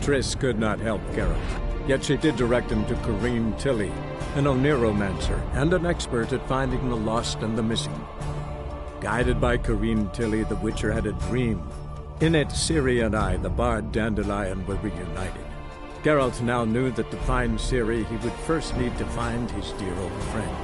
Triss could not help Geralt, yet she did direct him to Corrine Tilly, an Oniromancer and an expert at finding the lost and the missing. Guided by Corrine Tilly, the Witcher had a dream. In it, Ciri and I, the bard Dandelion, were reunited. Geralt now knew that to find Ciri, he would first need to find his dear old friend.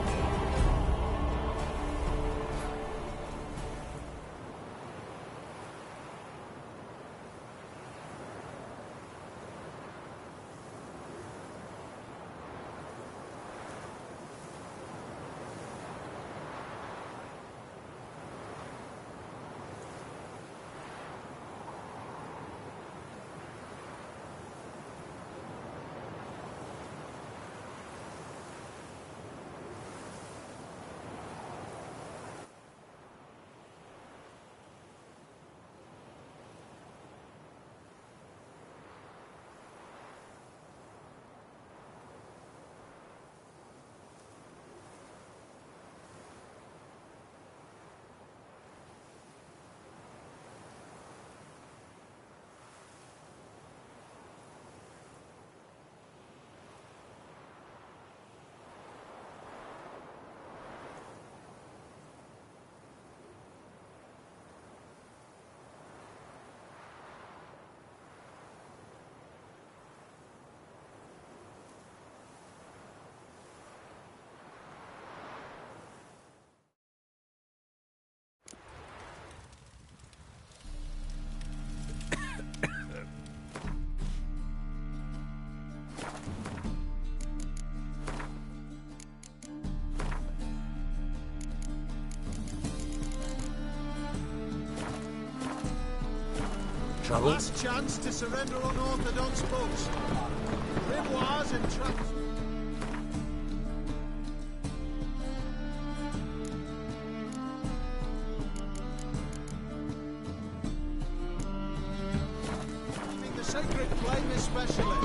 Trouble? Last chance to surrender unorthodox bugs. Grimoires and traps. The sacred flame especially.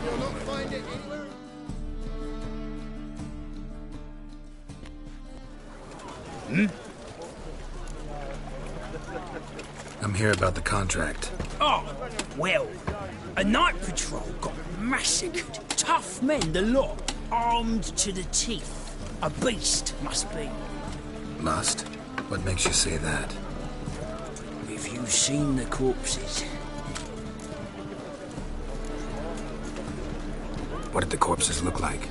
You'll not find it anywhere. I'm here about the contract. Oh, well, a night patrol got massacred. Tough men, the lot, armed to the teeth. A beast, must be. Must? What makes you say that? Have you seen the corpses? What did the corpses look like?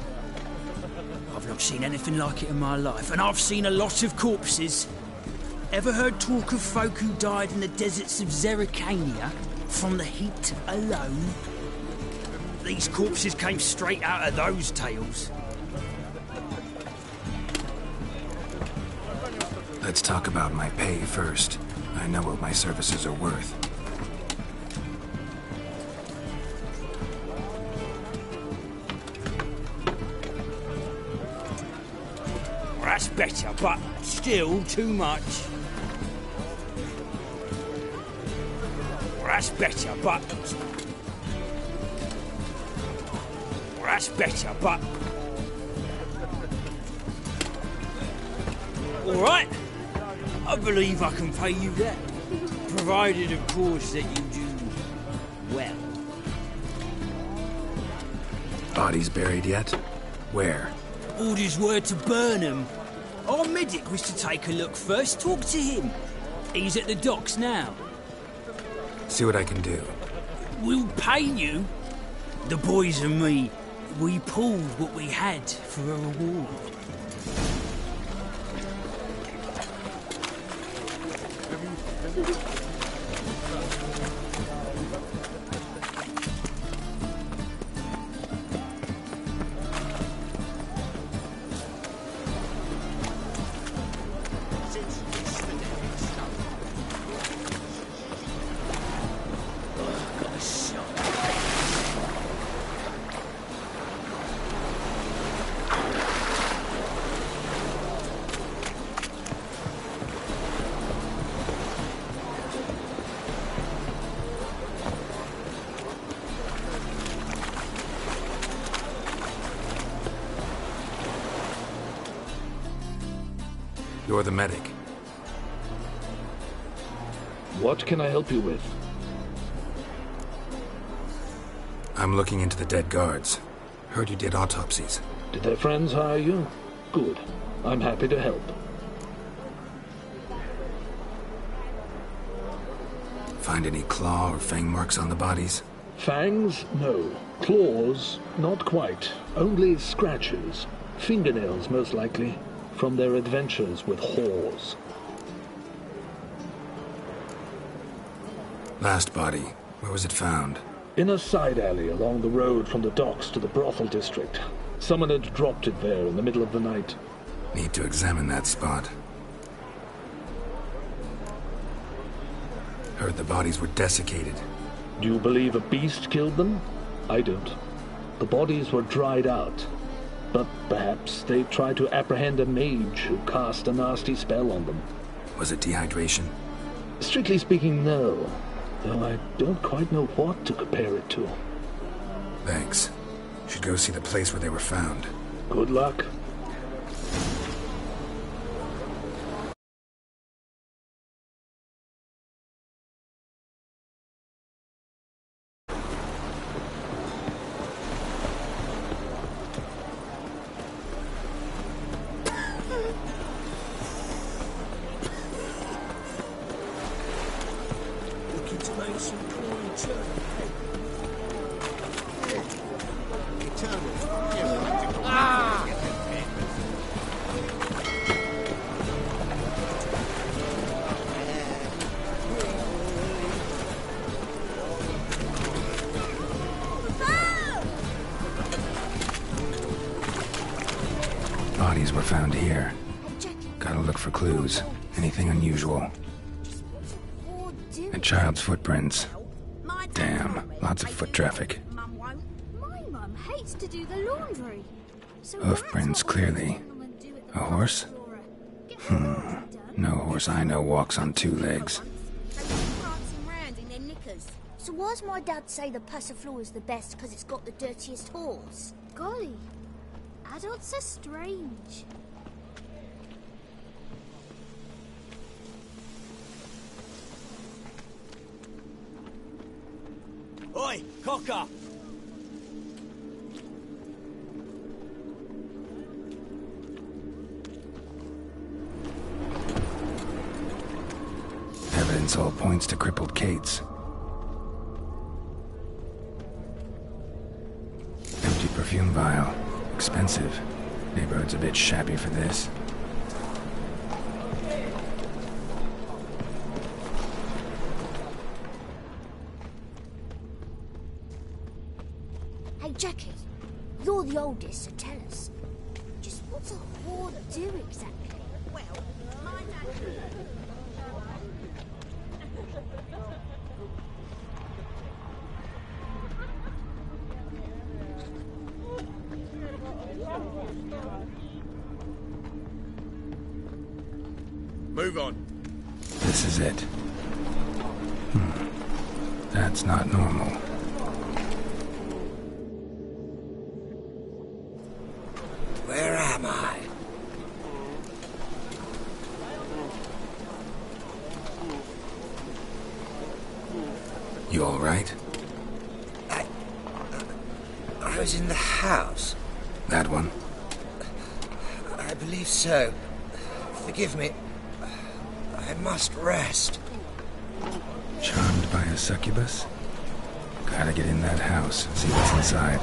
I've not seen anything like it in my life, and I've seen a lot of corpses. Ever heard talk of folk who died in the deserts of Zerrikania from the heat alone? These corpses came straight out of those tales. Let's talk about my pay first. I know what my services are worth. Well, that's better, but still too much. Well, that's better, but... Well, that's better, but... All right. I believe I can pay you that. Provided, of course, that you do well. Bodies buried yet? Where? Orders were to burn them. Our medic was to take a look first. Talk to him. He's at the docks now. See what I can do. We'll pay you. The boys and me, we pulled what we had for a reward. You're the medic. What can I help you with? I'm looking into the dead guards. Heard you did autopsies. Did their friends hire you? Good. I'm happy to help. Find any claw or fang marks on the bodies? Fangs? No. Claws? Not quite. Only scratches. Fingernails, most likely. From their adventures with whores. Last body. Where was it found? In a side alley along the road from the docks to the brothel district. Someone had dropped it there in the middle of the night. Need to examine that spot. Heard the bodies were desiccated. Do you believe a beast killed them? I don't. The bodies were dried out. But perhaps they tried to apprehend a mage who cast a nasty spell on them. Was it dehydration? Strictly speaking, no. Though I don't quite know what to compare it to. Thanks. Should go see the place where they were found. Good luck. Bodies were found here. Gotta look for clues. Anything unusual. A child's footprints. Damn, lots of foot traffic. My mum hates to do the laundry. So Hoof prints, clearly. A horse? No horse I know walks on two legs. So why's my dad say the Passiflora is the best because it's got the dirtiest horse? Golly, adults are strange. Oi, cocker! Evidence all points to crippled Kate's. Empty perfume vial. Expensive. Neighborhood's a bit shabby for this. Hey, Jackie, you're the oldest, so tell us. Just what's a whore do exactly? Well, my dad... Move on. This is it. That's not normal. Where am I? You all right? I was in the house. That one? I believe so. Forgive me. I must rest. Charmed by a succubus? Gotta get in that house, see what's inside.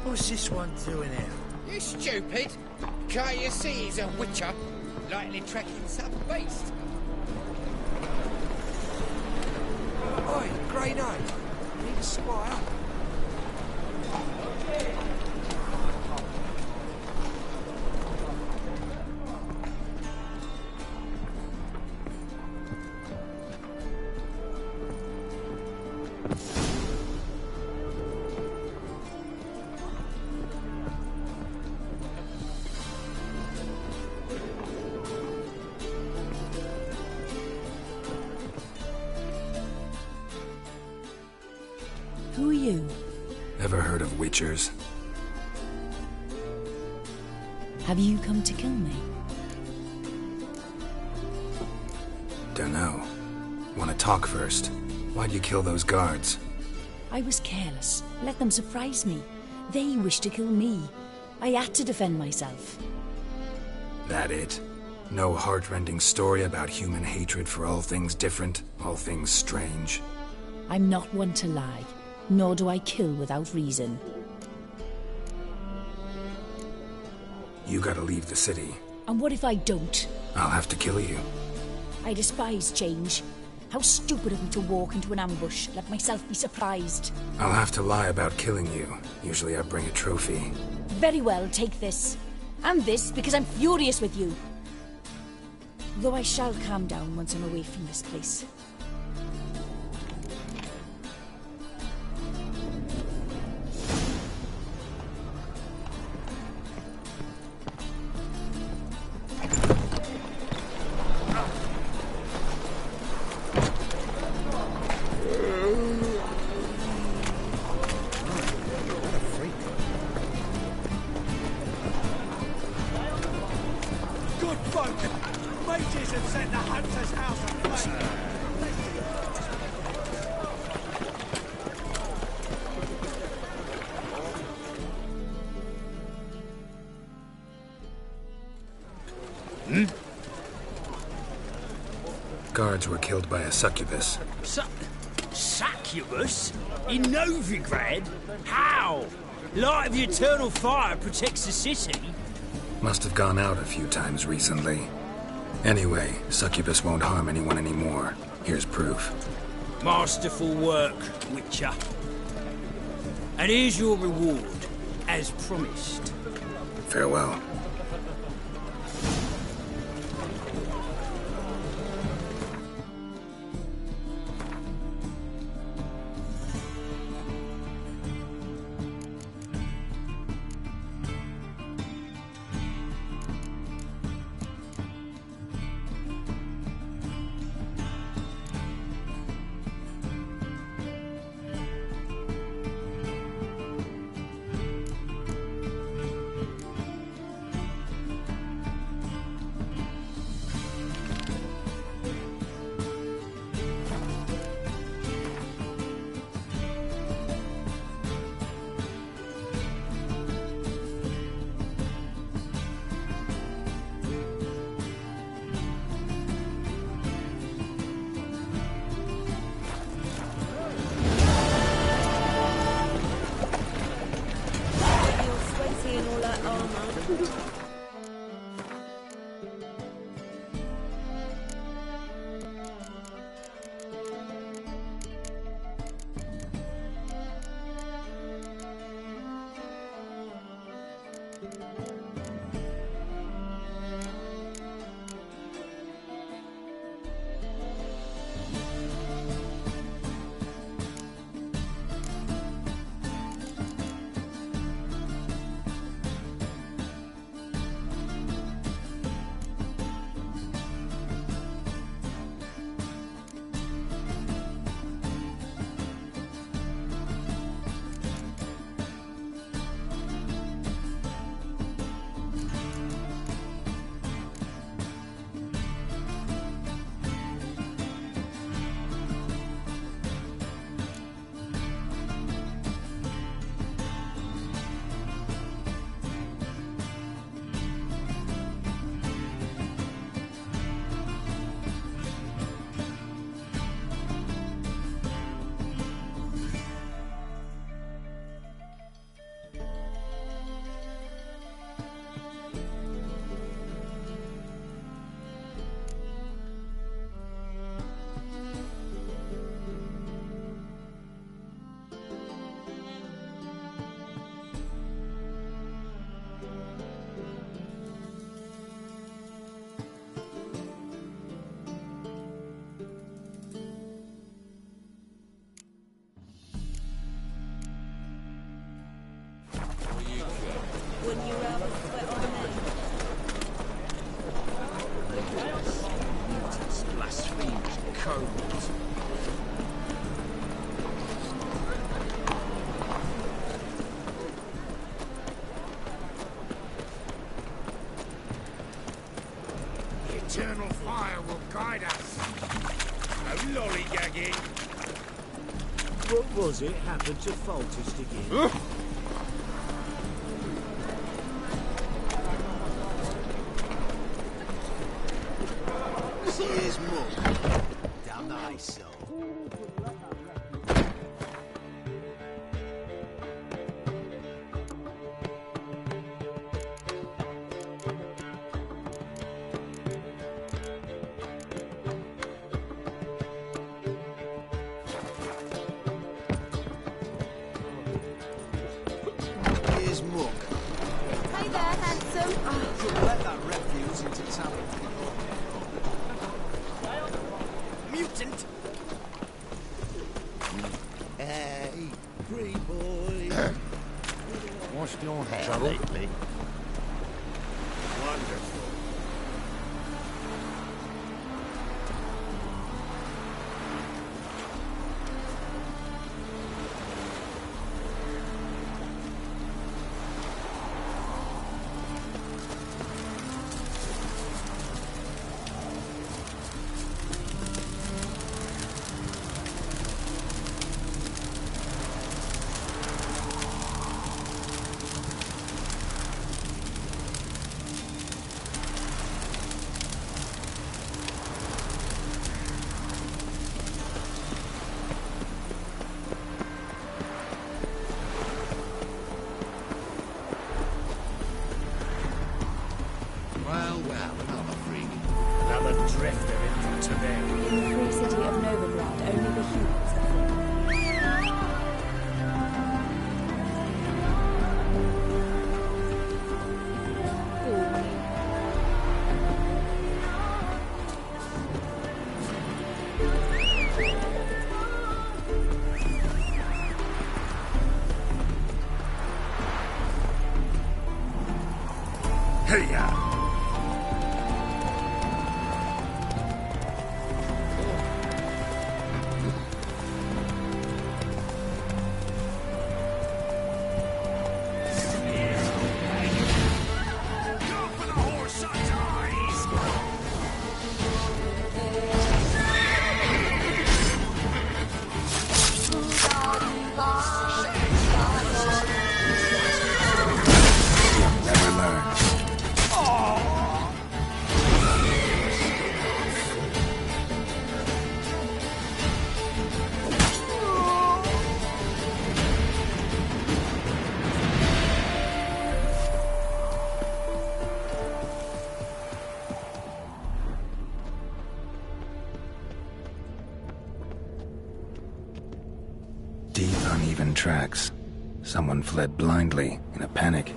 What's this one doing here? You stupid! Can't you see he's a witcher? Likely tracking some beast. Oi, Grey Knight. Need a squire? Ever heard of witchers? Have you come to kill me? Dunno. Wanna talk first? Why'd you kill those guards? I was careless. Let them surprise me. They wished to kill me. I had to defend myself. That it? No heart-rending story about human hatred for all things different, all things strange? I'm not one to lie, nor do I kill without reason. You gotta leave the city. And what if I don't? I'll have to kill you. I despise change. How stupid of me to walk into an ambush, let myself be surprised. I'll have to lie about killing you. Usually I bring a trophy. Very well, take this. And this, because I'm furious with you. Though I shall calm down once I'm away from this place. Good folk! Mages have set the hunter's house aflame! Guards were killed by a succubus. Succubus? In Novigrad? How? Light of the eternal fire protects the city? Must have gone out a few times recently. Anyway, succubus won't harm anyone anymore. Here's proof. Masterful work, Witcher. And here's your reward, as promised. Farewell. eternal fire will guide us. No lollygagging. What was it happened to Foltest again? See his mug. Down the high soul. Here's Mook. Hey there, handsome. You'll let that refuse into town. Mutant! Hey, free boy. Washed your hair Trouble? lately? Wonderful. Well, another freak. Another drifter into Tiberium. In the free city of Novigrad, only the humans are free. Hey-ya! Never learn. Deep, uneven tracks. Someone fled blindly, in a panic.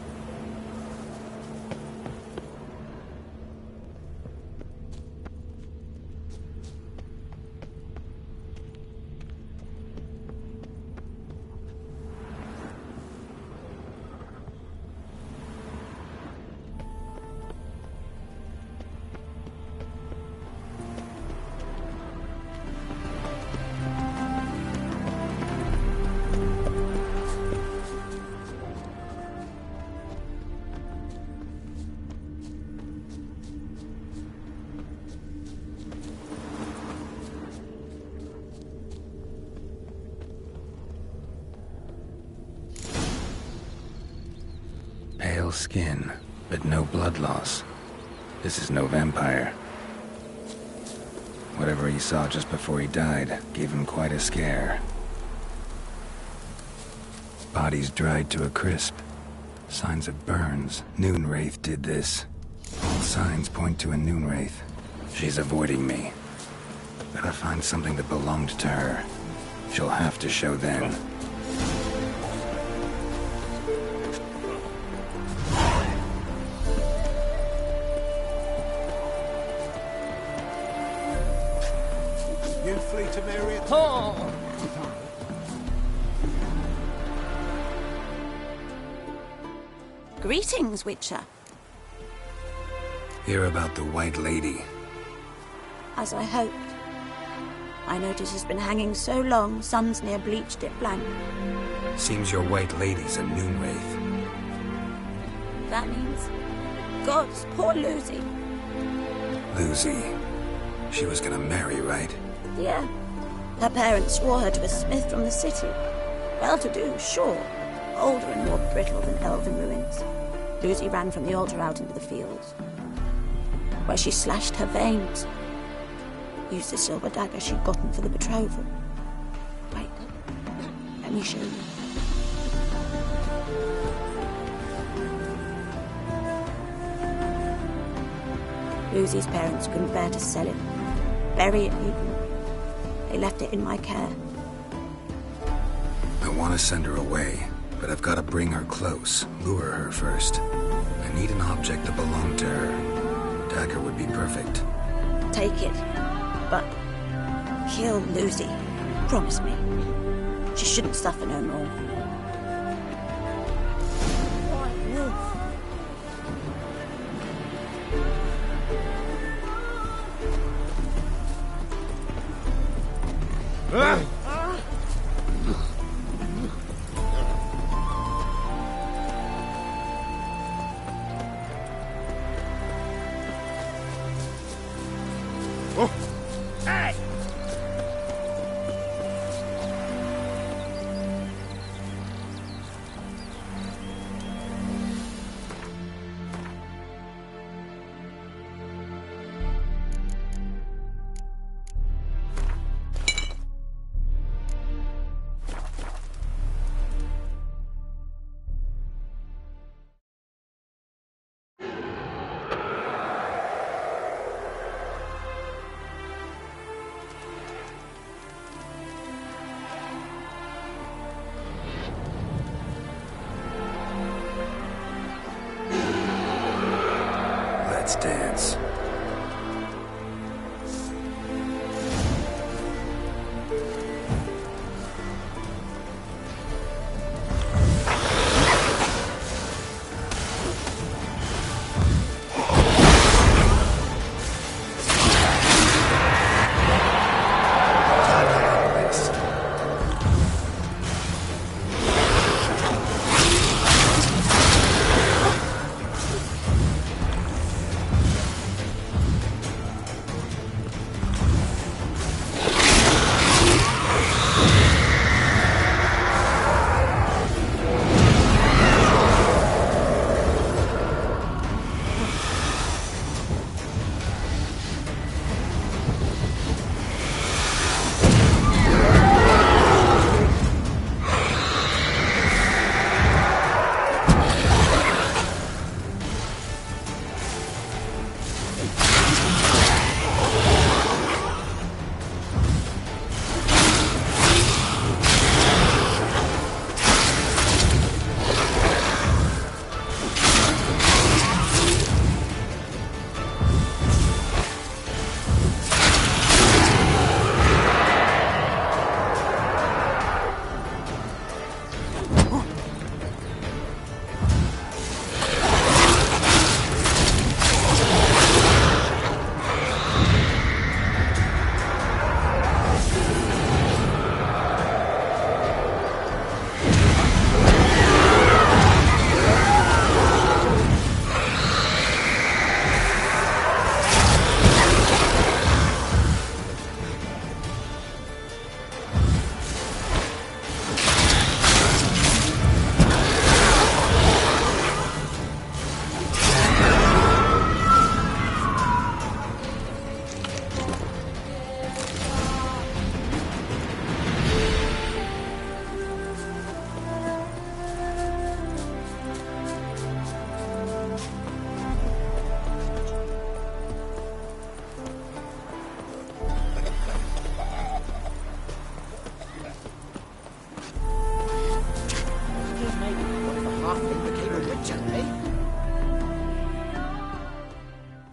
Pale skin, but no blood loss. This is no vampire. Whatever he saw just before he died gave him quite a scare. Body's dried to a crisp. Signs of burns. Noonwraith did this. All signs point to a Noonwraith. She's avoiding me. Gotta find something that belonged to her. She'll have to show then. You flee to Mary. Greetings, Witcher. Hear about the White Lady. As I hoped. I notice it's been hanging so long, sun's near bleached it blank. Seems your White Lady's a Noonwraith. That means... Gods, poor Lucy. Lucy. She was gonna marry, right? Yeah. Her parents swore her to a smith from the city. Well-to-do, sure. Older and more brittle than elven ruins. Lucy ran from the altar out into the fields, where she slashed her veins. Used the silver dagger she'd gotten for the betrothal. Wait, let me show you. Lucy's parents couldn't bear to sell it, bury it even. They left it in my care. I want to send her away, but I've got to bring her close, lure her first. I need an object that belonged to her. Dagger would be perfect. Take it, but kill Lucy. Promise me. She shouldn't suffer no more. White Wolf. Hey! Let's dance.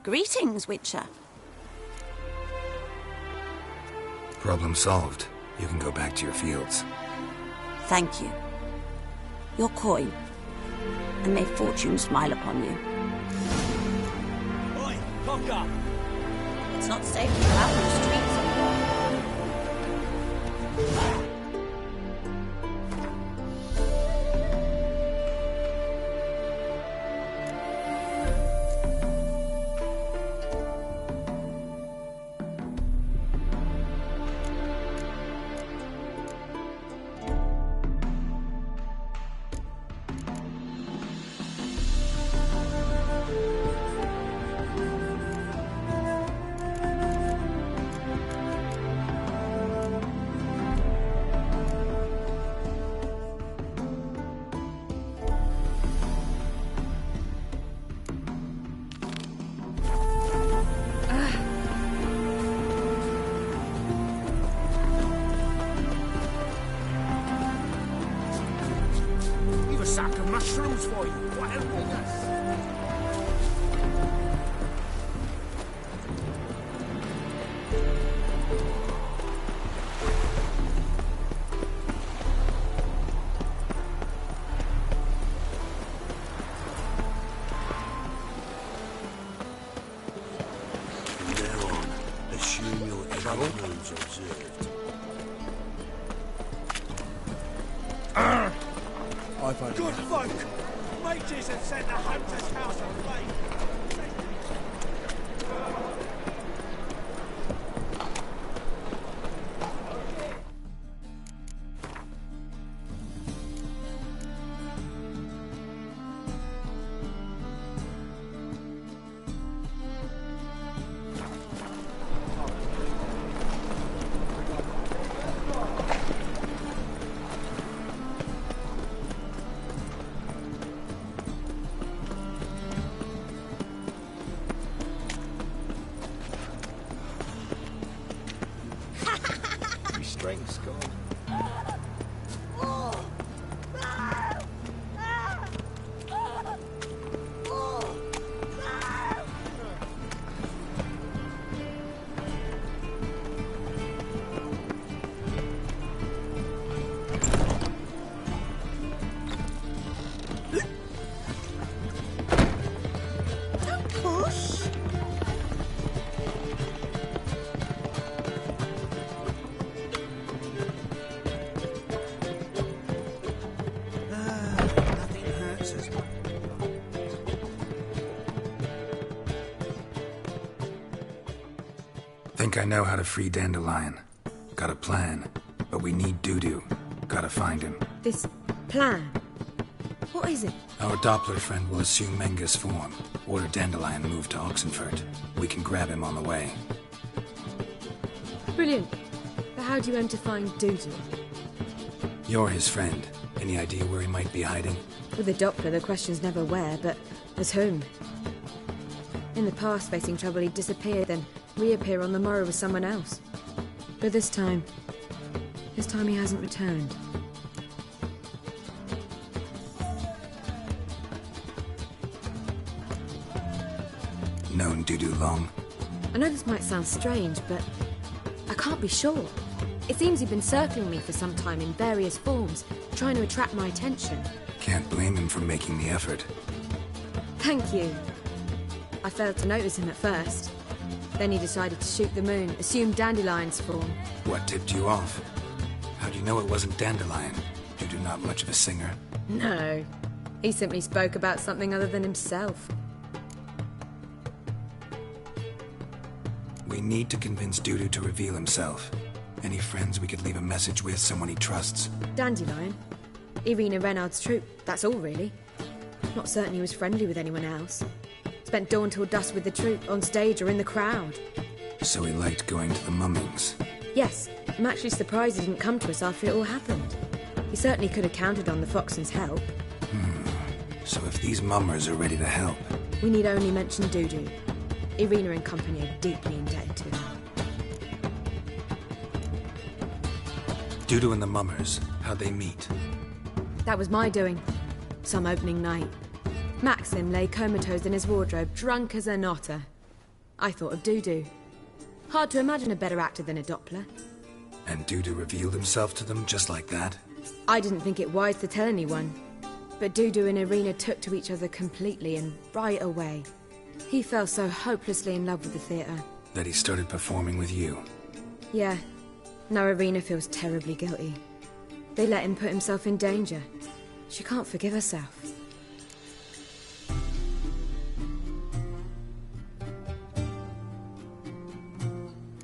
Greetings, Witcher. Problem solved. You can go back to your fields. Thank you. Your coin. And may fortune smile upon you. Oi, cock up! It's not safe to go out on the streets anymore. trouble? Moves observed. I've had Good folk! Mages have set the hunter's house aflame. Strength's gone. Think I know how to free Dandelion. Got a plan, but we need Dudu. Gotta find him. This plan? What is it? Our Doppler friend will assume Menga's form. Order Dandelion move to Oxenfurt. We can grab him on the way. Brilliant. But how do you aim to find Dudu? You're his friend. Any idea where he might be hiding? With the Doppler, the question's never where, but as whom. In the past, facing trouble, he'd disappear, then reappear on the morrow with someone else. But this time he hasn't returned. Known Dudu long? I know this might sound strange, but I can't be sure. It seems he'd been circling me for some time in various forms, trying to attract my attention. Can't blame him for making the effort. Thank you. I failed to notice him at first. Then he decided to shoot the moon, assume Dandelion's form. What tipped you off? How do you know it wasn't Dandelion? Dudu not much of a singer? No. He simply spoke about something other than himself. We need to convince Dudu to reveal himself. Any friends we could leave a message with, someone he trusts? Dandelion. Irina Renard's troupe, that's all really. Not certain he was friendly with anyone else. Spent dawn till dusk with the troupe, on stage or in the crowd. So he liked going to the mummings? Yes. I'm actually surprised he didn't come to us after it all happened. He certainly could have counted on the Foxen's help. So if these mummers are ready to help... We need only mention Dudu. Irina and company are deeply indebted to him. Dudu and the mummers, how'd they meet? That was my doing. Some opening night. Maxim lay comatose in his wardrobe, drunk as an otter. I thought of Dudu. Hard to imagine a better actor than a Doppler. And Dudu revealed himself to them just like that? I didn't think it wise to tell anyone. But Dudu and Irina took to each other completely and right away. He fell so hopelessly in love with the theatre. That he started performing with you? Yeah. Now Irina feels terribly guilty. They let him put himself in danger. She can't forgive herself.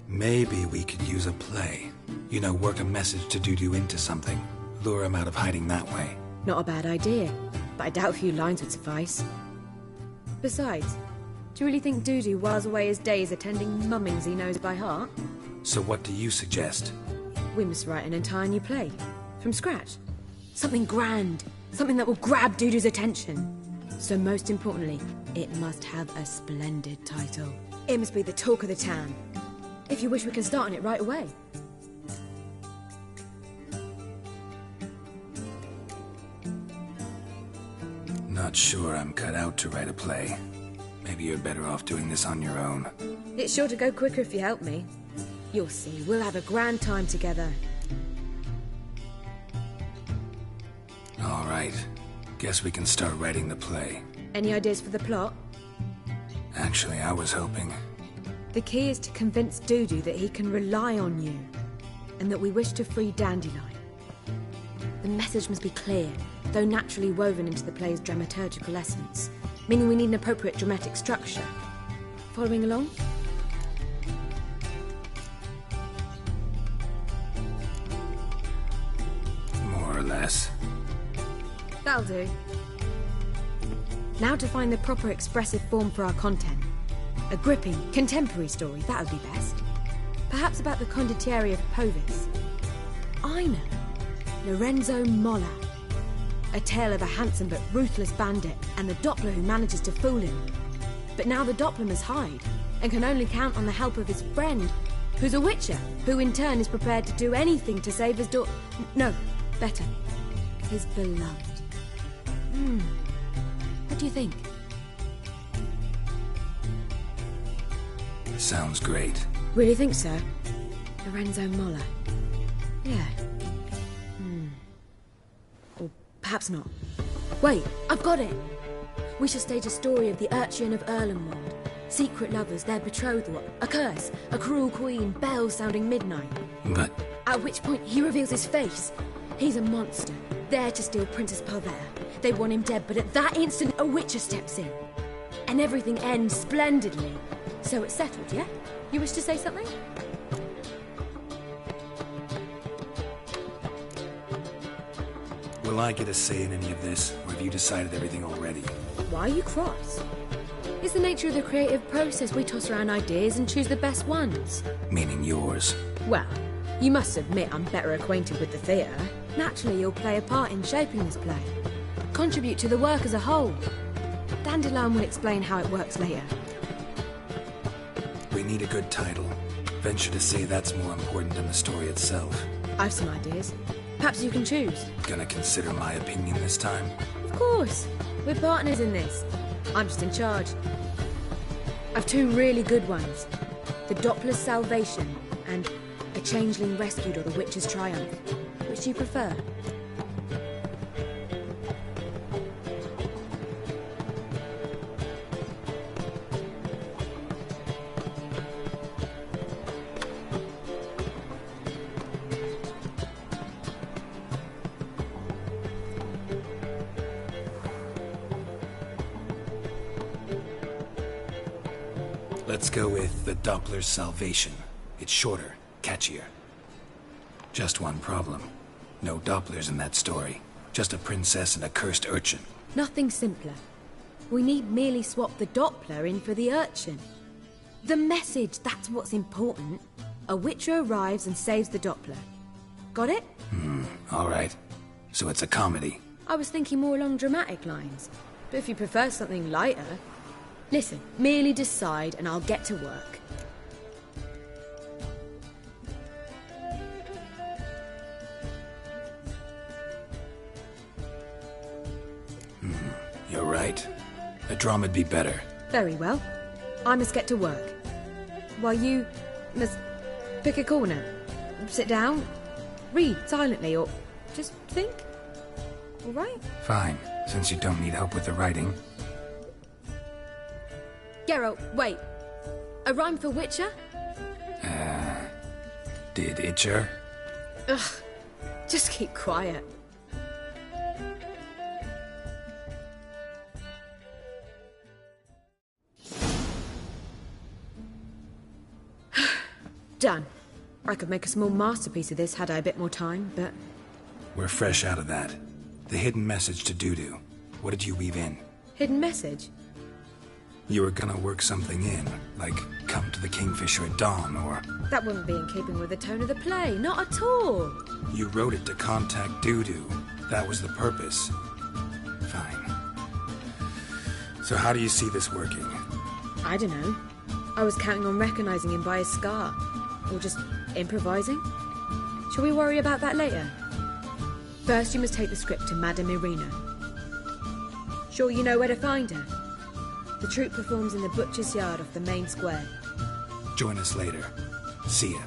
Maybe we could use a play. You know, work a message to Dudu into something. Lure him out of hiding that way. Not a bad idea, but I doubt a few lines would suffice. Besides, do you really think Dudu whiles away his days attending mummings he knows by heart? So what do you suggest? We must write an entire new play. From scratch. Something grand. Something that will grab Dudu's attention. So most importantly, it must have a splendid title. It must be the talk of the town. If you wish, we can start on it right away. Not sure I'm cut out to write a play. Maybe you're better off doing this on your own. It's sure to go quicker if you help me. You'll see, we'll have a grand time together. All right. Guess we can start writing the play. Any ideas for the plot? Actually, I was hoping... The key is to convince Dudu that he can rely on you, and that we wish to free Dandelion. The message must be clear, though naturally woven into the play's dramaturgical essence, meaning we need an appropriate dramatic structure. Following along? More or less. That'll do. Now to find the proper expressive form for our content. A gripping, contemporary story, that would be best. Perhaps about the condottieri of Povis. I know. Lorenzo Molla. A tale of a handsome but ruthless bandit and the Doppler who manages to fool him. But now the Doppler must hide, and can only count on the help of his friend, who's a witcher, who in turn is prepared to do anything to save his daughter. No, better. His beloved. What do you think? Sounds great. Really think so? Lorenzo Molla. Yeah. Or perhaps not. Wait, I've got it! We shall stage a story of the Urchin of Erlenwald. Secret lovers, their betrothal, a curse, a cruel queen, bells sounding midnight. But... At which point he reveals his face. He's a monster, there to steal Princess Parvera. They want him dead, but at that instant a witcher steps in. And everything ends splendidly. So it's settled, yeah? You wish to say something? Will I get a say in any of this, or have you decided everything already? Why are you cross? It's the nature of the creative process. We toss around ideas and choose the best ones. Meaning yours. Well, you must admit I'm better acquainted with the theatre. Naturally, you'll play a part in shaping this play. Contribute to the work as a whole. Dandelion will explain how it works later. We need a good title. Venture to say that's more important than the story itself. I've some ideas. Perhaps you can choose. Gonna consider my opinion this time? Of course. We're partners in this. I'm just in charge. I've two really good ones. The Doppler's Salvation and A Changeling Rescued or the Witch's Triumph. Which do you prefer? Let's go with the Doppler's Salvation. It's shorter, catchier. Just one problem. No Dopplers in that story. Just a princess and a cursed urchin. Nothing simpler. We need merely swap the Doppler in for the urchin. The message, that's what's important. A witcher arrives and saves the Doppler. Got it? All right. So it's a comedy. I was thinking more along dramatic lines. But if you prefer something lighter... Listen, merely decide and I'll get to work. You're right. A drama'd be better. Very well. I must get to work. While you must pick a corner. Sit down, read silently, or just think. All right? Fine, since you don't need help with the writing. Geralt, wait. A rhyme for Witcher? Did Itcher? Ugh. Just keep quiet. Done. I could make a small masterpiece of this had I a bit more time, but... We're fresh out of that. The hidden message to Dudu. What did you weave in? Hidden message? You were gonna work something in, like come to the Kingfisher at dawn, or... That wouldn't be in keeping with the tone of the play, not at all. You wrote it to contact Dudu. That was the purpose. Fine. So how do you see this working? I don't know. I was counting on recognizing him by his scar. Or just improvising. Shall we worry about that later? First, you must take the script to Madame Irina. Sure you know where to find her? The troupe performs in the butcher's yard off the main square. Join us later. See ya.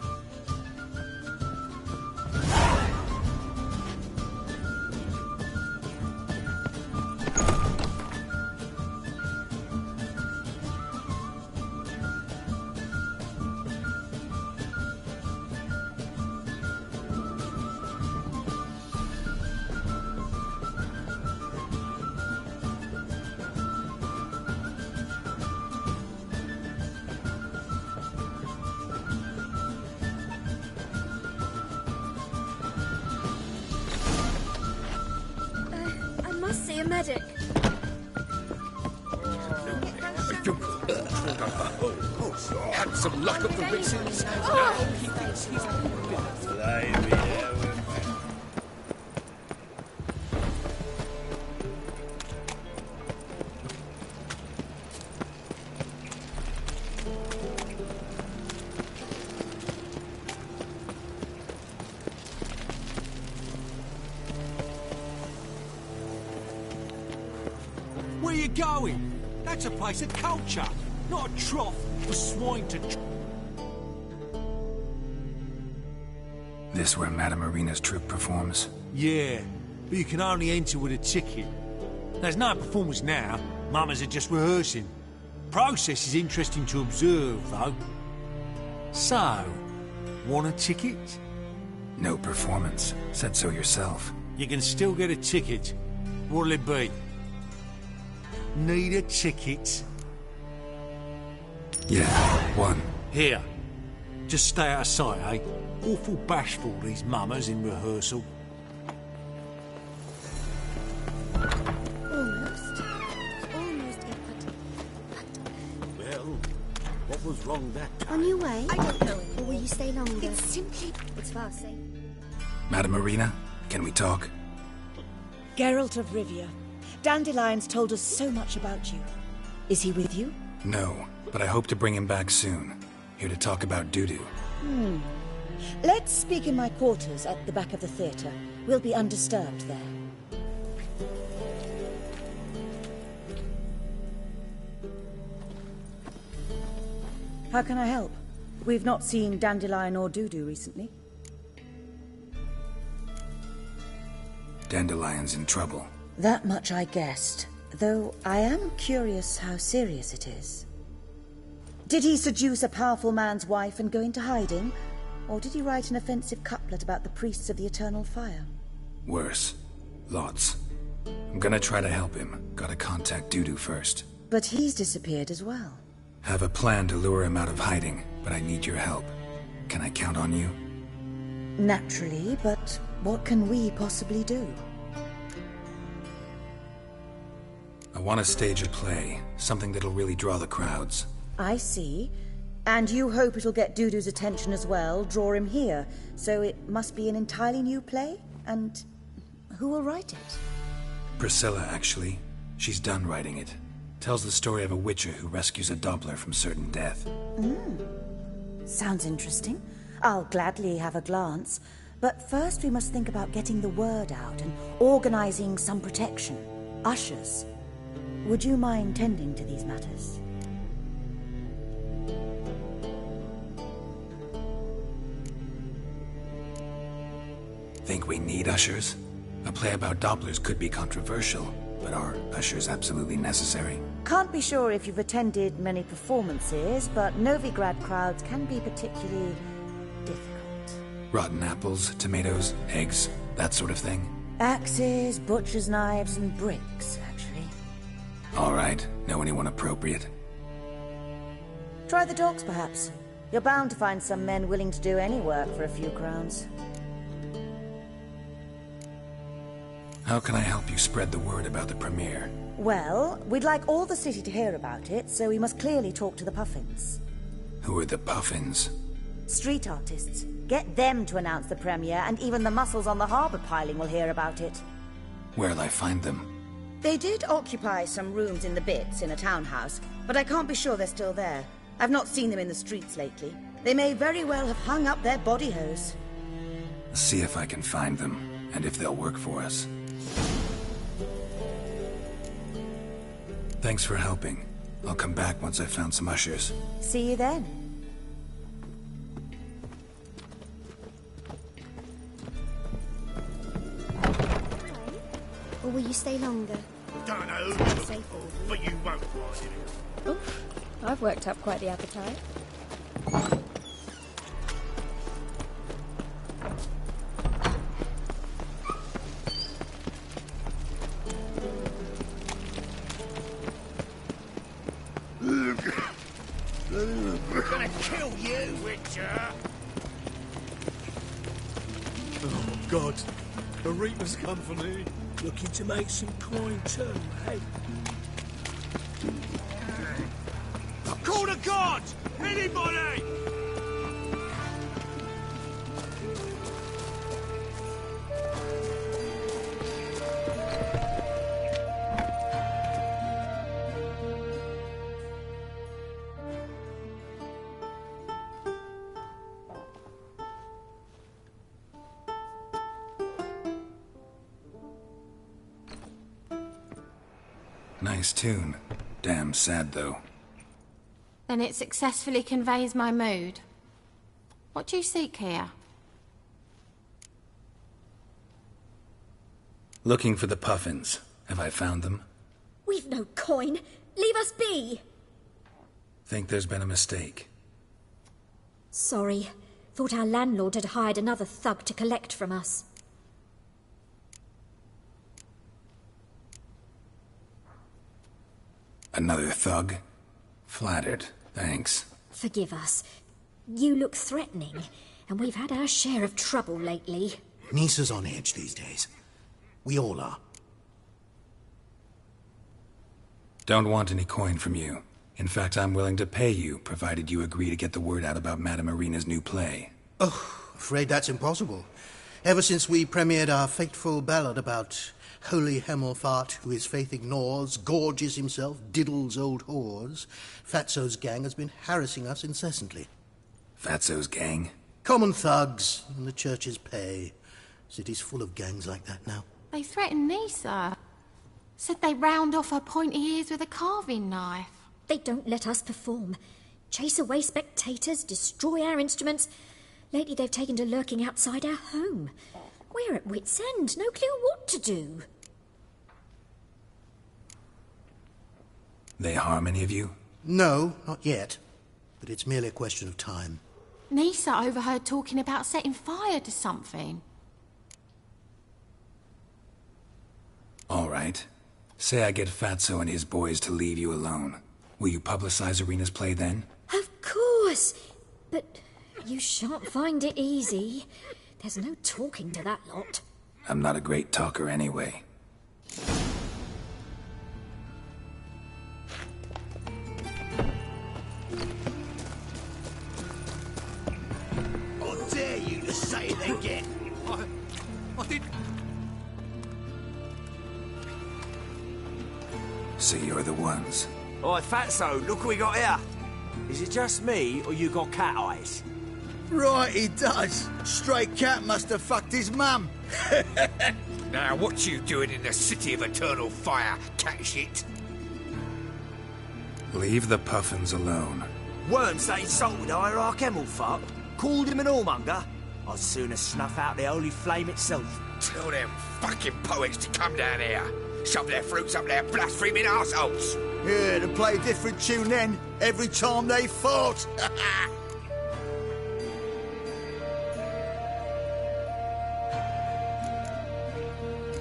be a medic. Had some luck at the races. Now he thinks he's Where you going? That's a place of culture, not a trough for swine to... This where Madame Marina's troupe performs? Yeah, but you can only enter with a ticket. There's no performance now. Mamas are just rehearsing. Process is interesting to observe, though. So, want a ticket? No performance. Said so yourself. You can still get a ticket. What'll it be? Need a ticket? Yeah, one. Here. Just stay out of sight, eh? Awful bashful, these mamas in rehearsal. Almost it, Well, what was wrong that time? On your way? I don't know. Or will you stay longer? It's simply... It's fast, eh? Madame Marina, can we talk? Geralt of Rivia. Dandelion's told us so much about you. Is he with you? No, but I hope to bring him back soon. Here to talk about Dudu. Let's speak in my quarters at the back of the theatre. We'll be undisturbed there. How can I help? We've not seen Dandelion or Dudu recently. Dandelion's in trouble. That much I guessed, though I am curious how serious it is. Did he seduce a powerful man's wife and go into hiding? Or did he write an offensive couplet about the priests of the eternal fire? Worse. Lots. I'm gonna try to help him. Gotta contact Dudu first. But he's disappeared as well. Have a plan to lure him out of hiding, but I need your help. Can I count on you? Naturally, but what can we possibly do? I want to stage a play, something that'll really draw the crowds. I see. And you hope it'll get Dudu's attention as well, draw him here. So it must be an entirely new play? And who will write it? Priscilla, actually. She's done writing it. Tells the story of a witcher who rescues a Doppler from certain death. Sounds interesting. I'll gladly have a glance. But first we must think about getting the word out and organizing some protection. Ushers. Would you mind tending to these matters? Think we need ushers? A play about Dopplers could be controversial, but are ushers absolutely necessary? Can't be sure if you've attended many performances, but Novigrad crowds can be particularly difficult. Rotten apples, tomatoes, eggs, that sort of thing? Axes, butcher's knives, and bricks, actually. All right. Know anyone appropriate? Try the docks, perhaps. You're bound to find some men willing to do any work for a few crowns. How can I help you spread the word about the premiere? Well, we'd like all the city to hear about it, so we must clearly talk to the Puffins. Who are the Puffins? Street artists. Get them to announce the premiere, and even the muscles on the harbour piling will hear about it. Where'll I find them? They did occupy some rooms in the Bits in a townhouse, but I can't be sure they're still there. I've not seen them in the streets lately. They may very well have hung up their body hose. See if I can find them, and if they'll work for us. Thanks for helping. I'll come back once I've found some ushers. See you then. Or will you stay longer? Don't know, but you won't find it. Oof, I've worked up quite the appetite. We're gonna kill you, Witcher! Oh, God. The Reapers come for me. Looking to make some coin too, eh? Call the guards! Anybody! Nice tune. Damn sad, though. Then it successfully conveys my mood. What do you seek here? Looking for the puffins. Have I found them? We've no coin. Leave us be. Think there's been a mistake. Sorry. Thought our landlord had hired another thug to collect from us. Another thug? Flattered. Thanks. Forgive us. You look threatening, and we've had our share of trouble lately. Nisa's on edge these days. We all are. Don't want any coin from you. In fact, I'm willing to pay you, provided you agree to get the word out about Madame Irina's new play. Oh, afraid that's impossible. Ever since we premiered our fateful ballad about Holy Hemelfart, who his faith ignores, gorges himself, diddles old whores, Fatso's gang has been harassing us incessantly. Fatso's gang? Common thugs in the church's pay. City's full of gangs like that now. They threatened Nisa. Said they'd round off her pointy ears with a carving knife. They don't let us perform. Chase away spectators, destroy our instruments. Lately they've taken to lurking outside our home. We're at wit's end, no clue what to do. They harm any of you? No, not yet. But it's merely a question of time. Nisa overheard talking about setting fire to something. All right. Say I get Fatso and his boys to leave you alone. Will you publicize Irina's play then? Of course. But you shan't find it easy. There's no talking to that lot. I'm not a great talker anyway. How dare you to say it again? I did... So you're the ones. Oi, Fatso, look what we got here. Is it just me, or you got cat eyes? Right, he does. Stray cat must have fucked his mum. Now, what you doing in the city of eternal fire, cat shit? Leave the puffins alone. Worms that insulted Hierarch Hemelfart, called him an whoremonger. I'd sooner snuff out the holy flame itself. Tell them fucking poets to come down here. Shove their fruits up their blaspheming arseholes. Yeah, to play a different tune then, every time they fought.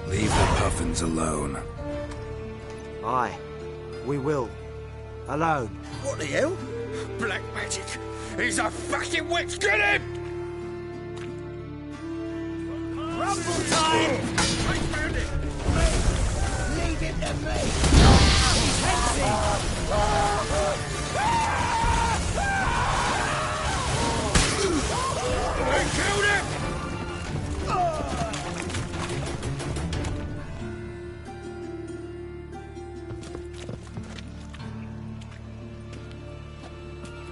Leave the puffins alone. Aye, we will. Alone. What the hell? Black magic! He's a fucking witch! Get him! Rumble time! I found it! Leave it to me! I killed him!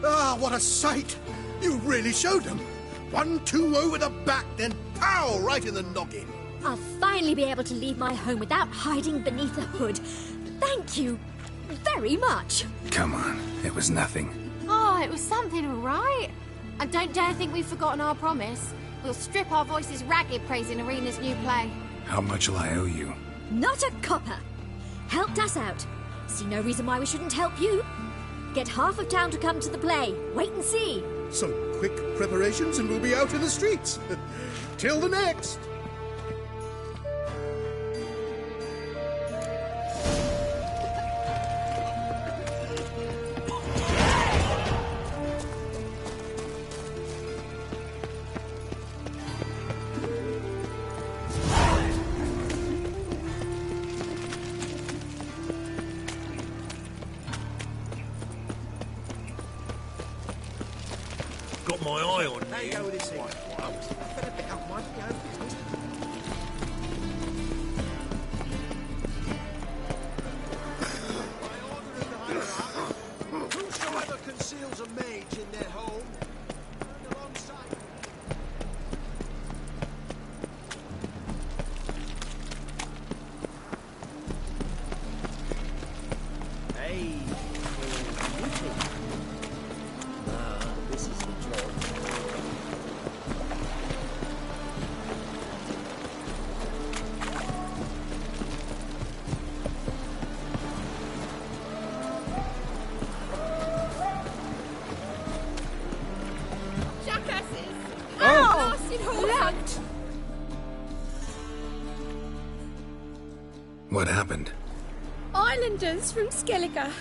Ah, what a sight! You really showed them. 1-2 over the back, then pow, right in the noggin. I'll finally be able to leave my home without hiding beneath a hood. Thank you very much. Come on, it was nothing. Oh, it was something, all right. And don't dare think we've forgotten our promise. We'll strip our voices ragged praising Irina's new play. How much will I owe you? Not a copper. Helped us out. See no reason why we shouldn't help you. Get half of town to come to the play. Wait and see. Some quick preparations and we'll be out in the streets. Till the next. got my eye on There you you. go with this thing. I've been a bit out my own business. Whosoever conceals a mage in their home, and alongside. Hey, this is the job. Jackasses! Oh! Blasted horse! What happened? Islanders from Skellige.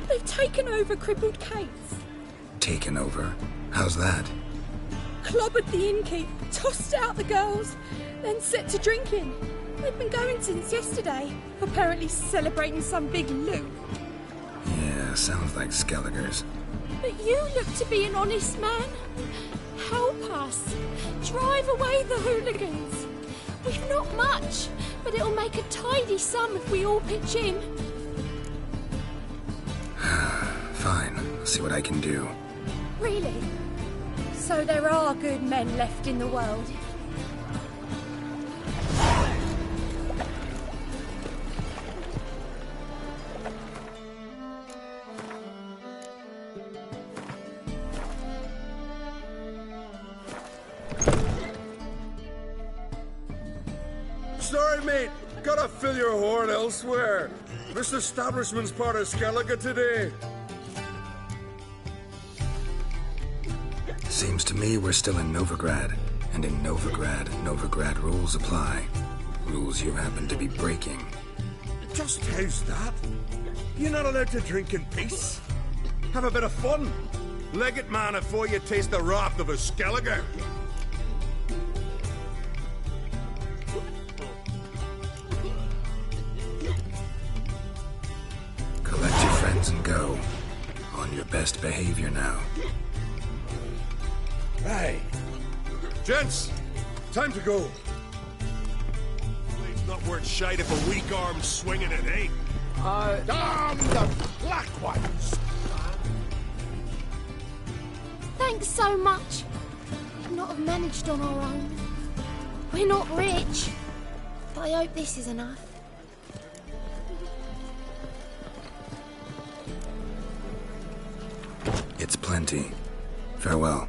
They've taken over crippled Kate's. Taken over? How's that? Clobbered the innkeep, tossed out the girls, then set to drinking. They've been going since yesterday, apparently celebrating some big loot. Yeah, sounds like Skelligers. But you look to be an honest man. Help us. Drive away the hooligans. We've not much, but it'll make a tidy sum if we all pitch in. Fine, I'll see what I can do. Really? So there are good men left in the world? Sorry, mate. Gotta fill your horn elsewhere. This establishment's part of Skellige today. Seems to me we're still in Novigrad. And in Novigrad rules apply. Rules you happen to be breaking. Just how's that? You're not allowed to drink in peace. Have a bit of fun. Leg it, man, before you taste the wrath of a Skellige. Collect your friends and go. On your best behavior now. Hey. Gents, time to go. It's not worth shite if a weak arm's swinging it, eh? Damn the black ones! Thanks so much. We'd not have managed on our own. We're not rich. But I hope this is enough. It's plenty. Farewell.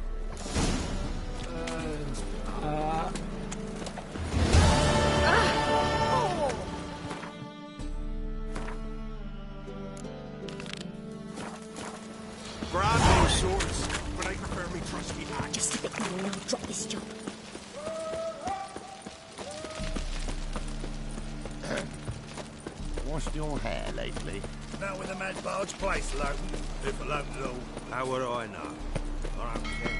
Grab those swords, but I prefer me trusty axe. Just a bit more and I'll drop this job. Washed your hair lately? Now with the man's barge place, Logan. If alone at all, how would I know? I don't care.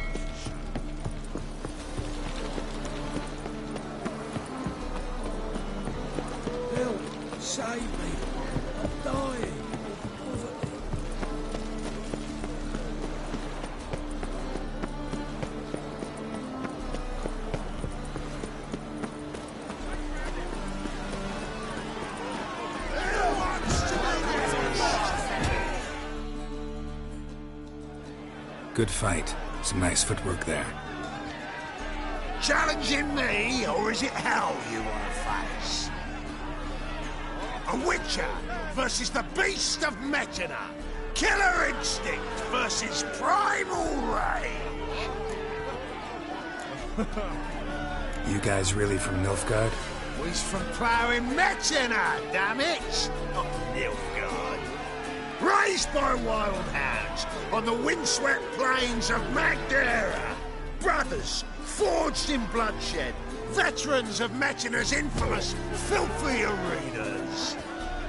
Help! Save me! I'm dying! Good fight. Some nice footwork there. Challenging me, or is it hell you want to face? A Witcher versus the Beast of Metina. Killer instinct versus primal rage. You guys really from Nilfgaard? We's from ploughing Metina, damn it! Not Nilfgaard. Raised by wild hounds on the windswept plains of Magdera. Brothers forged in bloodshed. Veterans of Metina's infamous filthy arenas.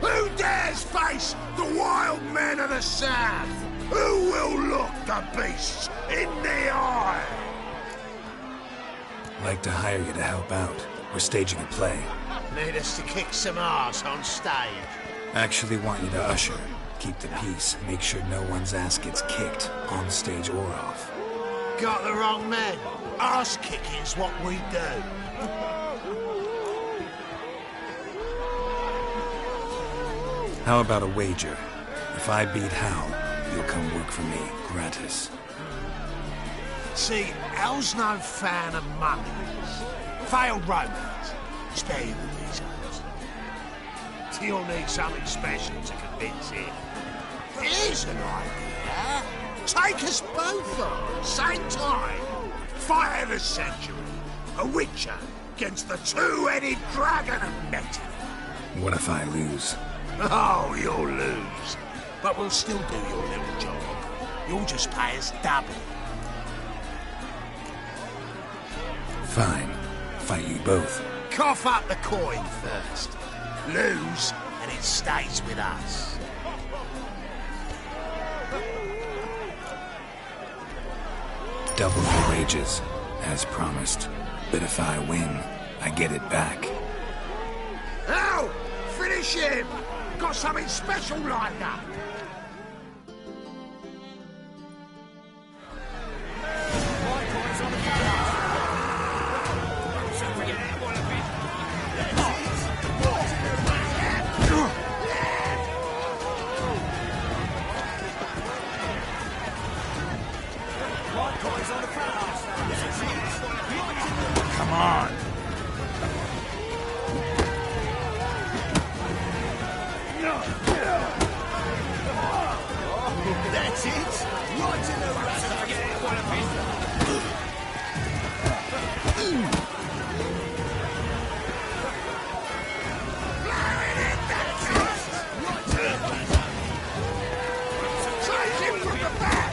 Who dares face the wild men of the south? Who will look the beasts in the eye? Like to hire you to help out. We're staging a play. Need us to kick some ass on stage. Actually want you to usher. Keep the peace. Make sure no one's ass gets kicked, on stage or off. got the wrong man. Arse kicking's what we do. How about a wager? If I beat Hal, you'll come work for me, gratis. See, Hal's no fan of monkeys. Failed romance. Spare you the details. You'll need something special to convince him. Here's an idea. Take us both on, same time. Fight of the century. A witcher against the two-headed dragon of metal. What if I lose? Oh, you'll lose. But we'll still do your little job. You'll just pay us double. Fine. Fight you both. Cough up the coin first. Lose, and it stays with us. Double the wages, as promised. But if I win, I get it back. Now, finish him! Got something special lined up. Come on! That's it! Right in the Take him from the back!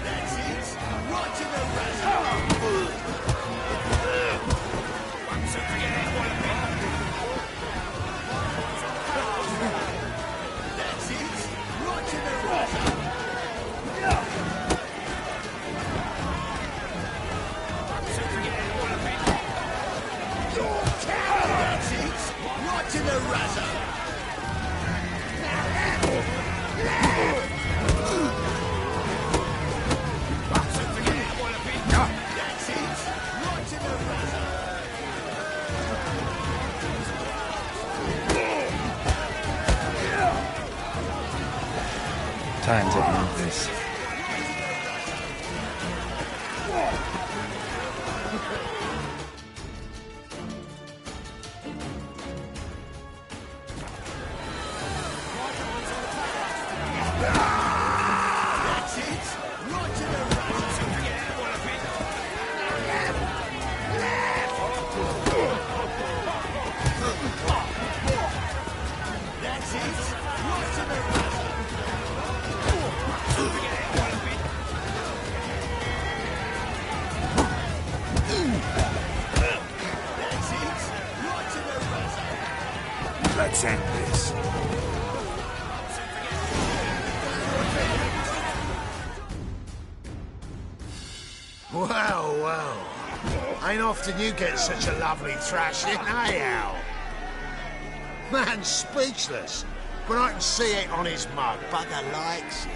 That's it! Right in the That's it! Right in the That's it! Right in the razor! That's it! Right in the razor! Time to end this. That's it! Right in the razor! That's it! Right in the razor! That's it! Right in the razor! Let's end this. Well, well. Ain't often you get such a lovely thrashing, eh, Al? Man's speechless, but I can see it on his mug. Bugger likes it.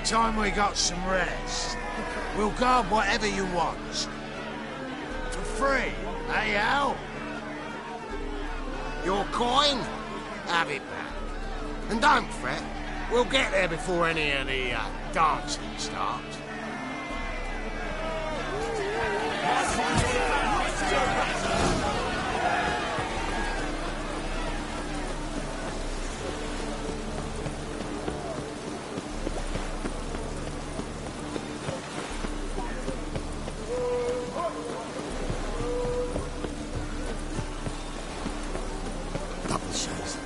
Time we got some rest. We'll guard whatever you want. For free, eh, Al? Your coin? Have it back. And don't fret, we'll get there before any of the dancing starts. Double shows.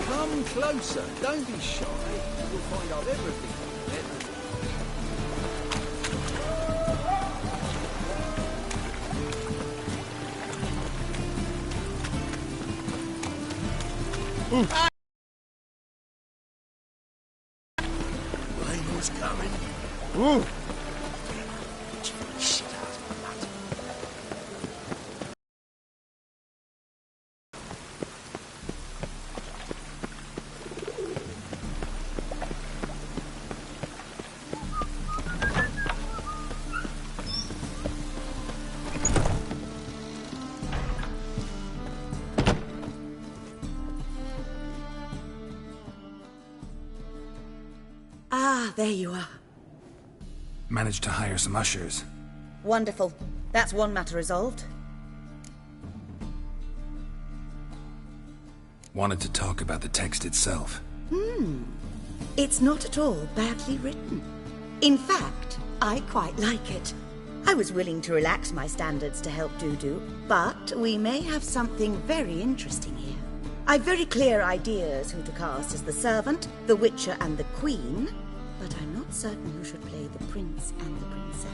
Come closer. Don't be shy. You'll find out everything. what's coming. Ooh. Ah, there you are. Managed to hire some ushers. Wonderful. That's one matter resolved. Wanted to talk about the text itself. It's not at all badly written. In fact, I quite like it. I was willing to relax my standards to help Dudu, but we may have something very interesting here. I've very clear ideas who to cast as the servant, the Witcher and the Queen, but I'm not certain who should play the Prince and the Princess.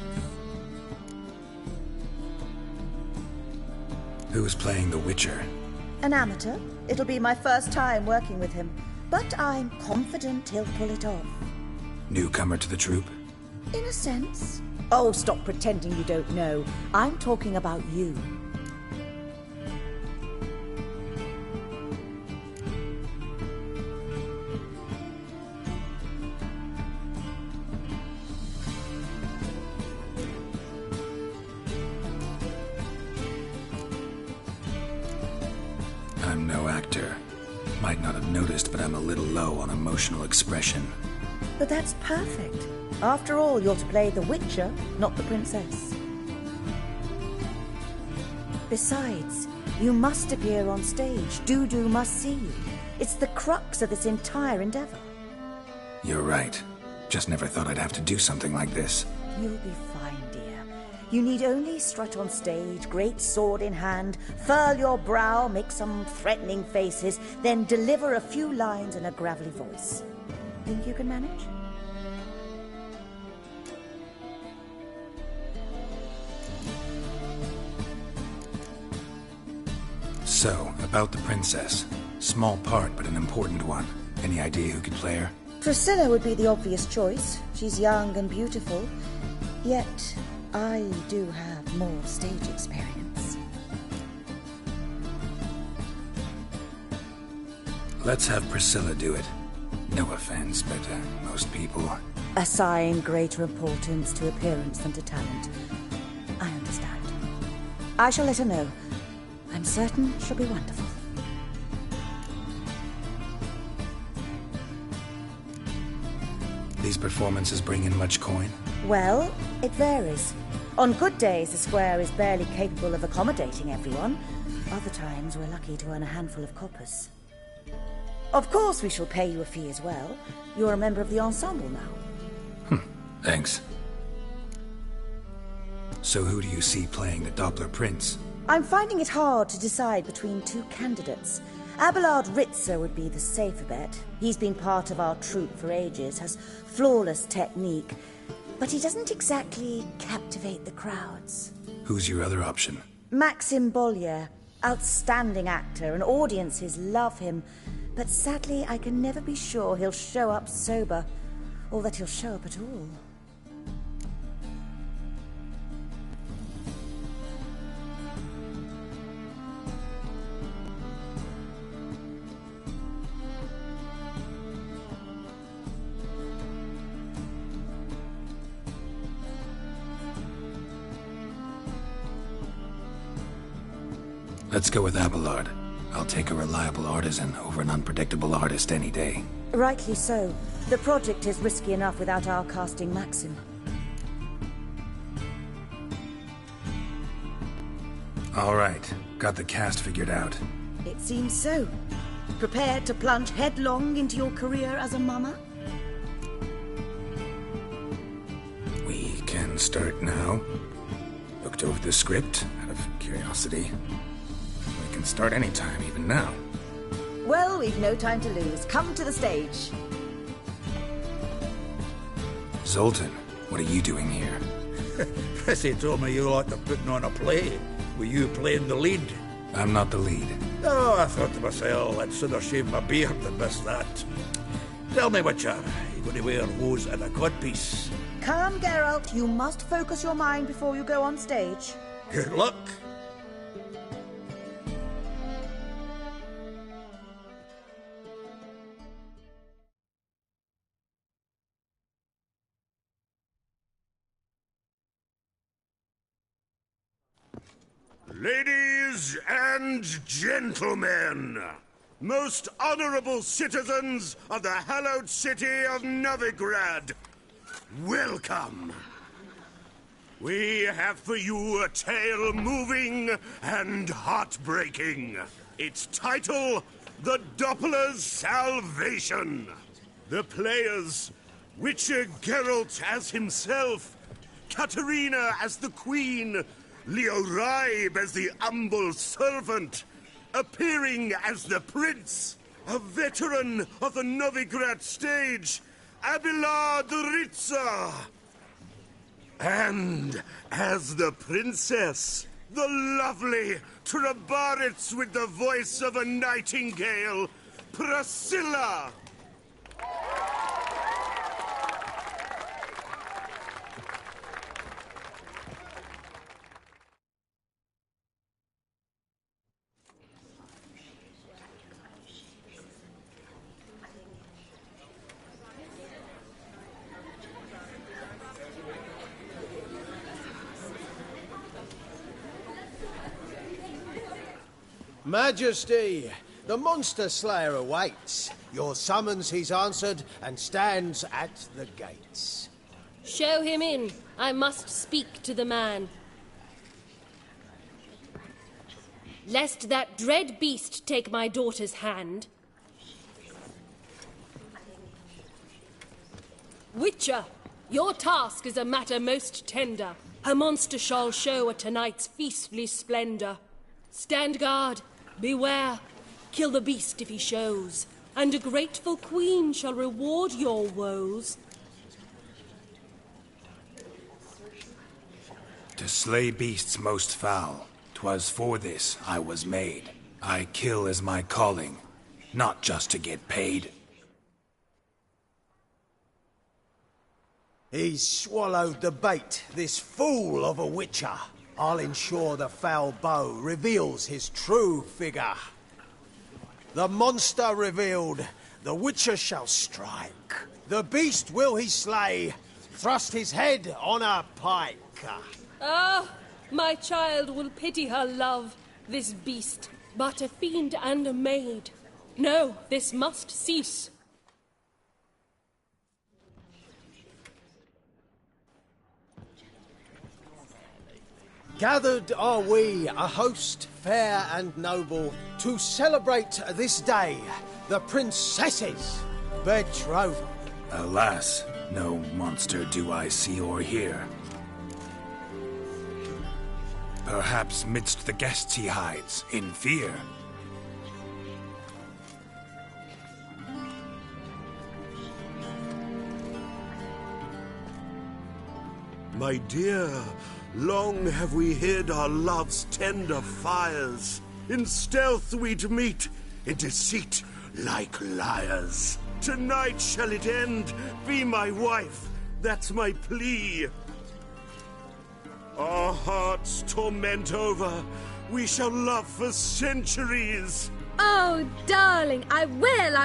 Who's playing the Witcher? An amateur. It'll be my first time working with him, but I'm confident he'll pull it off. Newcomer to the troupe? In a sense. Oh, stop pretending you don't know. I'm talking about you. I'm no actor. Might not have noticed, but I'm a little low on emotional expression. But that's perfect. After all, you're to play the Witcher, not the Princess. Besides, you must appear on stage. Dudu must see you. It's the crux of this entire endeavor. You're right. Just never thought I'd have to do something like this. You'll be fine, dear. You need only strut on stage, great sword in hand, furl your brow, make some threatening faces, then deliver a few lines in a gravelly voice. Think you can manage? So, about the princess. Small part, but an important one. Any idea who could play her? Priscilla would be the obvious choice. She's young and beautiful. Yet, I do have more stage experience. Let's have Priscilla do it. No offense, but most people... Assign greater importance to appearance than to talent. I understand. I shall let her know. I'm certain she'll be wonderful. These performances bring in much coin? Well, it varies. On good days, the square is barely capable of accommodating everyone. Other times, we're lucky to earn a handful of coppers. Of course, we shall pay you a fee as well. You're a member of the ensemble now. Thanks. So who do you see playing the Doppler Prince? I'm finding it hard to decide between two candidates. Abelard Ritzer would be the safer bet. He's been part of our troupe for ages, has flawless technique, but he doesn't exactly captivate the crowds. Who's your other option? Maxim Bollier, outstanding actor, and audiences love him. But sadly, I can never be sure he'll show up sober, or that he'll show up at all. Let's go with Abelard. I'll take a reliable artisan over an unpredictable artist any day. Rightly so. The project is risky enough without our casting Maxim. All right. Got the cast figured out. It seems so. Prepared to plunge headlong into your career as a mama? We can start now. Looked over the script out of curiosity. We can start anytime, even now. Well, we've no time to lose. Come to the stage. Zoltan, what are you doing here? Prissy told me you like to putting on a play. Were you playing the lead? I'm not the lead. Oh, I thought to myself, I'd sooner shave my beard than miss that. Tell me, Witcher, You're going to wear hose at a codpiece. Calm, Geralt. You must focus your mind before you go on stage. Good luck. Ladies and gentlemen, most honorable citizens of the hallowed city of Novigrad, welcome. We have for you a tale moving and heartbreaking. Its title, The Doppler's Salvation. The players, Witcher Geralt as himself, Katarina as the Queen, Leo Raib as the humble servant, appearing as the Prince, a veteran of the Novigrad stage, Abelard Ritza. And as the Princess, the lovely Trabaritz with the voice of a nightingale, Priscilla. Majesty, the monster slayer awaits. Your summons he's answered and stands at the gates. Show him in. I must speak to the man. Lest that dread beast take my daughter's hand. Witcher, your task is a matter most tender. Her monster shall show at tonight's feastly splendor. Stand guard. Beware, kill the beast if he shows, and a grateful queen shall reward your woes. To slay beasts most foul, 'twas for this I was made. I kill as my calling, not just to get paid. He's swallowed the bait, this fool of a witcher. I'll ensure the foul bow reveals his true figure. The monster revealed, the witcher shall strike. The beast will he slay, thrust his head on a pike. Ah, my child will pity her love, this beast, but a fiend and a maid. No, this must cease. Gathered are we, a host fair and noble, to celebrate this day, the princess's betrothal. Alas, no monster do I see or hear. Perhaps midst the guests he hides, in fear. My dear, long have we hid our love's tender fires. In stealth we'd meet, in deceit like liars. Tonight shall it end, be my wife, that's my plea. Our hearts torment over, we shall love for centuries. Oh, darling, I will!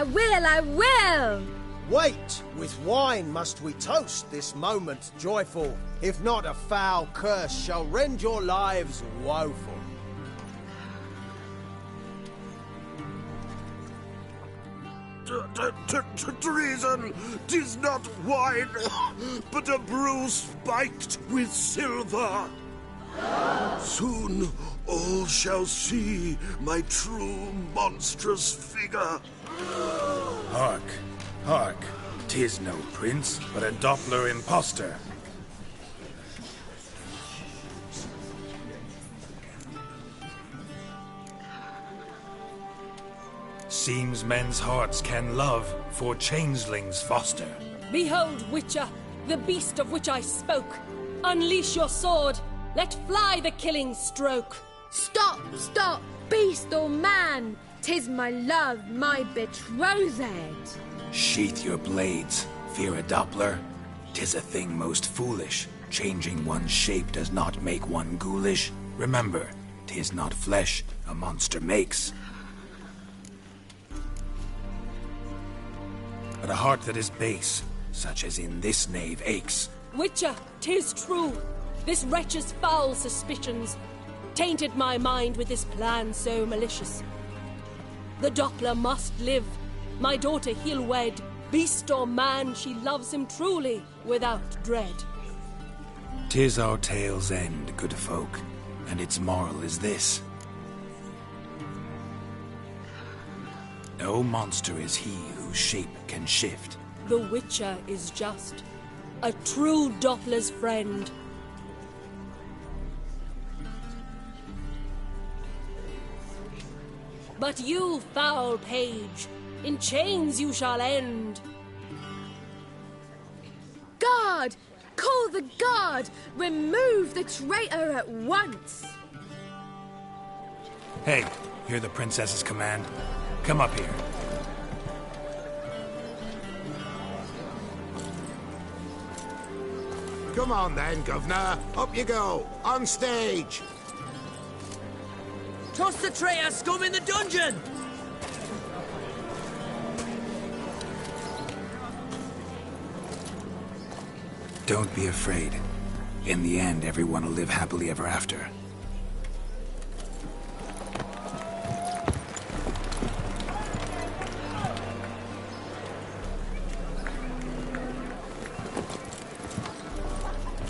Wait, with wine must we toast this moment joyful. If not, a foul curse shall rend your lives woeful. Treason! 'Tis not wine, but a brew spiked with silver. Soon all shall see my true monstrous figure. Hark, hark, 'tis no prince, but a Doppler impostor. Seems men's hearts can love, for changelings foster. Behold, Witcher, the beast of which I spoke. Unleash your sword. Let fly the killing stroke. Stop, stop, beast or man. 'Tis my love, my betrothed. Sheath your blades, Fear a Doppler? 'Tis a thing most foolish. Changing one's shape does not make one ghoulish. Remember, 'tis not flesh a monster makes, but a heart that is base, such as in this knave aches. Witcher, 'tis true. This wretch's foul suspicions tainted my mind with this plan so malicious. The Doppler must live. My daughter he'll wed. Beast or man, she loves him truly, without dread. 'Tis our tale's end, good folk, and its moral is this. No monster is he whose shape can shift. The Witcher is just a true Doppler's friend. But you, foul page, in chains you shall end. Guard! Call the guard! Remove the traitor at once! Hey, hear the princess's command? Come up here. Come on then, Governor. Up you go. On stage. Toss the traitor scum in the dungeon! Don't be afraid. In the end, everyone will live happily ever after.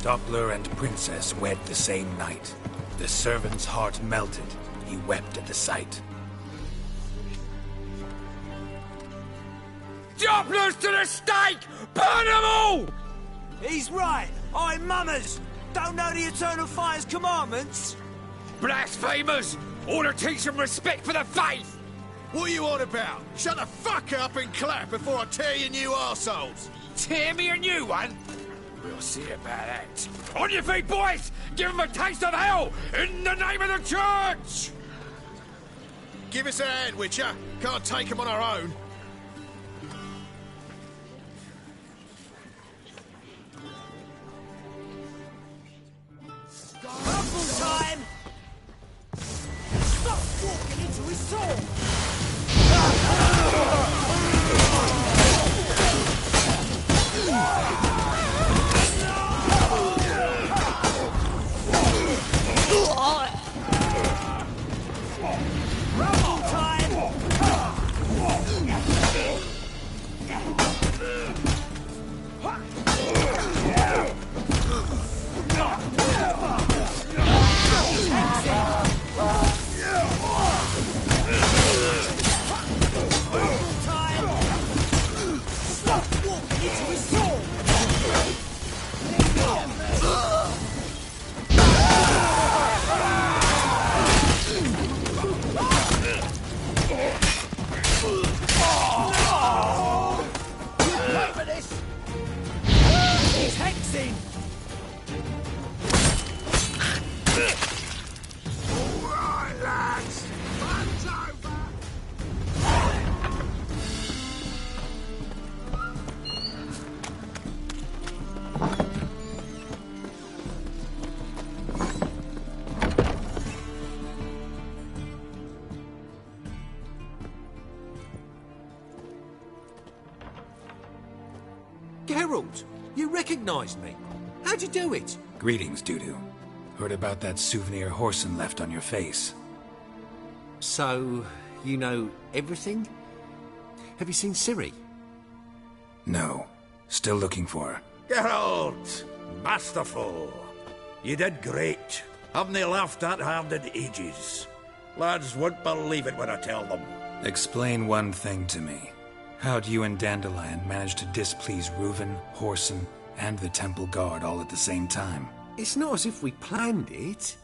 Doppler and Princess wed the same night. The servant's heart melted. He wept at the sight. Dopplers to the stake! Burn them all! He's right. I'm mummers. Don't know the Eternal Fire's commandments. Blasphemers! Order teach them respect for the faith! What are you on about? Shut the fuck up and clap before I tear you new arseholes! Tear me a new one? We'll see about that. On your feet, boys! Give them a taste of hell in the name of the church! Give us a hand, Witcher. Can't take them on our own. Rumble time! Stop walking into his sword! Rumble time! Geralt, you recognized me. How'd you do it? Greetings, Dudu. Heard about that souvenir Horson left on your face. So, you know everything? Have you seen Ciri? No. Still looking for her. Geralt! Masterful! You did great. Haven't they laughed that hard in ages? Lads won't believe it when I tell them. Explain one thing to me. How'd you and Dandelion manage to displease Reuven, Horson, and the Temple Guard all at the same time? It's not as if we planned it.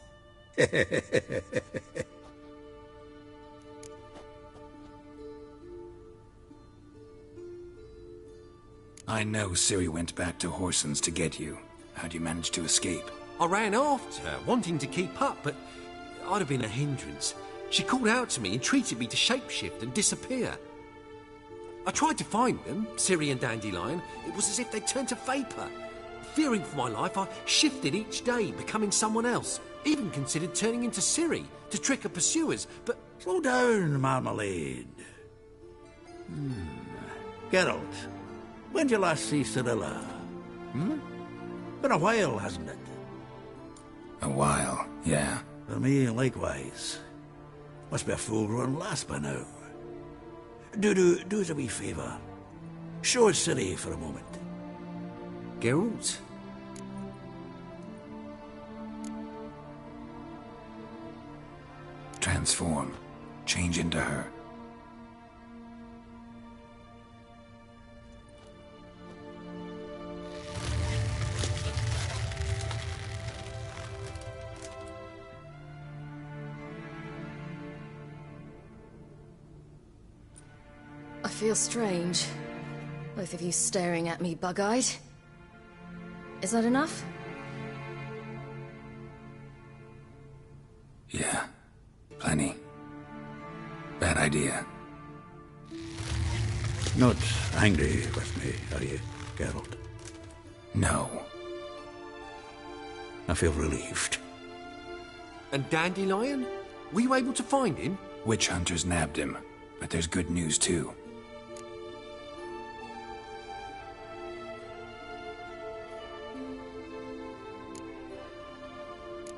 I know Ciri went back to Horson's to get you. How'd you manage to escape? I ran after her, wanting to keep up, but I'd have been a hindrance. She called out to me, entreated me to shapeshift and disappear. I tried to find them, Ciri and Dandelion. It was as if they'd turned to vapour. Fearing for my life, I shifted each day, becoming someone else. Even considered turning into Ciri to trick her pursuers, but... Slow down, Marmalade. Geralt, when did you last see Cirilla? Been a while, hasn't it? A while, yeah. For me, likewise. Must be a full-grown lass by now. Do us a wee favour. Show us Ciri for a moment. Geralt? Transform. Change into her. I feel strange. Both of you staring at me bug-eyed. Is that enough? Yeah. Plenty. Bad idea. Not angry with me, are you, Geralt? No. I feel relieved. And Dandelion? Were you able to find him? Witch hunters nabbed him, but there's good news too.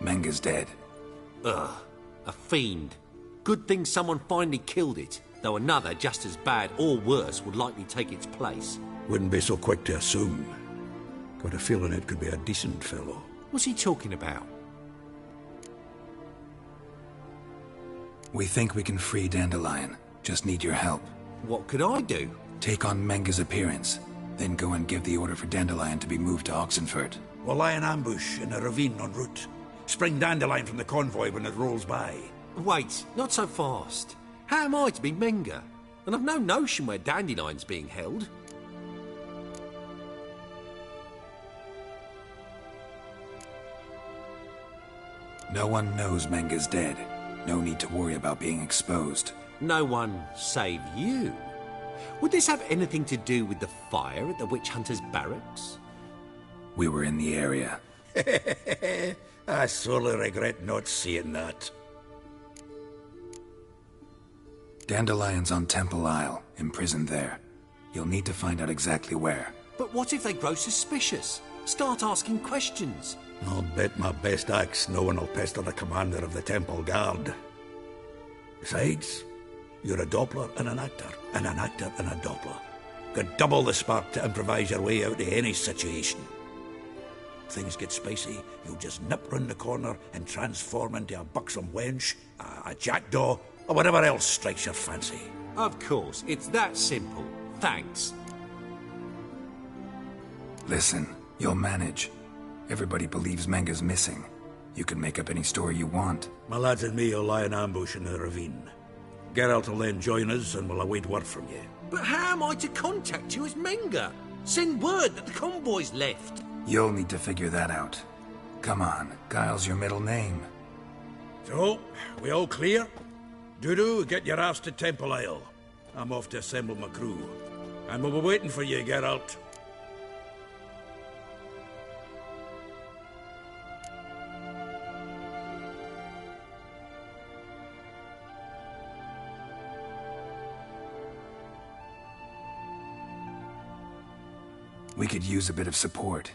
Menga's dead. Ugh, a fiend. Good thing someone finally killed it, though another just as bad or worse would likely take its place. Wouldn't be so quick to assume. Got a feeling it could be a decent fellow. What's he talking about? We think we can free Dandelion. Just need your help. What could I do? Take on Menga's appearance, then go and give the order for Dandelion to be moved to Oxenfurt. We'll lie in ambush in a ravine en route. Spring Dandelion from the convoy when it rolls by. Wait, not so fast. How am I to be Menga? And I've no notion where Dandelion's being held. No one knows Menga's dead. No need to worry about being exposed. No one save you. Would this have anything to do with the fire at the witch hunters' barracks? We were in the area. I sorely regret not seeing that. Dandelion's on Temple Isle, imprisoned there. You'll need to find out exactly where. But what if they grow suspicious? Start asking questions? I'll bet my best axe no one will pester the commander of the Temple Guard. Besides, you're a Doppler and an actor and a Doppler. Got double the spark to improvise your way out of any situation. Things get spicy, you'll just nip round the corner and transform into a buxom wench, a jackdaw, or whatever else strikes your fancy. Of course, it's that simple. Thanks. Listen, you'll manage. Everybody believes Menga's missing. You can make up any story you want. My lads and me will lie in ambush in the ravine. Geralt will then join us and we'll await word from you. But how am I to contact you as Menga? Send word that the convoy's left. You'll need to figure that out. Come on, Guile's your middle name. So, we all clear? Dudu, get your ass to Temple Isle. I'm off to assemble my crew. And we'll be waiting for you, Geralt. We could use a bit of support.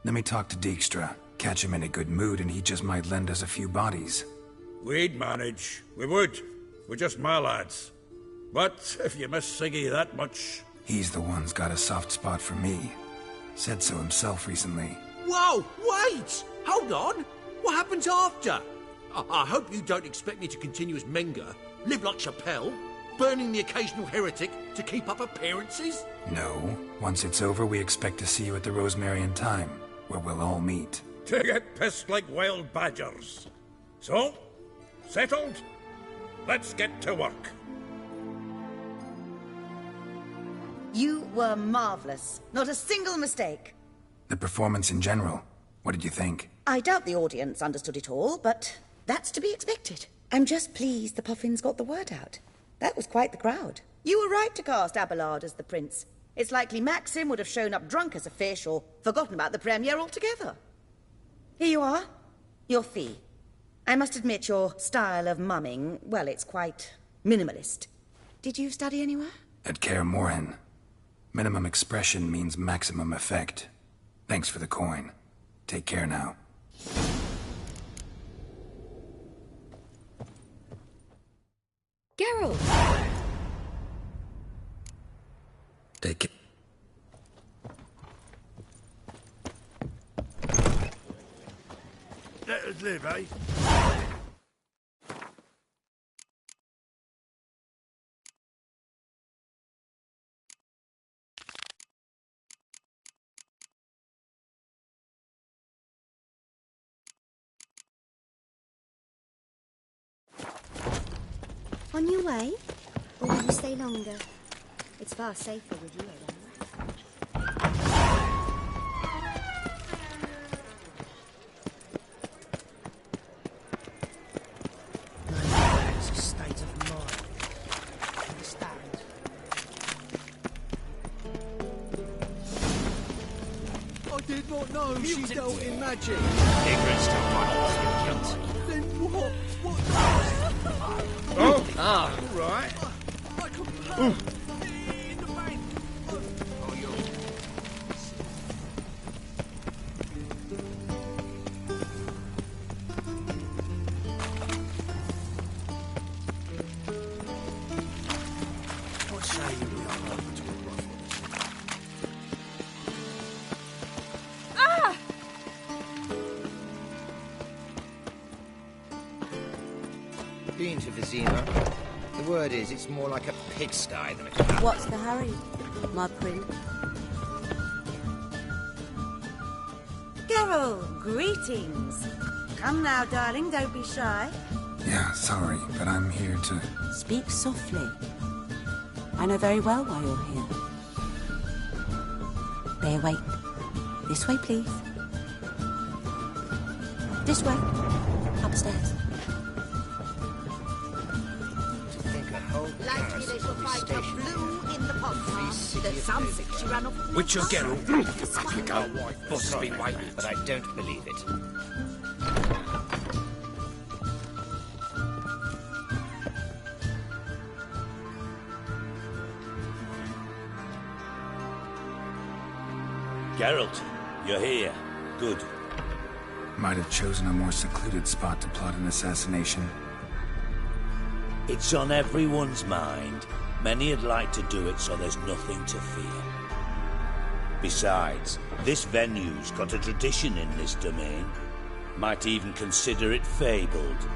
Let me talk to Dijkstra. Catch him in a good mood and he just might lend us a few bodies. We'd manage. We would. We're just my lads. But if you miss Siggy that much... He's the one's got a soft spot for me. Said so himself recently. Whoa, wait! Hold on! What happens after? I hope you don't expect me to continue as Menga, live like Chappelle, burning the occasional heretic to keep up appearances? No. Once it's over, we expect to see you at the Rosemary in Time, where we'll all meet. To get pissed like wild badgers. So, settled? Let's get to work. You were marvellous. Not a single mistake. The performance in general, what did you think? I doubt the audience understood it all, but that's to be expected. I'm just pleased the Puffins got the word out. That was quite the crowd. You were right to cast Abelard as the prince. It's likely Maxim would have shown up drunk as a fish or forgotten about the premiere altogether. Here you are, your fee. I must admit your style of mumming, well, it's quite minimalist. Did you study anywhere? At Kaer Morhen. Minimum expression means maximum effect. Thanks for the coin. Take care now. Geralt! Take it. Let us live, eh? On your way? Or will you stay longer? It's far safer with you around. It's a state of mind. Understand? I did not know she dealt in magic. Ignorance to run off, you cunt. Then what? What? Oh, all right. What say you we are over to a brothel? Ah! Been to Vizima. The word is, it's more like a pigsty than a club. What's the hurry, my prince? Geralt, greetings. Come now, darling, don't be shy. Yeah, sorry, but I'm here to... Speak softly. I know very well why you're here. Bear wait. This way, please. This way. Upstairs. Likely they shall find her blue in the pond. There's some sick she ran off. Witcher Geralt. Off you go. Boss has been waiting. But I don't believe it. Geralt, you're here. Good. Might have chosen a more secluded spot to plot an assassination. It's on everyone's mind. Many would like to do it, so there's nothing to fear. Besides, this venue's got a tradition in this domain. Might even consider it fabled.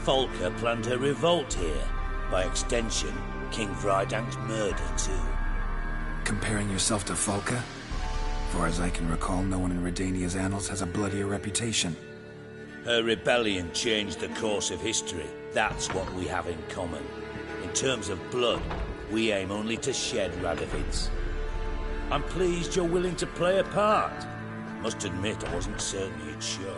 Folka planned her revolt here. By extension, King Vrydank's murder, too. Comparing yourself to Folka? Far as I can recall, no one in Redania's annals has a bloodier reputation. Her rebellion changed the course of history. That's what we have in common. In terms of blood, we aim only to shed Radovid's. I'm pleased you're willing to play a part. Must admit, I wasn't certain you'd show.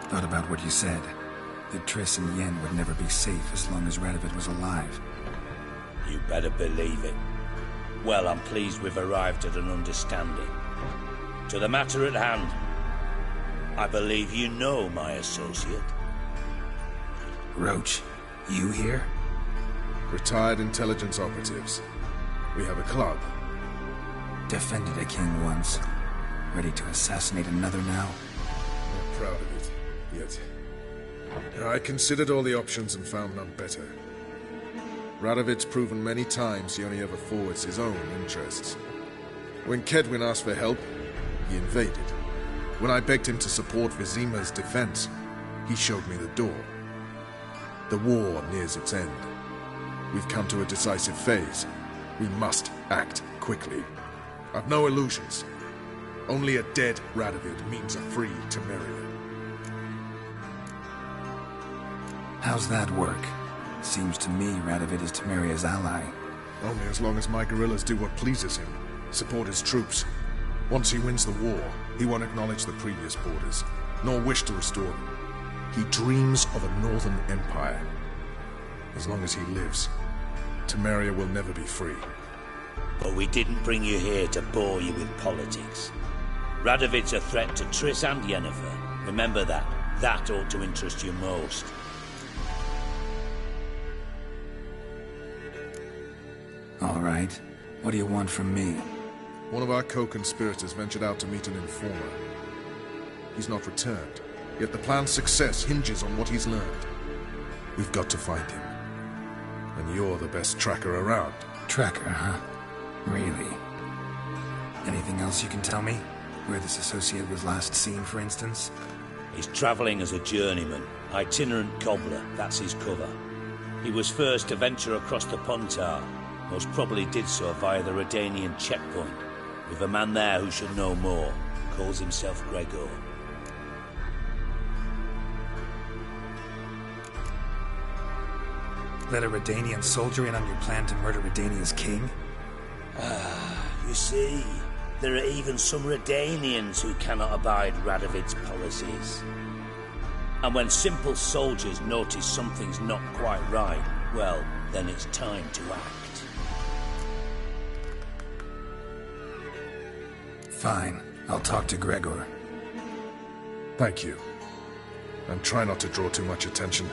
Thought about what you said. That Triss and Yen would never be safe as long as Radovid was alive. You better believe it. Well, I'm pleased we've arrived at an understanding. To the matter at hand, I believe you know my associate. Roach, you here? Retired intelligence operatives. We have a club. Defended a king once. Ready to assassinate another now? Not proud of it, yet. I considered all the options and found none better. Radovid's proven many times he only ever forwards his own interests. When Kedwin asked for help, he invaded. When I begged him to support Vizima's defense, he showed me the door. The war nears its end. We've come to a decisive phase. We must act quickly. I've no illusions. Only a dead Radovid means a free Temeria. How's that work? Seems to me Radovid is Temeria's ally. Only as long as my guerrillas do what pleases him. Support his troops. Once he wins the war, he won't acknowledge the previous borders, nor wish to restore them. He dreams of a northern empire. As long as he lives, Temeria will never be free. But we didn't bring you here to bore you with politics. Radovid's a threat to Triss and Yennefer. Remember that. That ought to interest you most. All right. What do you want from me? One of our co-conspirators ventured out to meet an informer. He's not returned, yet the plan's success hinges on what he's learned. We've got to find him. And you're the best tracker around. Tracker, huh? Really? Anything else you can tell me? Where this associate was last seen, for instance? He's travelling as a journeyman. Itinerant cobbler, that's his cover. He was first to venture across the Pontar. Most probably did so via the Redanian checkpoint, with a man there who should know more. Calls himself Gregor. Let a Redanian soldier in on your plan to murder Redania's king? You see, there are even some Redanians who cannot abide Radovid's policies. And when simple soldiers notice something's not quite right, well, then it's time to act. Fine. I'll talk to Gregor. Thank you. And try not to draw too much attention,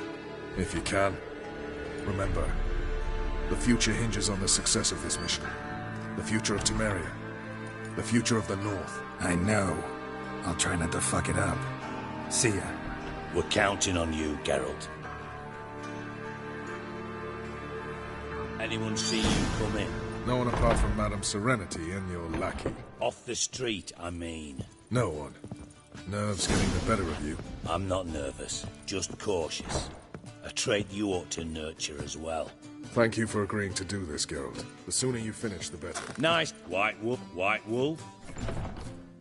if you can. Remember, the future hinges on the success of this mission. The future of Temeria. The future of the North. I know. I'll try not to fuck it up. See ya. We're counting on you, Geralt. Anyone see you come in? No one apart from Madame Serenity and your lackey. Off the street, I mean. No one. Nerves getting the better of you. I'm not nervous, just cautious. A trait you ought to nurture as well. Thank you for agreeing to do this, Geralt. The sooner you finish, the better. Nice. White wolf, white wolf.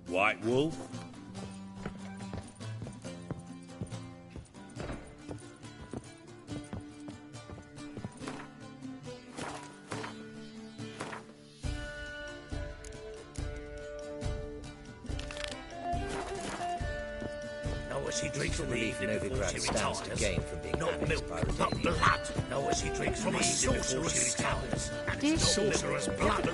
White wolf. He drinks from the Novigrad stands to gain from being not annexed milk, by not Redania. blood. No, as he drinks from a sorcerer's skull. And it's a sorcerer's blood.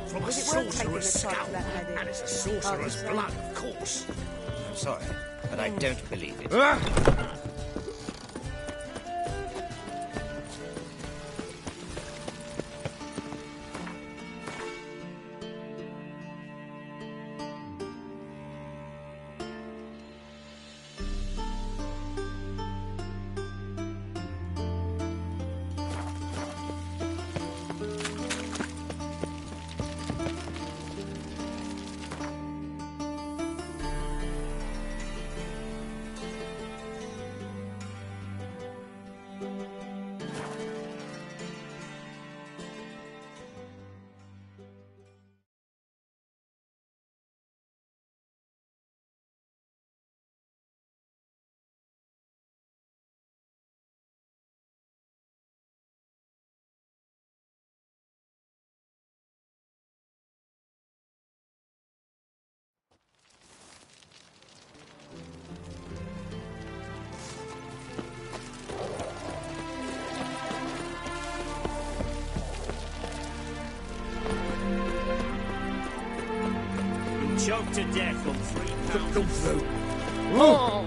From a sorcerer's skull. And it's a sorcerer's blood, of course. I'm sorry, but I don't believe it. Choked to death on 3 pounds. Come through. Oh.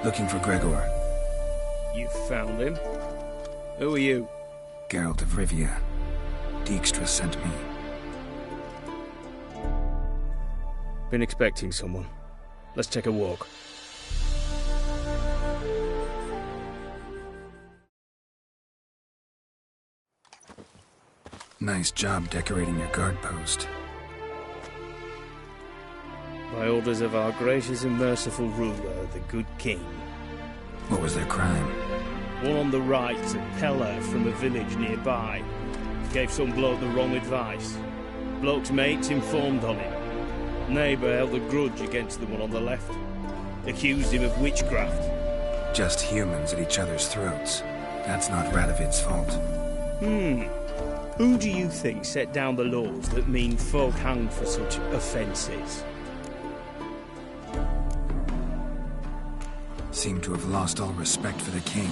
Looking for Gregor. You found him? Who are you? Geralt of Rivia. Dijkstra sent me. Been expecting someone. Let's take a walk. Nice job decorating your guard post. By orders of our gracious and merciful ruler, the good king. What was their crime? One on the right, a peller from a village nearby. Gave some bloke the wrong advice. Bloke's mates informed on him. Neighbour held a grudge against the one on the left. Accused him of witchcraft. Just humans at each other's throats. That's not Radovid's fault. Who do you think set down the laws that mean folk hanged for such offences? Seem to have lost all respect for the king.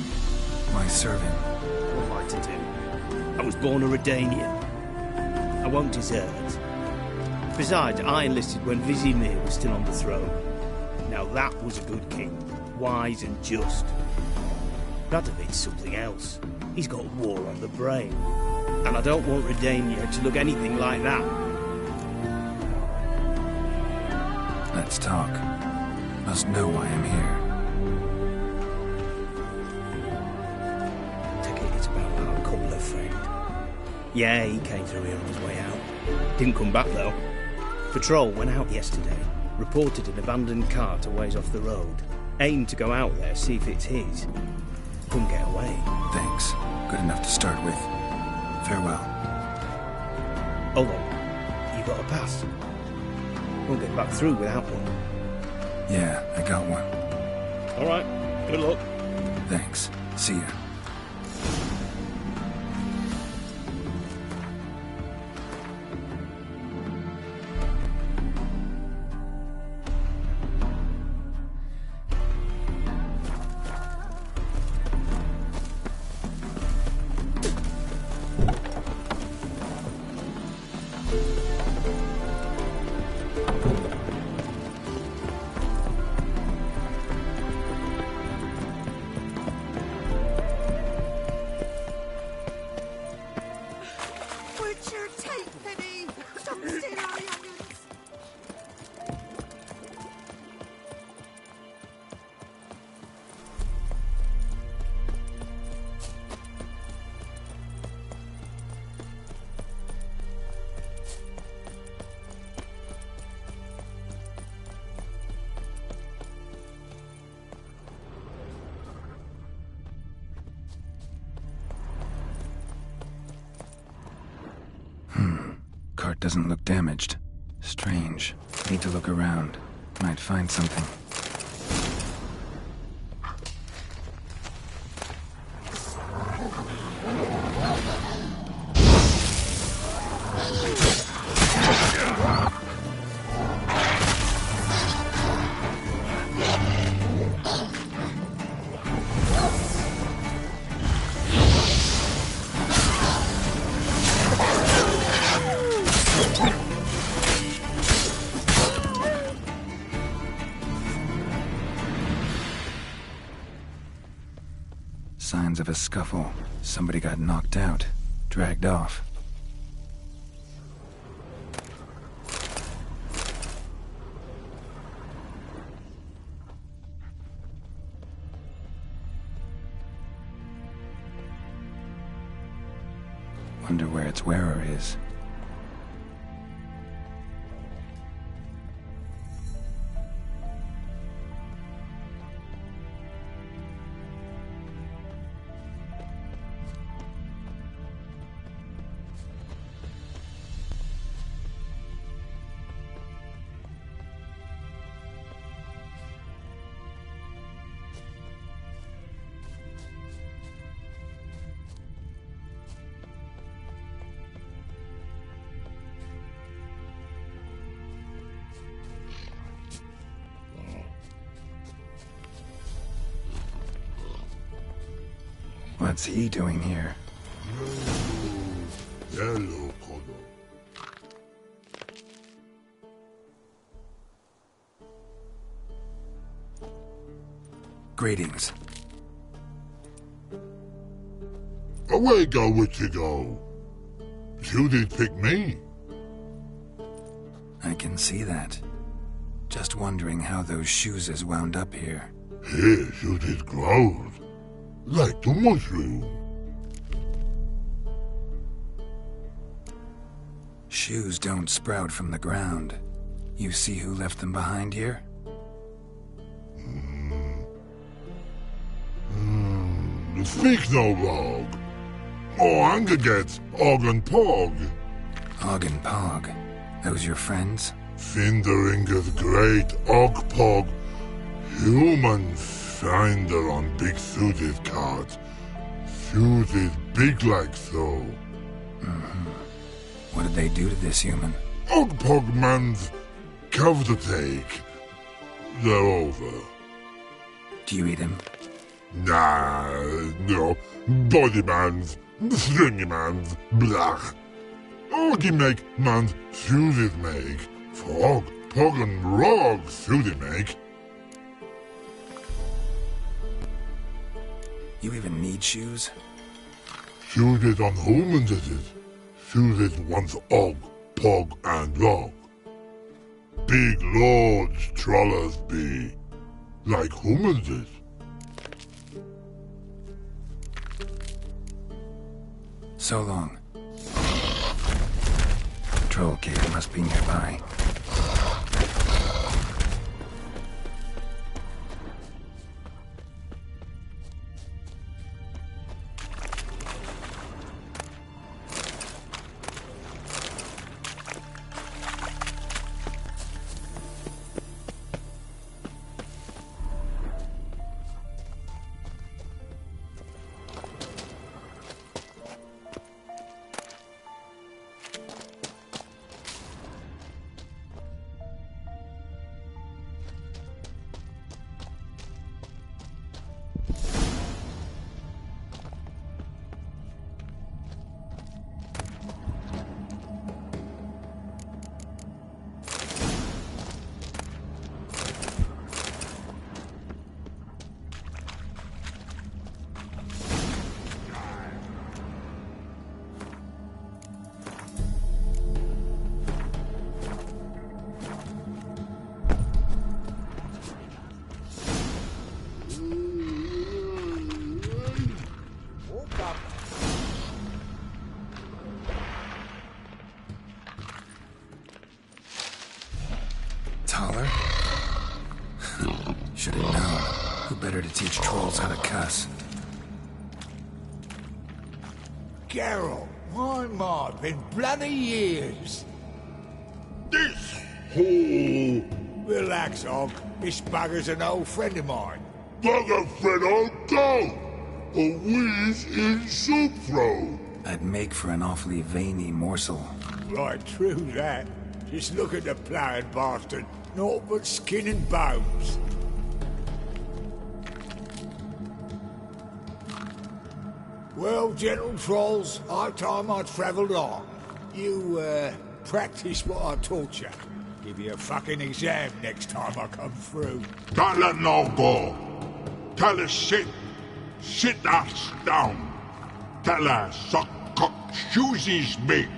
Why serve him? What am I to do? I was born a Redanian. I won't desert. Besides, I enlisted when Vizimir was still on the throne. Now that was a good king, wise and just. Radovid's something else. He's got war on the brain. And I don't want Redania to look anything like that. Let's talk. Must know why I'm here. It's about our cobbler friend. Yeah, he came through here on his way out. Didn't come back, though. Patrol went out yesterday. Reported an abandoned cart a ways off the road. Aimed to go out there, see if it's his. Couldn't get away. Thanks. Good enough to start with. Farewell. Hold on. You got a pass? Won't get back through without one. Yeah, I got one. All right. Good luck. Thanks. See ya. Cart doesn't look damaged. Strange. Need to look around. Might find something. Signs of a scuffle. Somebody got knocked out, dragged off. Wonder where its wearer is. What's he doing here? Hello, Greetings. Away go with you go. You did pick me. I can see that. Just wondering how those shoes has wound up here. Here you did grow. Like the mushroom. Shoes don't sprout from the ground. You see who left them behind here? Speak no log. Or anger gets og and pog. Pog and Pog. Those your friends? Finderingeth great Ogpog. Human finder on big suited card. Suited big like so. What did they do to this human? Ogpog man's cove to take. They're over. Do you eat him? Nah, no. Body man's, stringy man's, blach. Oggy make man's suited make. Frog, pog and rog suited make. You even need shoes? Suited on humans is it? Suited once og, pog and log. Big lords trollers be. Like humans is. So long. Troll cave must be nearby. Taller? Should have known. Who better to teach trolls how to cuss? Geralt, my, been bloody years. This hole. Relax, Og. This bugger's an old friend of mine. Bugger friend old dog. A wheeze in soup throw. I'd make for an awfully veiny morsel. Right, true that. Just look at the ploughing bastard. Naught but skin and bones. Well, gentle trolls, high time I travelled on. You, practice what I taught you. Give you a fucking exam next time I come through. Don't let no go. Tell her sit. Sit ass down. Tell her suck cock shoesies make.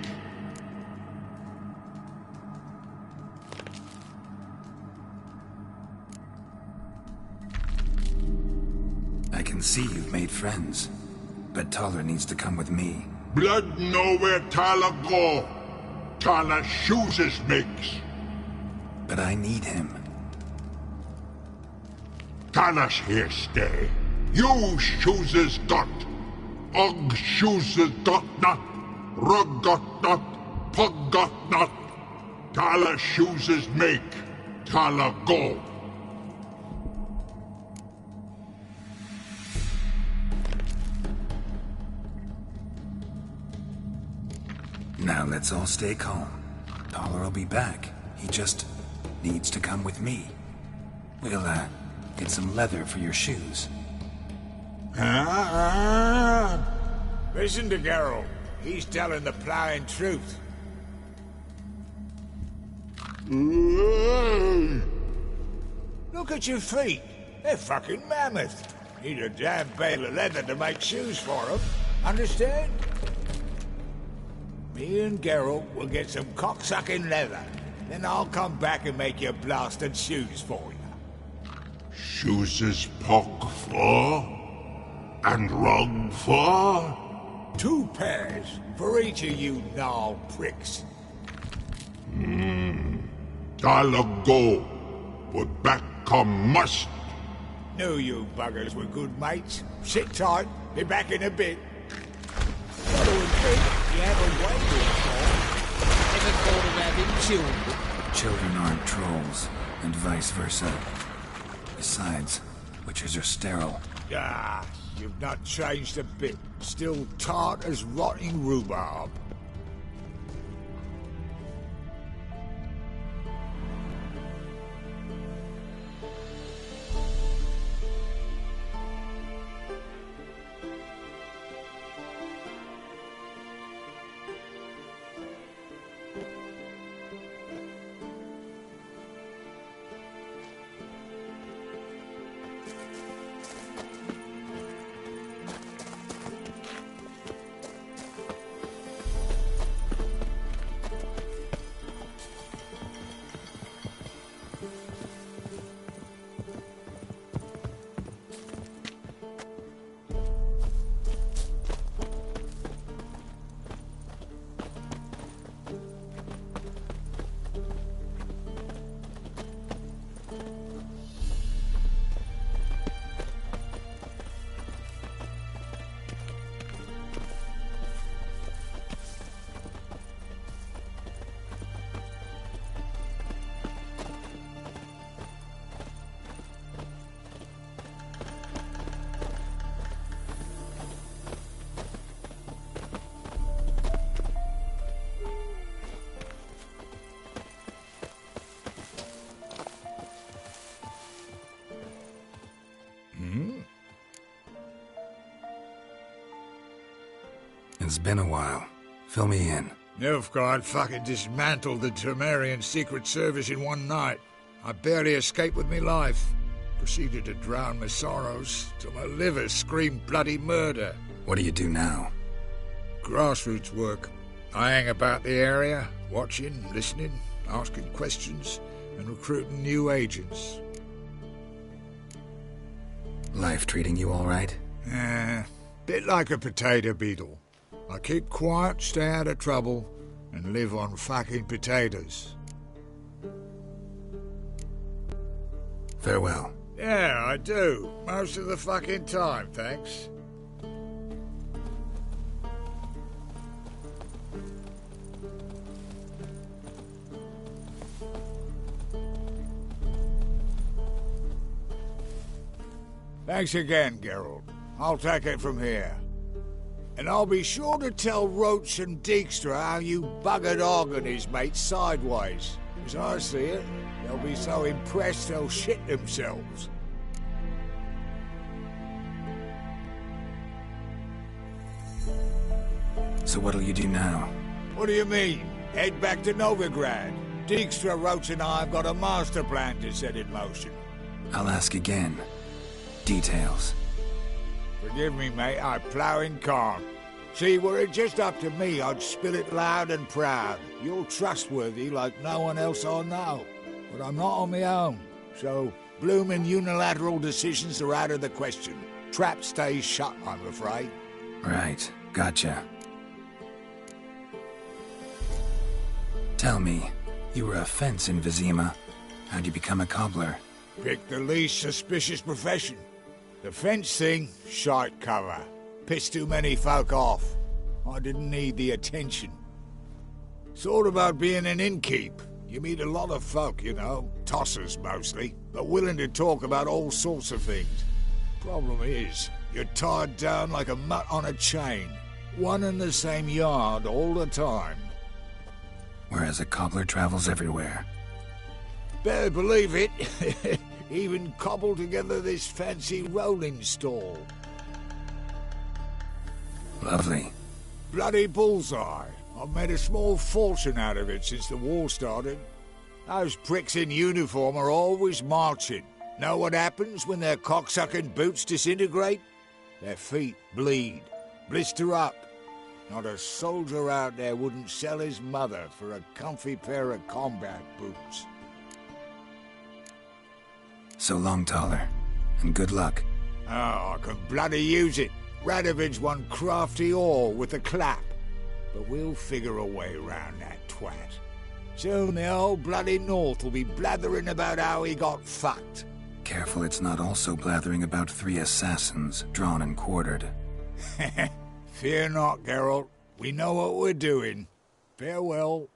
I can see you've made friends, but Taller needs to come with me. Blood know where Taller go. Taller shoeses makes. But I need him. Taller's here stay. You shoeses got. Og shoeses got not. Rug got not. Pug got not. Taller shoeses make. Taller go. Now let's all stay calm. Taller will be back. He just needs to come with me. We'll, get some leather for your shoes. Listen to Geralt. He's telling the ploughing truth. Look at your feet. They're fucking mammoth. Need a damn bale of leather to make shoes for them. Understand? Me and Geralt will get some cocksucking leather. Then I'll come back and make you blasted shoes for you. Shoeses pock for? And rug for? 2 pairs for each of you gnarled pricks. Taller go. But back come must. Knew you buggers were good mates. Sit tight. Be back in a bit. Gotta admit, you haven't waited for. fucking children. Children aren't trolls, and vice versa. Besides, witches are sterile. Ah, you've not changed a bit. Still tart as rotting rhubarb. It's been a while. Fill me in. Nilfgaard fucking dismantled the Temerian Secret Service in one night. I barely escaped with me life. Proceeded to drown my sorrows till my liver screamed bloody murder. What do you do now? Grassroots work. I hang about the area, watching, listening, asking questions, and recruiting new agents. Life treating you all right? Bit like a potato beetle. I keep quiet, stay out of trouble, and live on fucking potatoes. Farewell. Yeah, I do. Most of the fucking time, thanks. Thanks again, Geralt. I'll take it from here. And I'll be sure to tell Roach and Dijkstra how you buggered Og and his mates sideways. As I see it, they'll be so impressed they'll shit themselves. So what'll you do now? What do you mean? Head back to Novigrad. Dijkstra, Roach and I have got a master plan to set in motion. I'll ask again. Details. Forgive me, mate, I plough in calm. See, were it just up to me, I'd spill it loud and proud. You're trustworthy like no one else I know. But I'm not on my own, so bloomin' unilateral decisions are out of the question. Trap stays shut, I'm afraid. Right, gotcha. Tell me, you were a fence in Vizima. How'd you become a cobbler? Pick the least suspicious profession. The fence thing, shite cover. Pissed too many folk off. I didn't need the attention. Thought about being an innkeep. You meet a lot of folk, you know, tossers mostly, but willing to talk about all sorts of things. Problem is, you're tied down like a mutt on a chain. One and the same yard all the time. Whereas a cobbler travels everywhere. Better believe it. Even cobbled together this fancy rolling stall. Lovely. Bloody bullseye. I've made a small fortune out of it since the war started. Those pricks in uniform are always marching. Know what happens when their cocksucking boots disintegrate? Their feet bleed, blister up. Not a soldier out there wouldn't sell his mother for a comfy pair of combat boots. So long, Taller. And good luck. Oh, I can bloody use it. Radovid's one crafty ore with a clap. But we'll figure a way around that twat. Soon the whole bloody North will be blathering about how he got fucked. Careful it's not also blathering about 3 assassins, drawn and quartered. Fear not, Geralt. We know what we're doing. Farewell.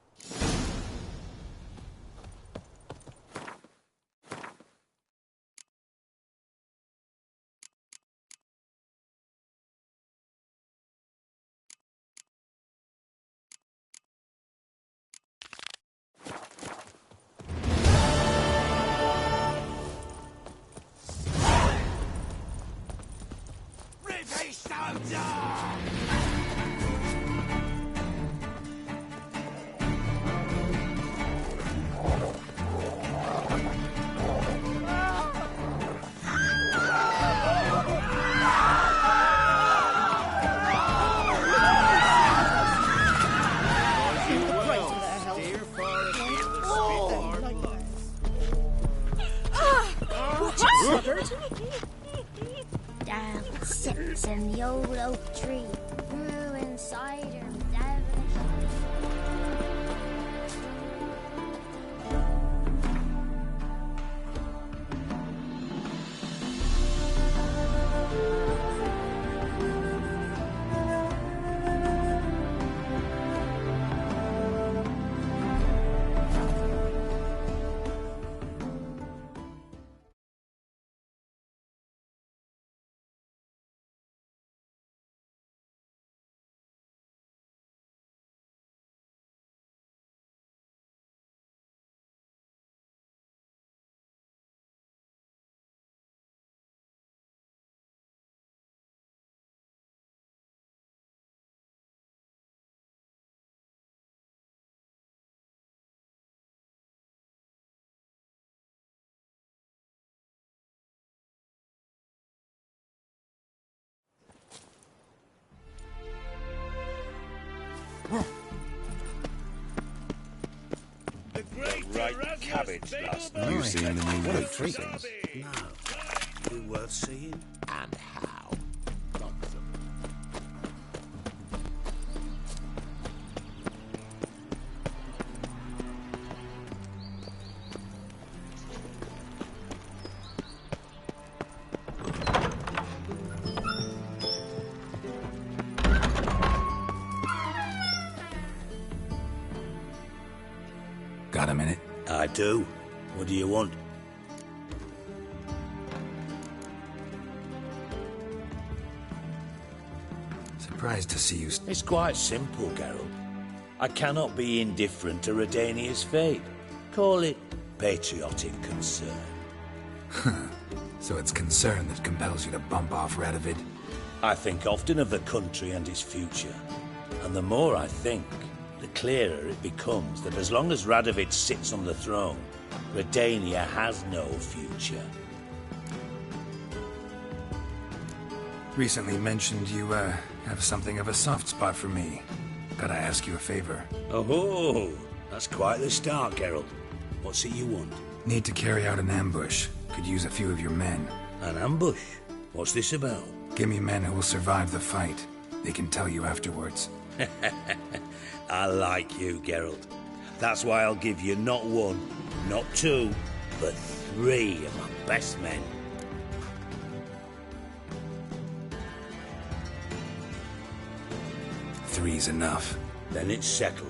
Down sits in the old oak tree, brewing cider with Devon. Right cabbage last night. You seen the new route things? No. Be worth seeing? And how? Got a minute? I do. What do you want? Surprised to see you. It's quite simple, Geralt. I cannot be indifferent to Redania's fate. Call it patriotic concern. So it's concern that compels you to bump off Radovid? I think often of the country and its future. And the more I think, the clearer it becomes that as long as Radovid sits on the throne, Redania has no future. Recently mentioned you, have something of a soft spot for me. Gotta ask you a favor. Oh, that's quite the start, Geralt. What's it you want? Need to carry out an ambush. Could use a few of your men. An ambush? What's this about? Give me men who will survive the fight. They can tell you afterwards. I like you, Geralt. That's why I'll give you not one, not two, but 3 of my best men. Three's enough. Then it's settled.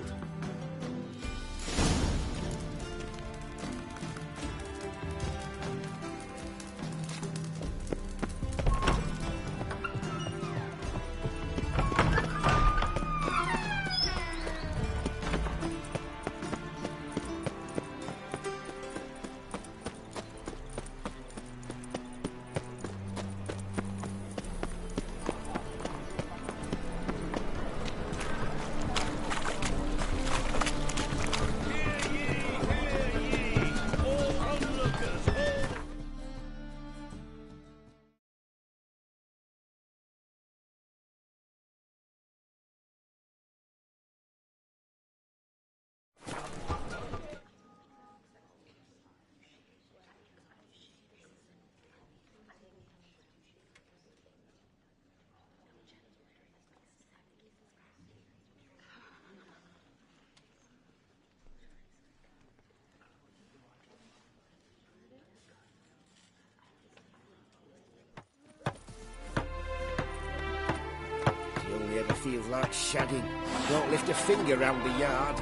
Feels like shagging. Don't lift a finger round the yard.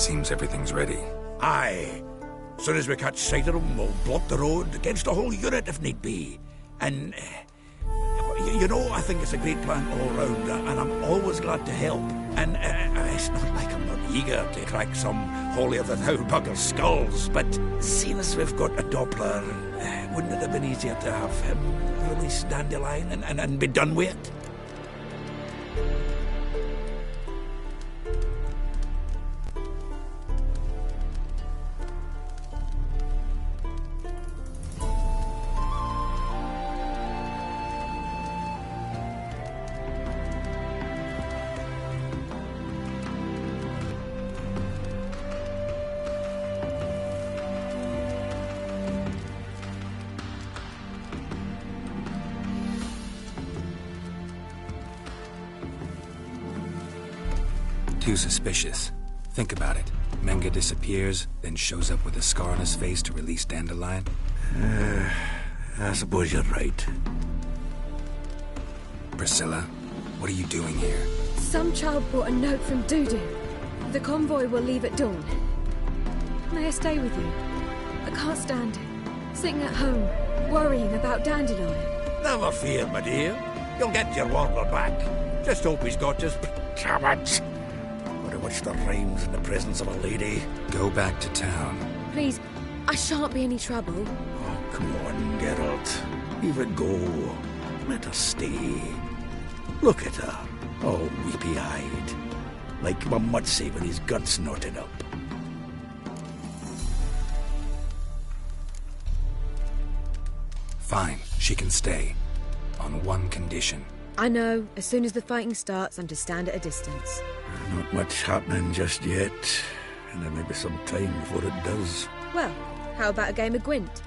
Seems everything's ready. Aye. As soon as we catch sight of them, we'll block the road against the whole unit if need be. And, you know, I think it's a great plan all round, and I'm always glad to help. And it's not like I'm not eager to crack some holier-than-thou bugger's skulls, but seeing as we've got a Doppler, wouldn't it have been easier to have him release Dandelion and be done with it? Too suspicious. Think about it. Menga disappears, then shows up with a scar on his face to release Dandelion. I suppose you're right. Priscilla, what are you doing here? Some child brought a note from Dudu. The convoy will leave at dawn. May I stay with you? I can't stand it. Sitting at home, worrying about Dandelion. Never fear, my dear. You'll get your warbler back. Just hope he's got his cabbage. Which the rhymes in the presence of a lady. Go back to town. Please, I shan't be any trouble. Oh, come on, Geralt. Leave it go. Let her stay. Look at her, all weepy-eyed. Like my Mutsy with his guts knotted up. Fine, she can stay. On one condition. I know. As soon as the fighting starts, I'm to stand at a distance. Not much happening just yet. And there may be some time before it does. Well, how about a game of Gwent?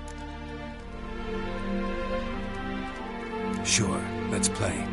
Sure, let's play.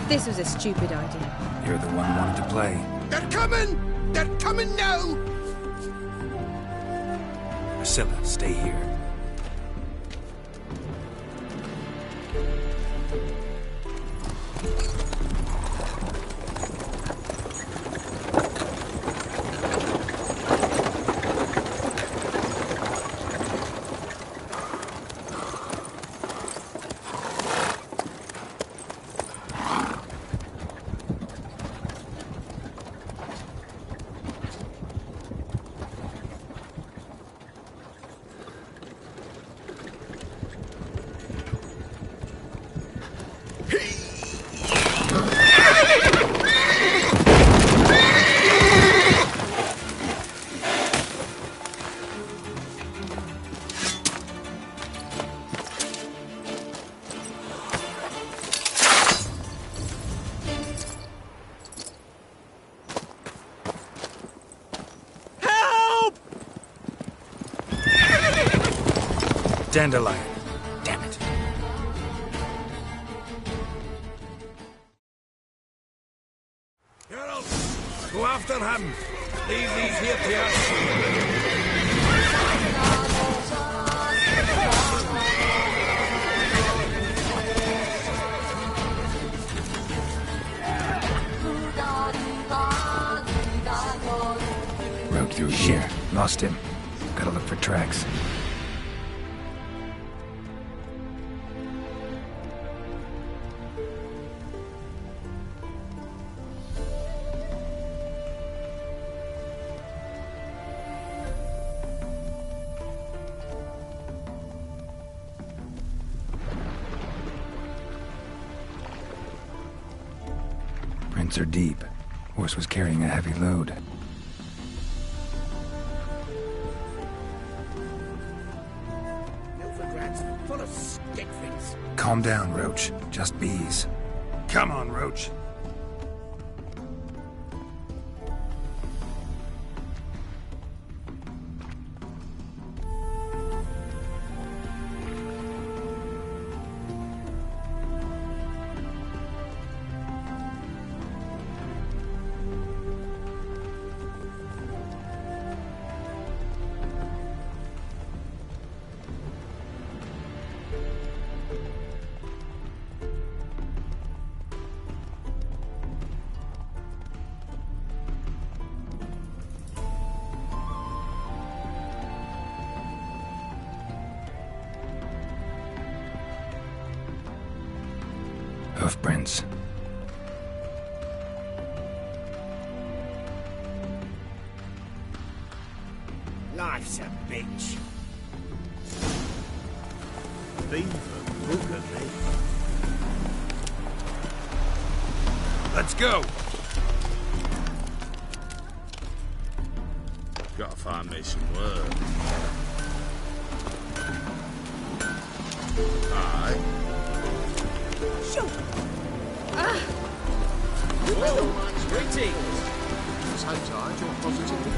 This was a stupid idea. You're the one who wanted to play. They're coming! They're coming now! Priscilla, stay here. Dandelion. Damn it. Geralt, go after him. Leave these here to us. Rode through here. Lost him. Gotta look for tracks. Prints are deep. Horse was carrying a heavy load. Full of stick things. Calm down, Roach. Just bees. Come on, Roach. Hoofprints. Life's a bitch. Beaver, look at me. Let's go. Gotta find me some work. Aye. Shoot! Whoa, greetings. Hang tight, you're positively.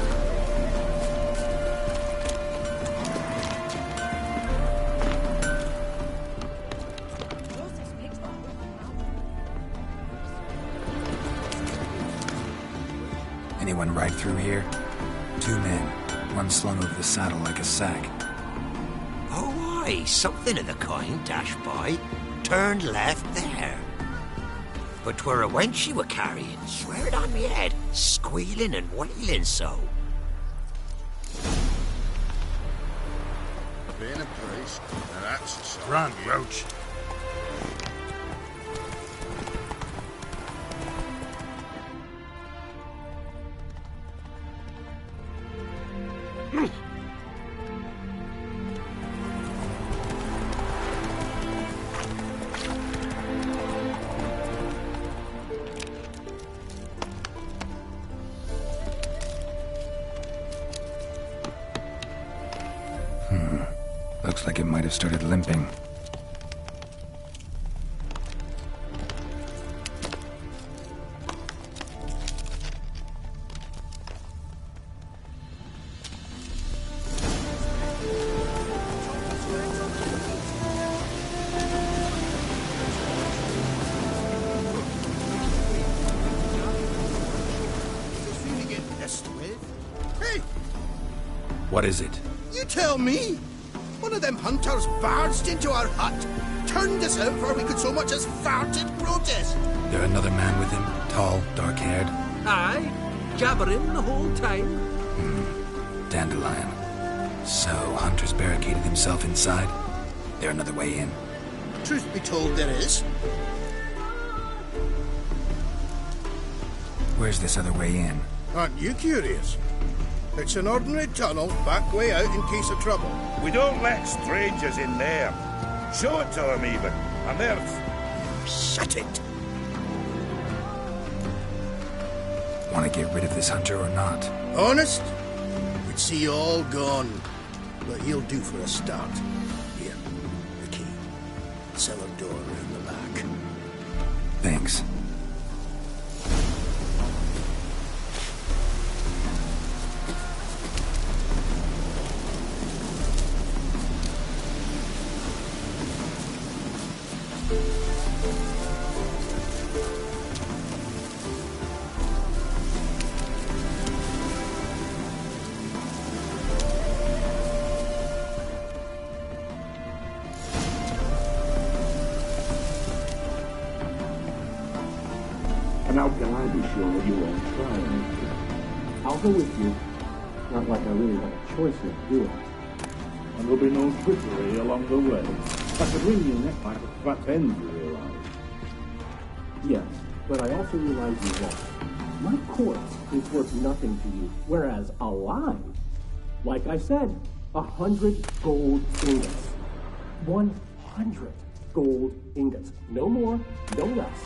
Anyone ride through here? 2 men. One slung over the saddle like a sack. Oh, aye, something of the kind dashed by. Turned left there. But 'twere a wench she were carrying, swear it on me head, squealing and wailing so. Being a priest, now that's a sign. Run, Roach. Looks like it might have started limping. What is it? You tell me! One of them hunters barged into our hut, turned us out before we could so much as fart in protest. There another man with him? Tall, dark-haired? Aye, jabbering the whole time. Dandelion. So, Hunter's barricaded himself inside? There another way in? Truth be told, there is. Where's this other way in? Aren't you curious? It's an ordinary tunnel, back way out in case of trouble. We don't let strangers in there. Show it to them, even. And there's... Shut it! Want to get rid of this hunter or not? Honest? We'd see you all gone. But he'll do for a start. Here, the key. Cellar door around the back. Thanks. And how can I be sure that you won't try anything? I'll go with you. Not like I really have a choice here to do it. And there'll be no trickery along the way. I could wring your neck like a fat end, you realize. Yes, but I also realize you won't. My corpse is worth nothing to you, whereas alive, like I said, 100 gold ingots. 100 gold ingots. No more, no less.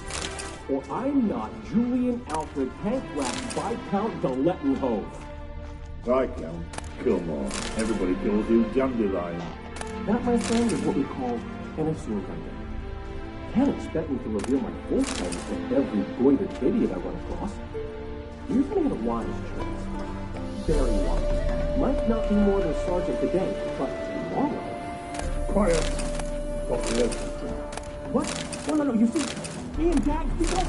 Or I'm not Julian Alfred Hankrath Viscount de Lettenhove. Viscount? Come on. Everybody calls you Dandelion. That, my friend, is what we call an assumed identity. Can't expect me to reveal my full claims to every goited idiot I run across. You've made a wise choice. Very wise. Might not be more than sergeant today, but tomorrow... Quiet! What? No, you see... Me and Jack, we don't...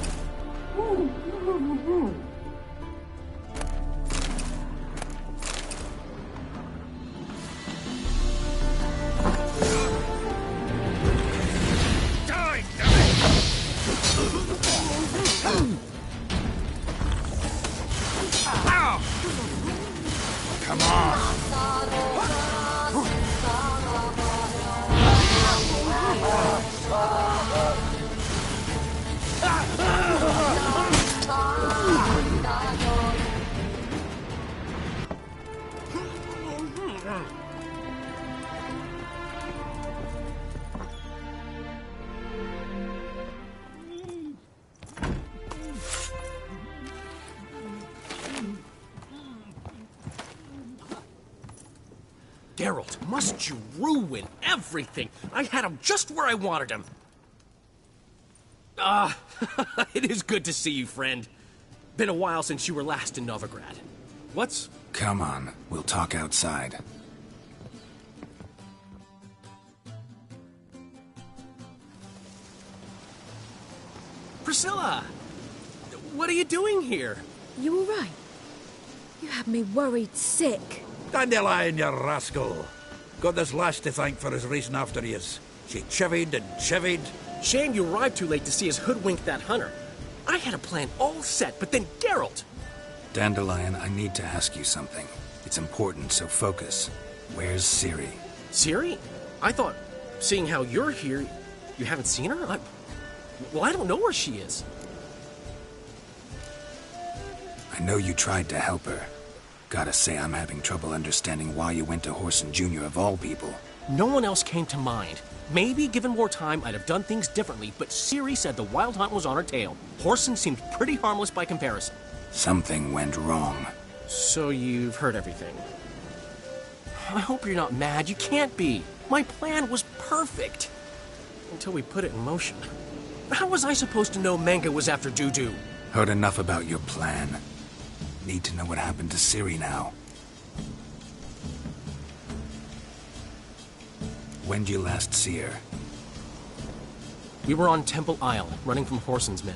Come on! Geralt, must you ruin everything? I had him just where I wanted him. It is good to see you, friend. Been a while since you were last in Novigrad. What's... Come on, we'll talk outside. Priscilla! What are you doing here? You all right? You had me worried sick. Dandelion, you rascal. Got this lass to thank for his racing after yous. She chivied and chivied. Shame you arrived too late to see us hoodwink that hunter. I had a plan all set, but then Geralt... Dandelion, I need to ask you something. It's important, so focus. Where's Ciri? Ciri? I thought, seeing how you're here, you haven't seen her? Well, I don't know where she is. I know you tried to help her. Gotta say, I'm having trouble understanding why you went to Whoreson Jr. of all people. No one else came to mind. Maybe, given more time, I'd have done things differently, but Ciri said the Wild Hunt was on her tail. Whoreson seemed pretty harmless by comparison. Something went wrong. So you've heard everything. I hope you're not mad. You can't be. My plan was perfect. Until we put it in motion. How was I supposed to know Manga was after Dudu? Heard enough about your plan. Need to know what happened to Ciri now. When'd you last see her? We were on Temple Isle, running from Whoreson's men.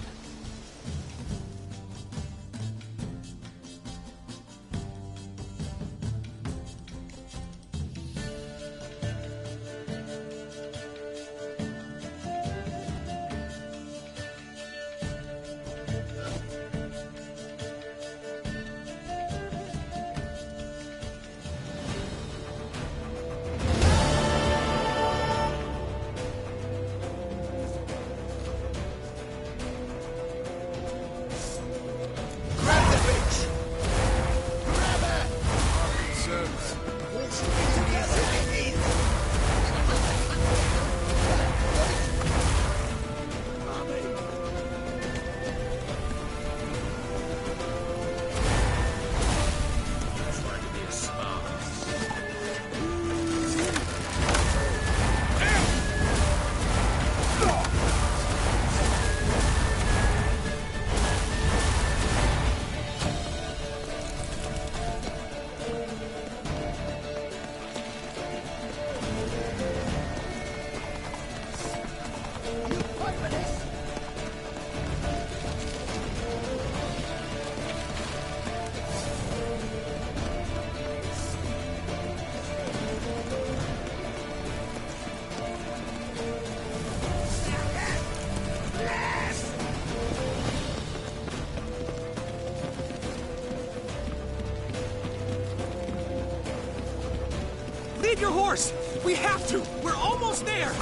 your horse! We have to! We're almost there!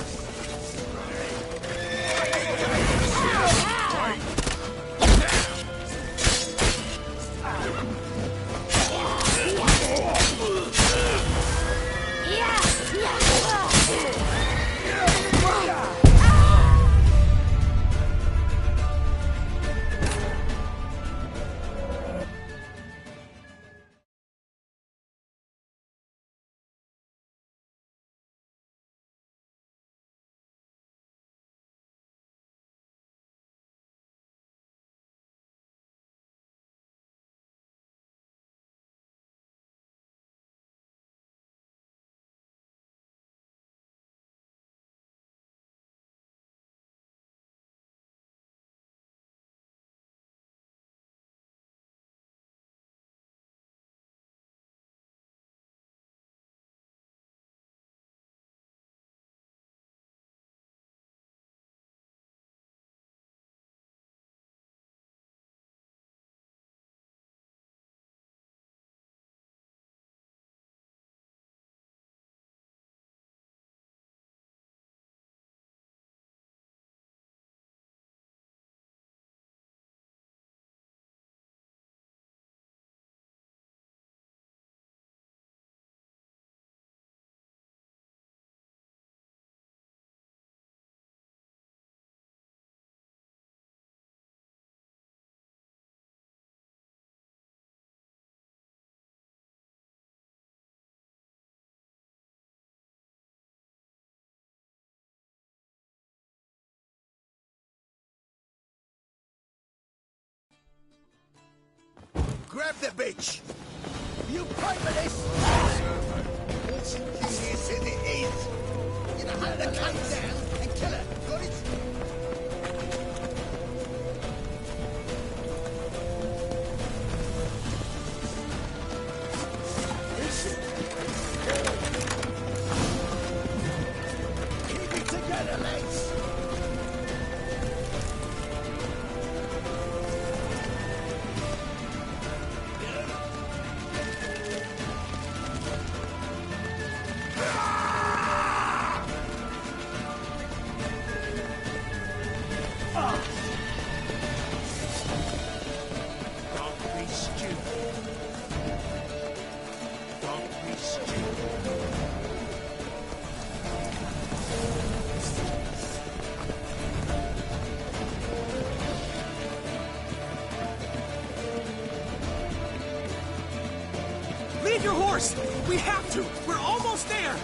Grab the bitch! You pay for this! What's this in the east? You know how to cut down and kill her, got it? Keep it together, lads! Leave your horse! We have to! We're almost there!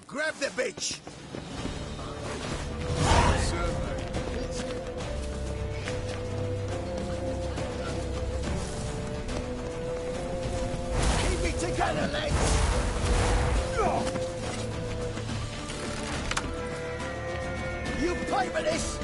Grab the bitch! together, lads! You pay for this!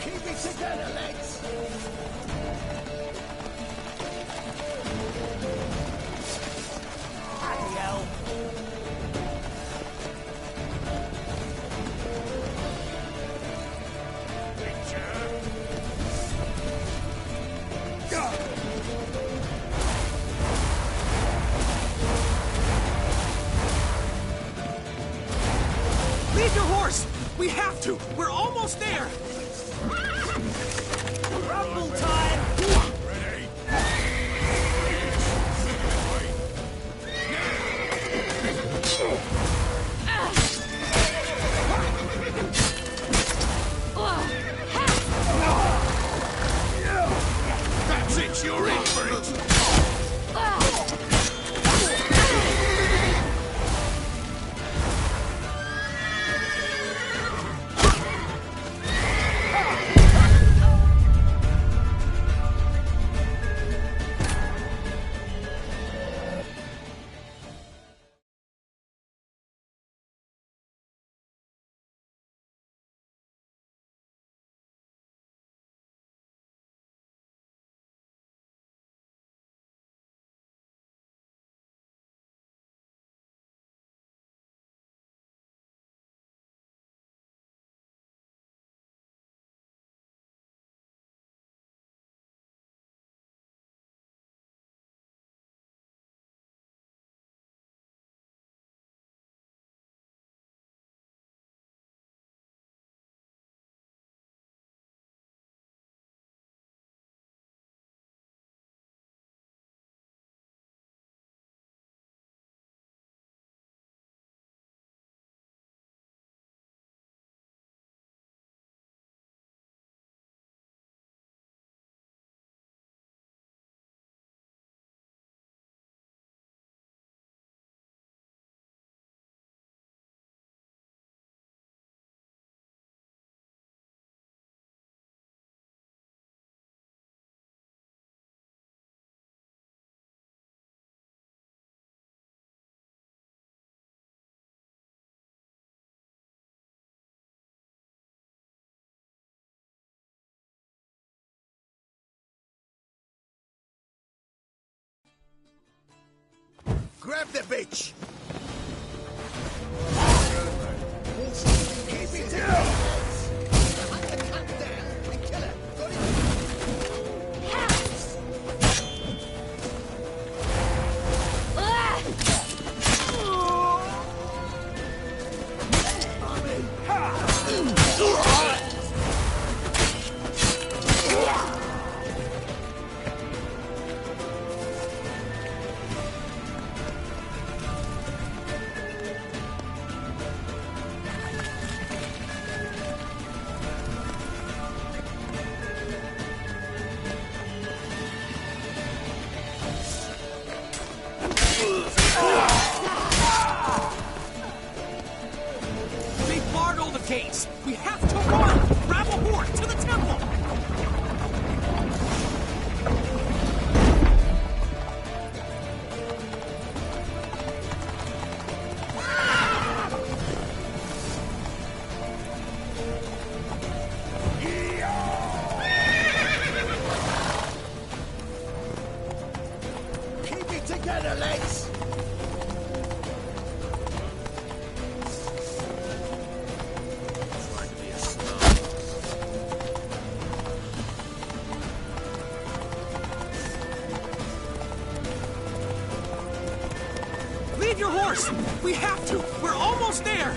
Keep it together, lads! Bloody hell! Leave your horse! We have to! We're almost there! Rumble time! That's it, you're in for it! Grab the bitch! Keep it down! Hunt the cunt down and kill her. Got They barred all the gates! We have to run! Grab a horse to the temple! Keep it together, lads! Leave your horse! We have to! We're almost there!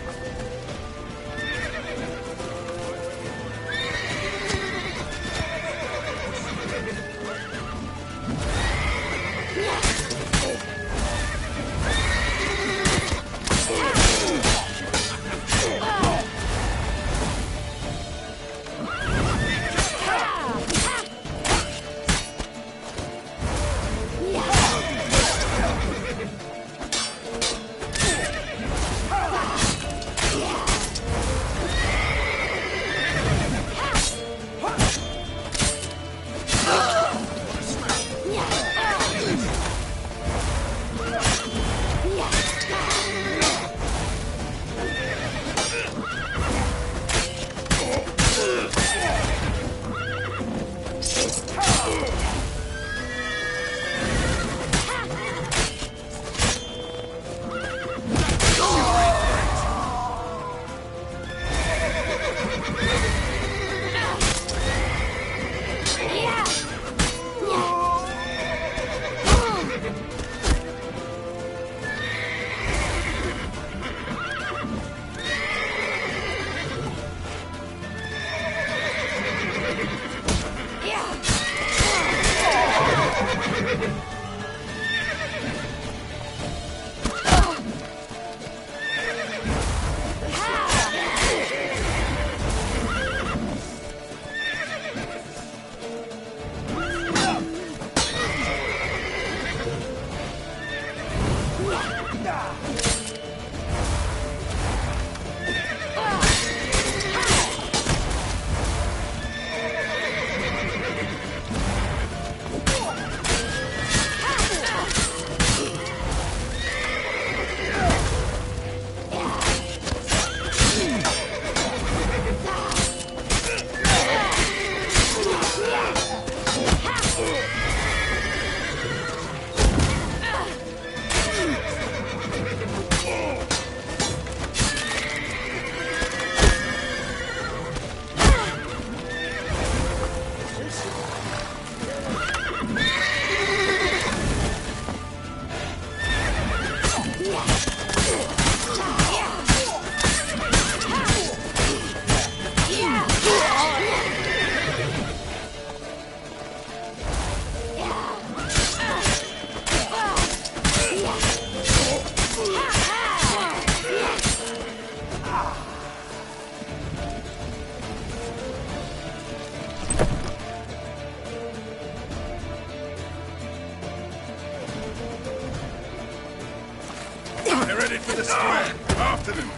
for the square! After them!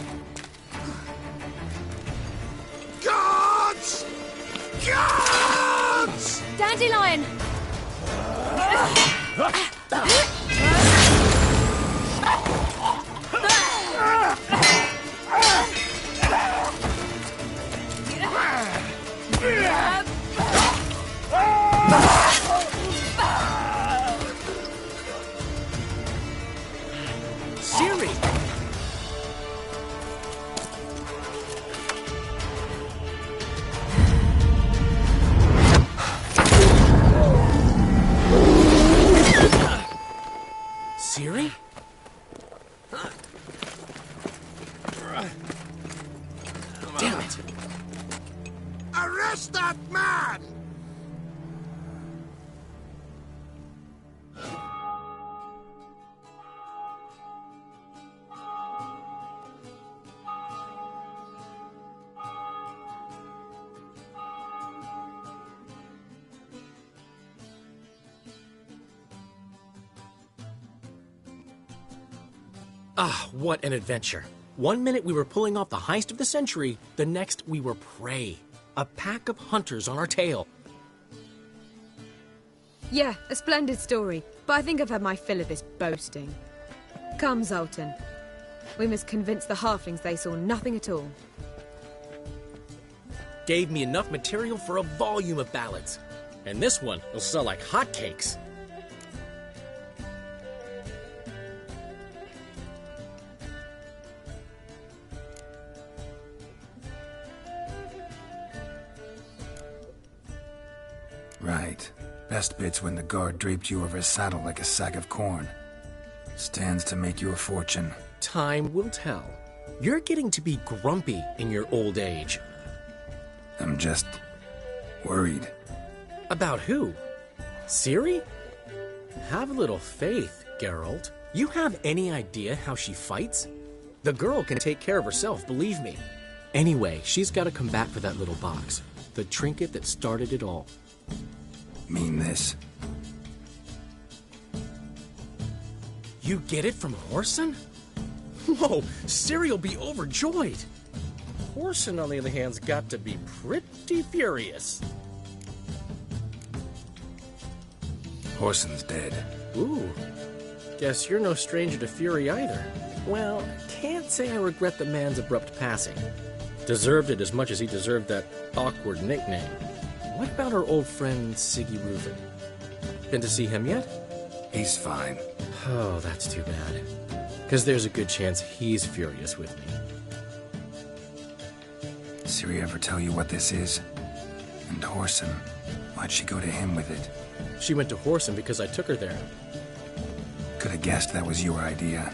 Guards! Guards! Dandelion! Ciri! Ciri? Damn it! Arrest that man! Ah, what an adventure. 1 minute we were pulling off the heist of the century, the next we were prey. A pack of hunters on our tail. Yeah, a splendid story, but I think I've had my fill of this boasting. Come, Zoltan. We must convince the halflings they saw nothing at all. Gave me enough material for a volume of ballads. And this one will sell like hotcakes. Right. Best bit's when the guard draped you over his saddle like a sack of corn. Stands to make you a fortune. Time will tell. You're getting to be grumpy in your old age. I'm just worried. About who? Ciri? Have a little faith, Geralt. You have any idea how she fights? The girl can take care of herself, believe me. Anyway, she's got to come back for that little box. The trinket that started it all. Mean this? You get it from Whoreson? Whoa, Ciri'll be overjoyed. Whoreson, on the other hand's got to be pretty furious. Whoreson's dead. Ooh, guess you're no stranger to fury either. Well, can't say I regret the man's abrupt passing. Deserved it as much as he deserved that awkward nickname. What about our old friend Siggy Reuven? Been to see him yet? He's fine. Oh, that's too bad. Because there's a good chance he's furious with me. Ciri ever tell you what this is? And Whoreson, why'd she go to him with it? She went to Whoreson because I took her there. Could have guessed that was your idea.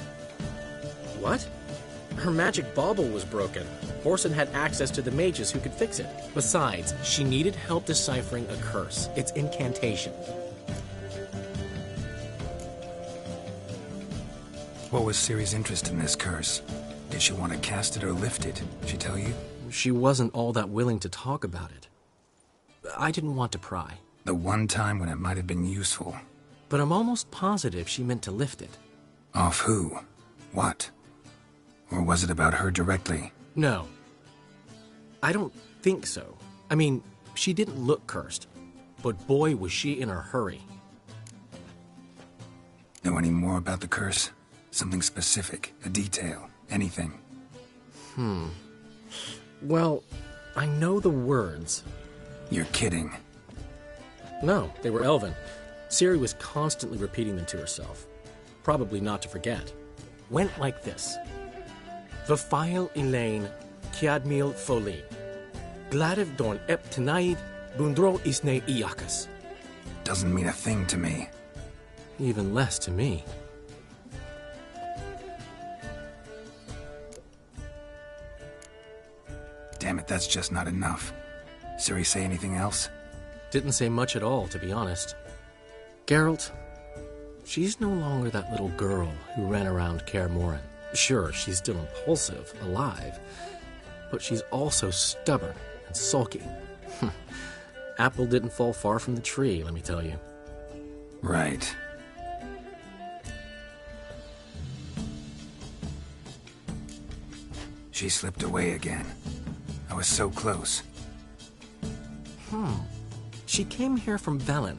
What? Her magic bauble was broken. Whoreson had access to the mages who could fix it. Besides, she needed help deciphering a curse. It's incantation. What was Ciri's interest in this curse? Did she want to cast it or lift it? She tell you? She wasn't all that willing to talk about it. I didn't want to pry. The one time when it might have been useful. But I'm almost positive she meant to lift it. Off who? What? Or was it about her directly? No. I don't think so. I mean, she didn't look cursed. But boy, was she in a hurry. Know any more about the curse? Something specific, a detail, anything? Well, I know the words. You're kidding. No, they were Elven. Ciri was constantly repeating them to herself. Probably not to forget. Went like this. Vafile Elaine, Kiadmil Folin. Gladiv Dorn Ep Tenaid, Bundro Isne Iakas. Doesn't mean a thing to me. Even less to me. Damn it, that's just not enough. Ciri say anything else? Didn't say much at all, to be honest. Geralt, she's no longer that little girl who ran around Kaer Morhen. Sure, she's still impulsive, alive, but she's also stubborn and sulky. Apple didn't fall far from the tree, let me tell you. Right. She slipped away again. I was so close. She came here from Velen.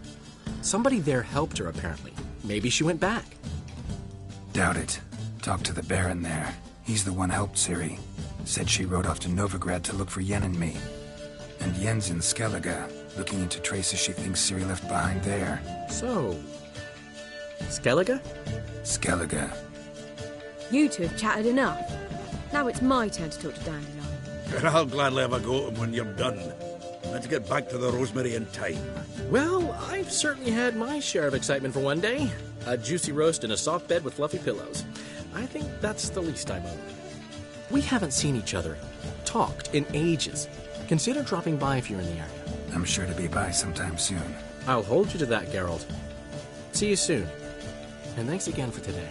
Somebody there helped her, apparently. Maybe she went back. Doubt it. Talked to the Baron there. He's the one helped Ciri. Said she rode off to Novigrad to look for Yen and me. And Yen's in Skellige, looking into traces she thinks Ciri left behind there. So... Skellige? Skellige. You two have chatted enough. Now it's my turn to talk to Dandelion. And I'll gladly have a go at him when you're done. Let's get back to the Rosemary in time. Well, I've certainly had my share of excitement for one day. A juicy roast in a soft bed with fluffy pillows. I think that's the least I'm owed. We haven't seen each other, talked, in ages. Consider dropping by if you're in the area. I'm sure to be by sometime soon. I'll hold you to that, Geralt. See you soon. And thanks again for today.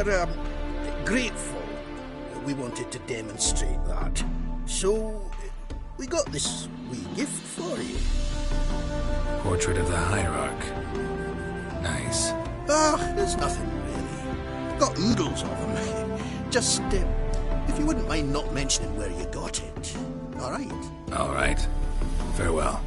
We're grateful. We wanted to demonstrate that. So, we got this wee gift for you. Portrait of the Hierarch. Nice. There's nothing really. Got oodles of them. Just, if you wouldn't mind not mentioning where you got it. All right? All right. Farewell.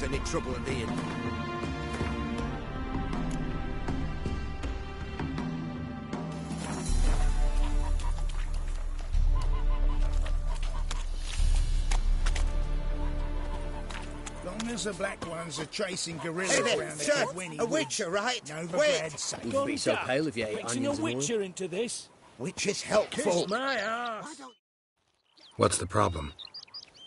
Any trouble at the inn. Long as the black ones are chasing guerrillas Hey there, around the sir, Kidwenny a witcher, right? No, for Wait. Brad's sake. Wouldn't be so pale if you ate Mixing a onions and oil. witcher into this? Which is helpful. Kiss my ass. What's the problem?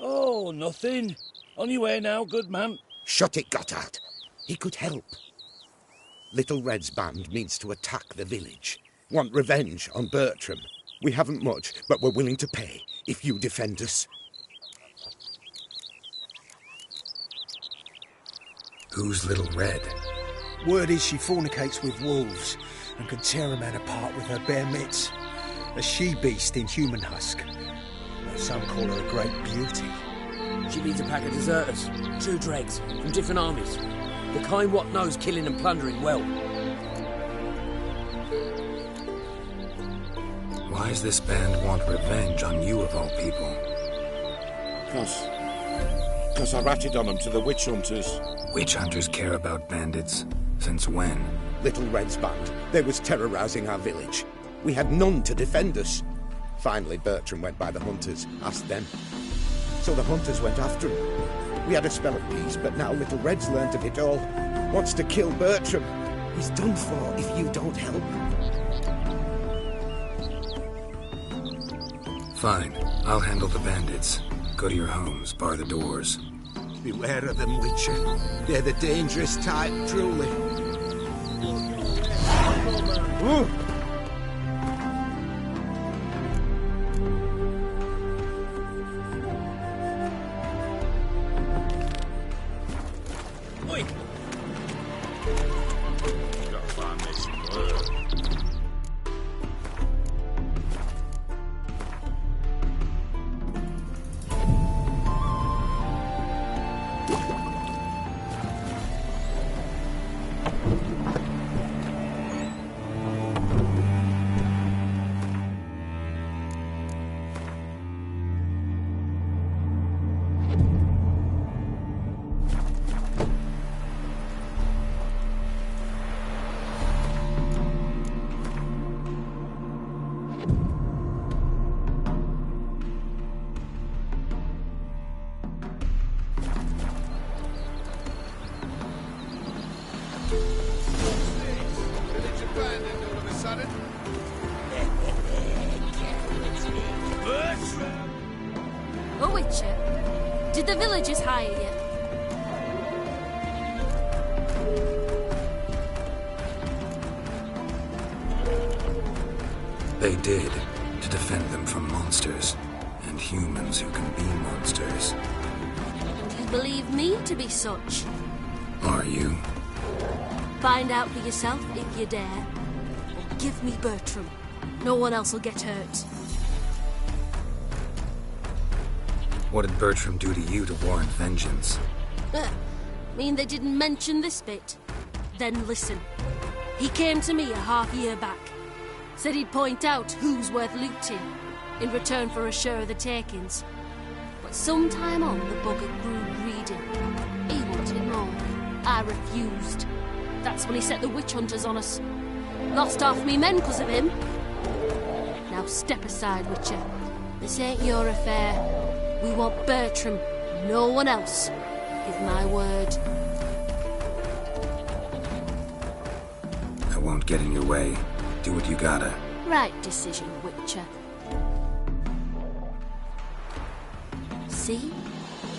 Oh, nothing. On your way now, good man. Shut it, Gotthard. He could help. Little Red's band means to attack the village. Want revenge on Bertram. We haven't much, but we're willing to pay if you defend us. Who's Little Red? Word is she fornicates with wolves and can tear a man apart with her bare mitts. A she-beast in human husk. But some call her a great beauty. She leads a pack of deserters, true dregs, from different armies. The kind what knows killing and plundering well. Why does this band want revenge on you of all people? Because I ratted on them to the witch hunters. Witch hunters care about bandits? Since when? Little Red's band. They was terrorizing our village. We had none to defend us. Finally, Bertram went by the hunters, asked them. So the hunters went after him. We had a spell of peace, but now Little Red's learnt of it all. Wants to kill Bertram. He's done for if you don't help. Fine. I'll handle the bandits. Go to your homes, bar the doors. Beware of them, Witcher. They're the dangerous type, truly. Ooh. A Witcher? Did the villagers hire you? They did, to defend them from monsters, and humans who can be monsters. And you believe me to be such? Are you? Find out for yourself if you dare. Or give me Bertram. No one else will get hurt. What did Bertram do to you to warrant vengeance? Mean they didn't mention this bit? Then listen. He came to me a half-year back. Said he'd point out who's worth looting, in return for a share of the takings. But sometime on, the bugger grew greedy. He wanted more. I refused. That's when he set the witch hunters on us. Lost half me men because of him. Now step aside, Witcher. This ain't your affair. We want Bertram, no one else. Give my word. I won't get in your way. Do what you gotta. Right decision, Witcher. See?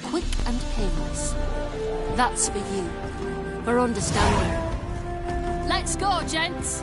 Quick and painless. That's for you. For understanding. Let's go, gents!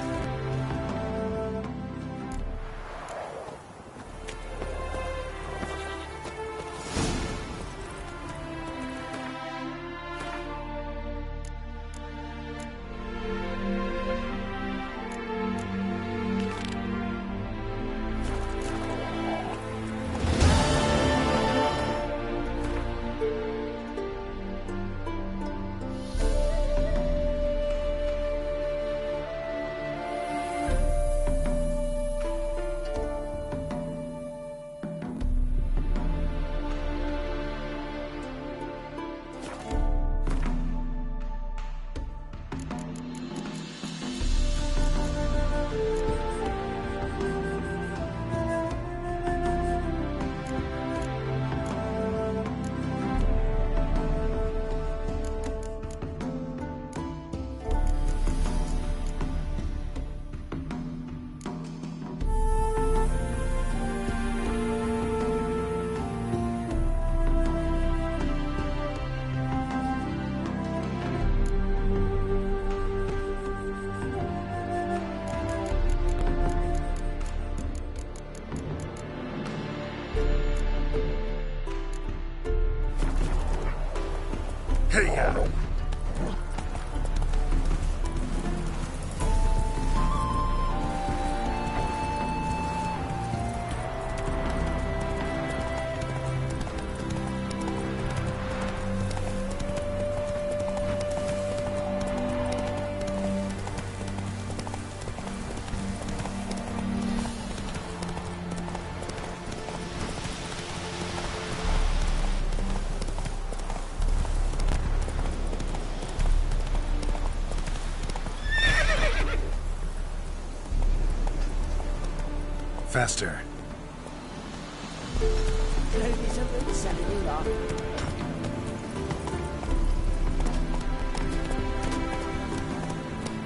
Faster.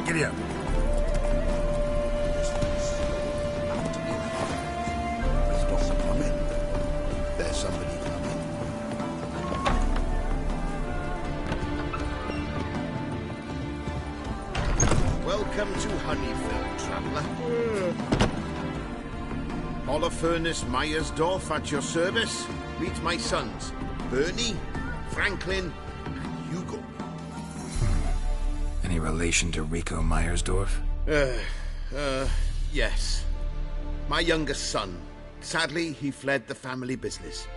Giddy up. There's somebody coming. Welcome to Honeyfield, traveller. Holofernes Myersdorf at your service. Meet my sons, Bernie, Franklin, and Hugo. Any relation to Rico Myersdorf? Yes. My youngest son. Sadly, he fled the family business.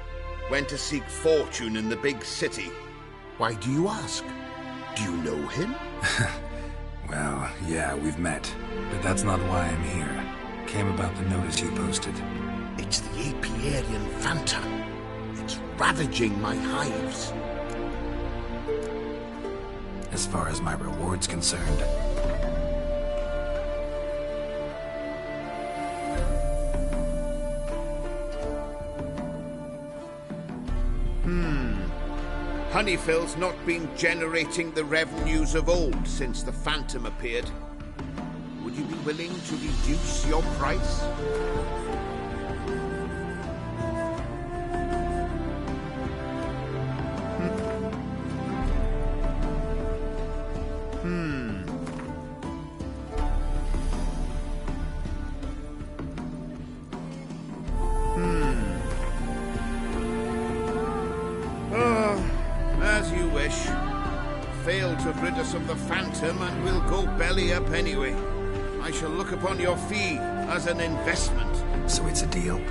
Went to seek fortune in the big city. Why do you ask? Do you know him? Well, yeah, we've met. But that's not why I'm here. Came about the notice you posted. It's the Apiarian Phantom. It's ravaging my hives. As far as my reward's concerned. Honeyfield's not been generating the revenues of old since the Phantom appeared. Would you be willing to reduce your price? wish. Fail to rid us of the Phantom and we'll go belly up anyway. I shall look upon your fee as an investment. So it's a deal?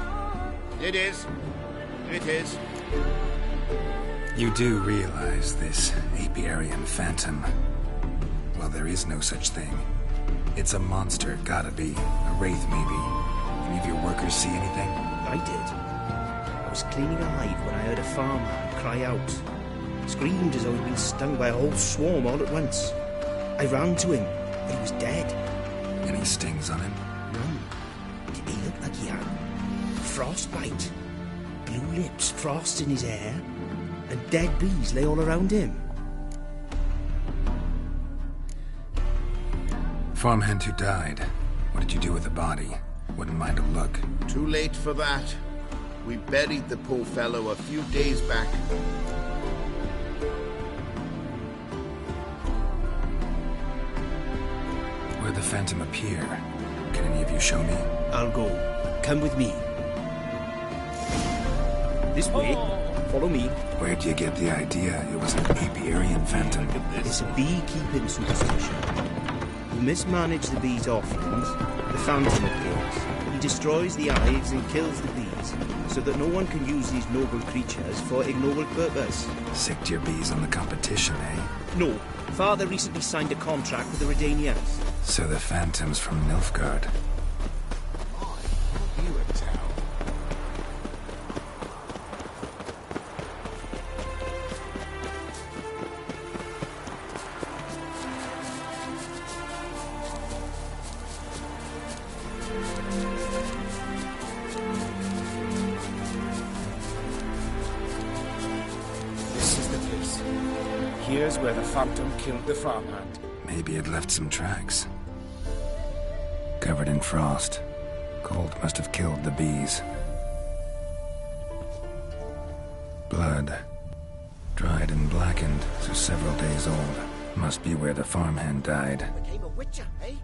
It is. It is. You do realize this apiarian phantom? Well, there is no such thing. It's a monster, gotta be. A wraith, maybe. Any of your workers see anything? I did. I was cleaning a hive when I heard a farmhand cry out. Screamed as though he'd been stung by a whole swarm all at once. I ran to him, but he was dead. Any stings on him? None. He looked like he had frostbite. Blue lips, frost in his hair, and dead bees lay all around him. Farmhand who died. What did you do with the body? Wouldn't mind a look. Too late for that. We buried the poor fellow a few days back. Where'd the Phantom appear? Can any of you show me? I'll go. Come with me. This way. Follow me. Where'd you get the idea it was an apiarian phantom? It's a beekeeping superstition. You mismanage the bees' offerings, the Phantom appears. He destroys the hives and kills the bees, so that no one can use these noble creatures for ignoble purpose. Sicked your bees on the competition, eh? No. Father recently signed a contract with the Redanians. So the Phantom's from Nilfgaard. This is the place. Here's where the Phantom killed the farmhand. Maybe it left some tracks. Covered in frost. Cold must have killed the bees. Blood. Dried and blackened, so several days old. Must be where the farmhand died. Became a witcher, eh?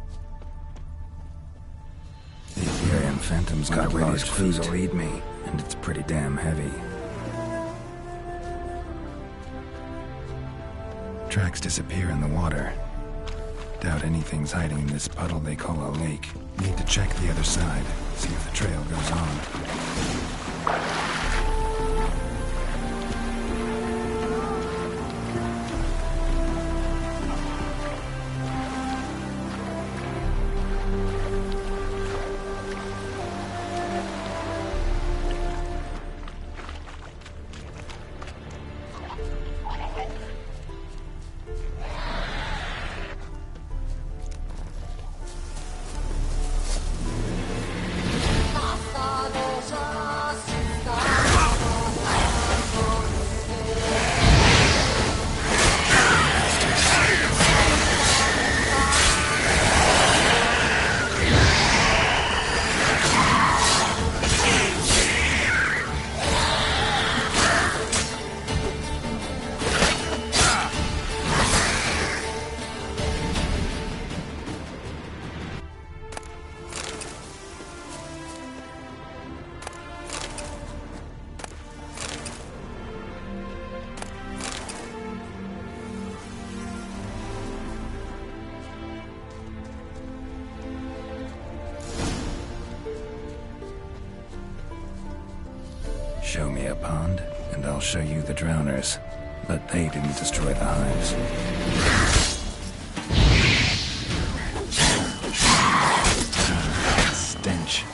The Apiarian Phantom's got large clues will lead me, and it's pretty damn heavy. Tracks disappear in the water. Doubt anything's hiding in this puddle they call a lake. Need to check the other side, see if the trail goes on. Show me a pond, and I'll show you the drowners. But they didn't destroy the hives. Stench.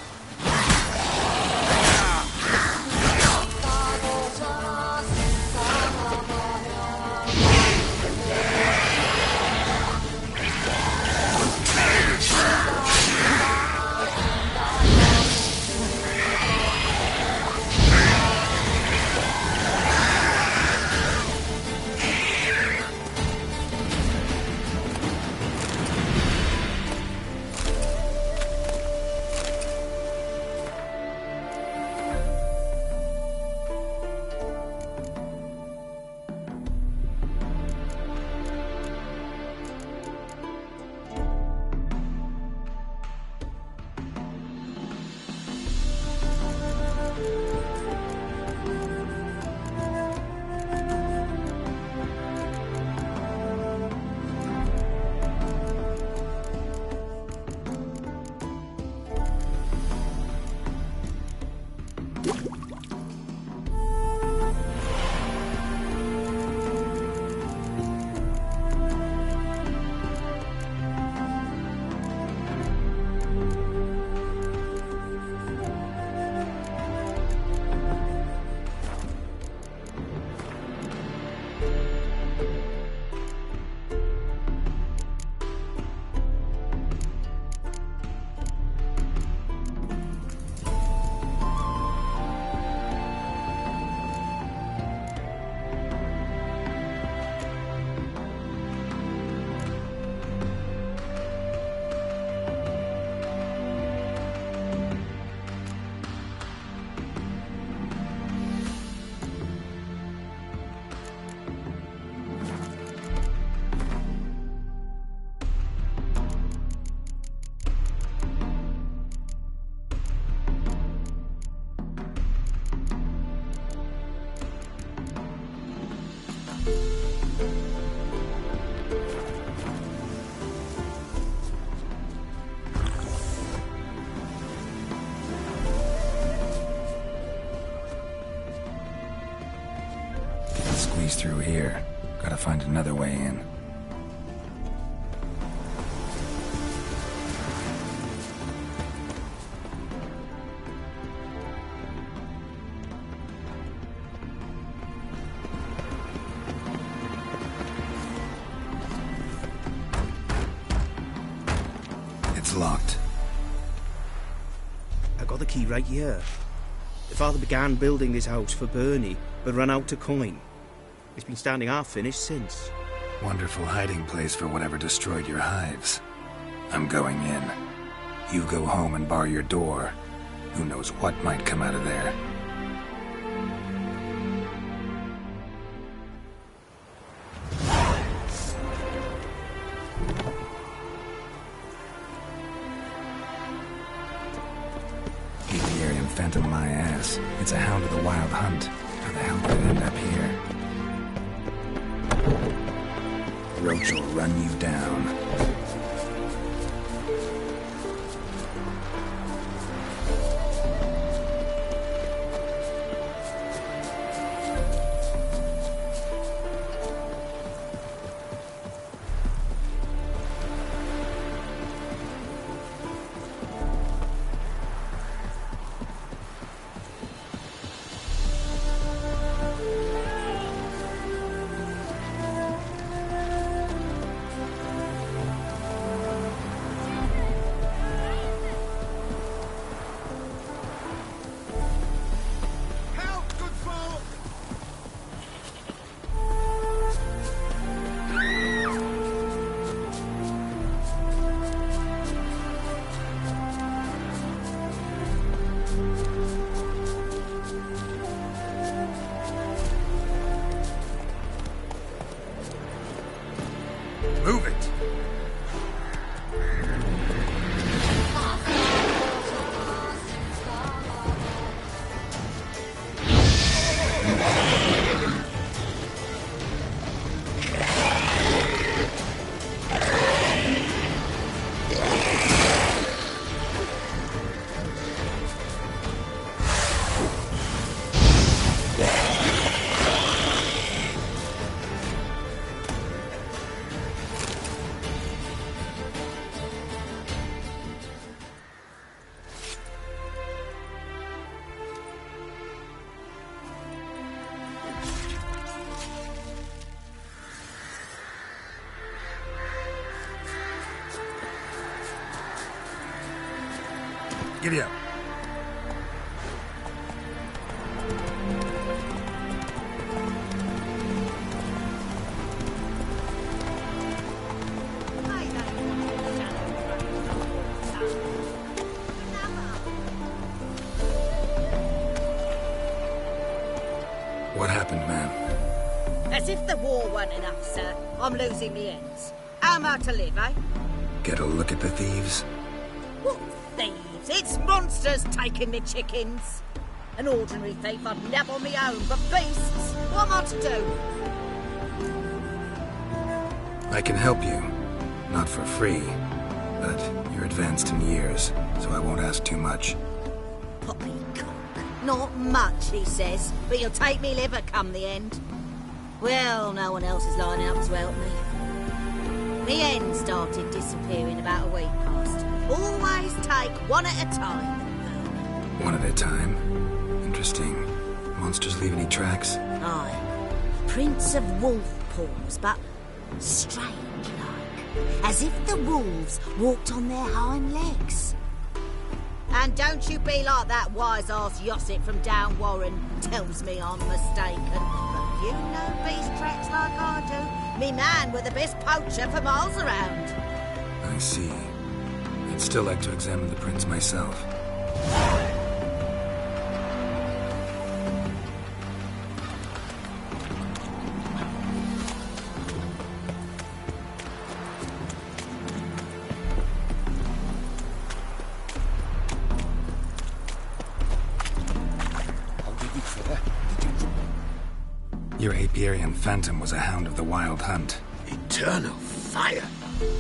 least through here. Gotta find another way in. It's locked. I got the key right here. The father began building this house for Bernie, but ran out of coin. It's been standing half finished since. Wonderful hiding place for whatever destroyed your hives. I'm going in. You go home and bar your door. Who knows what might come out of there. Phantom my ass. It's a hound of the Wild Hunt. How the hell did it end up here? Roach will run you down. Move it! Giddy up. What happened, ma'am? As if the war weren't enough, sir. I'm losing me ends. How am I to live, eh? Get a look at the thieves? What thieves? It's monsters taking me chickens. An ordinary thief I'd never on me own, but beasts, what am I to do? I can help you. Not for free, but you're advanced in years, so I won't ask too much. Poppycock. Not much, he says, but you'll take me liver come the end. Well, no one else is lining up to help me. Me hen started disappearing about a week past. Always take one at a time. One at a time? Interesting. Monsters leave any tracks? Aye. Prints of wolf paws, but strange-like. As if the wolves walked on their hind legs. And don't you be like that wise-ass Yossip from down Warren tells me I'm mistaken. But you know beast tracks like I do. Me man were the best poacher for miles around. I see. I'd still like to examine the prints myself. Your Apiarian Phantom was a hound of the Wild Hunt. Eternal fire!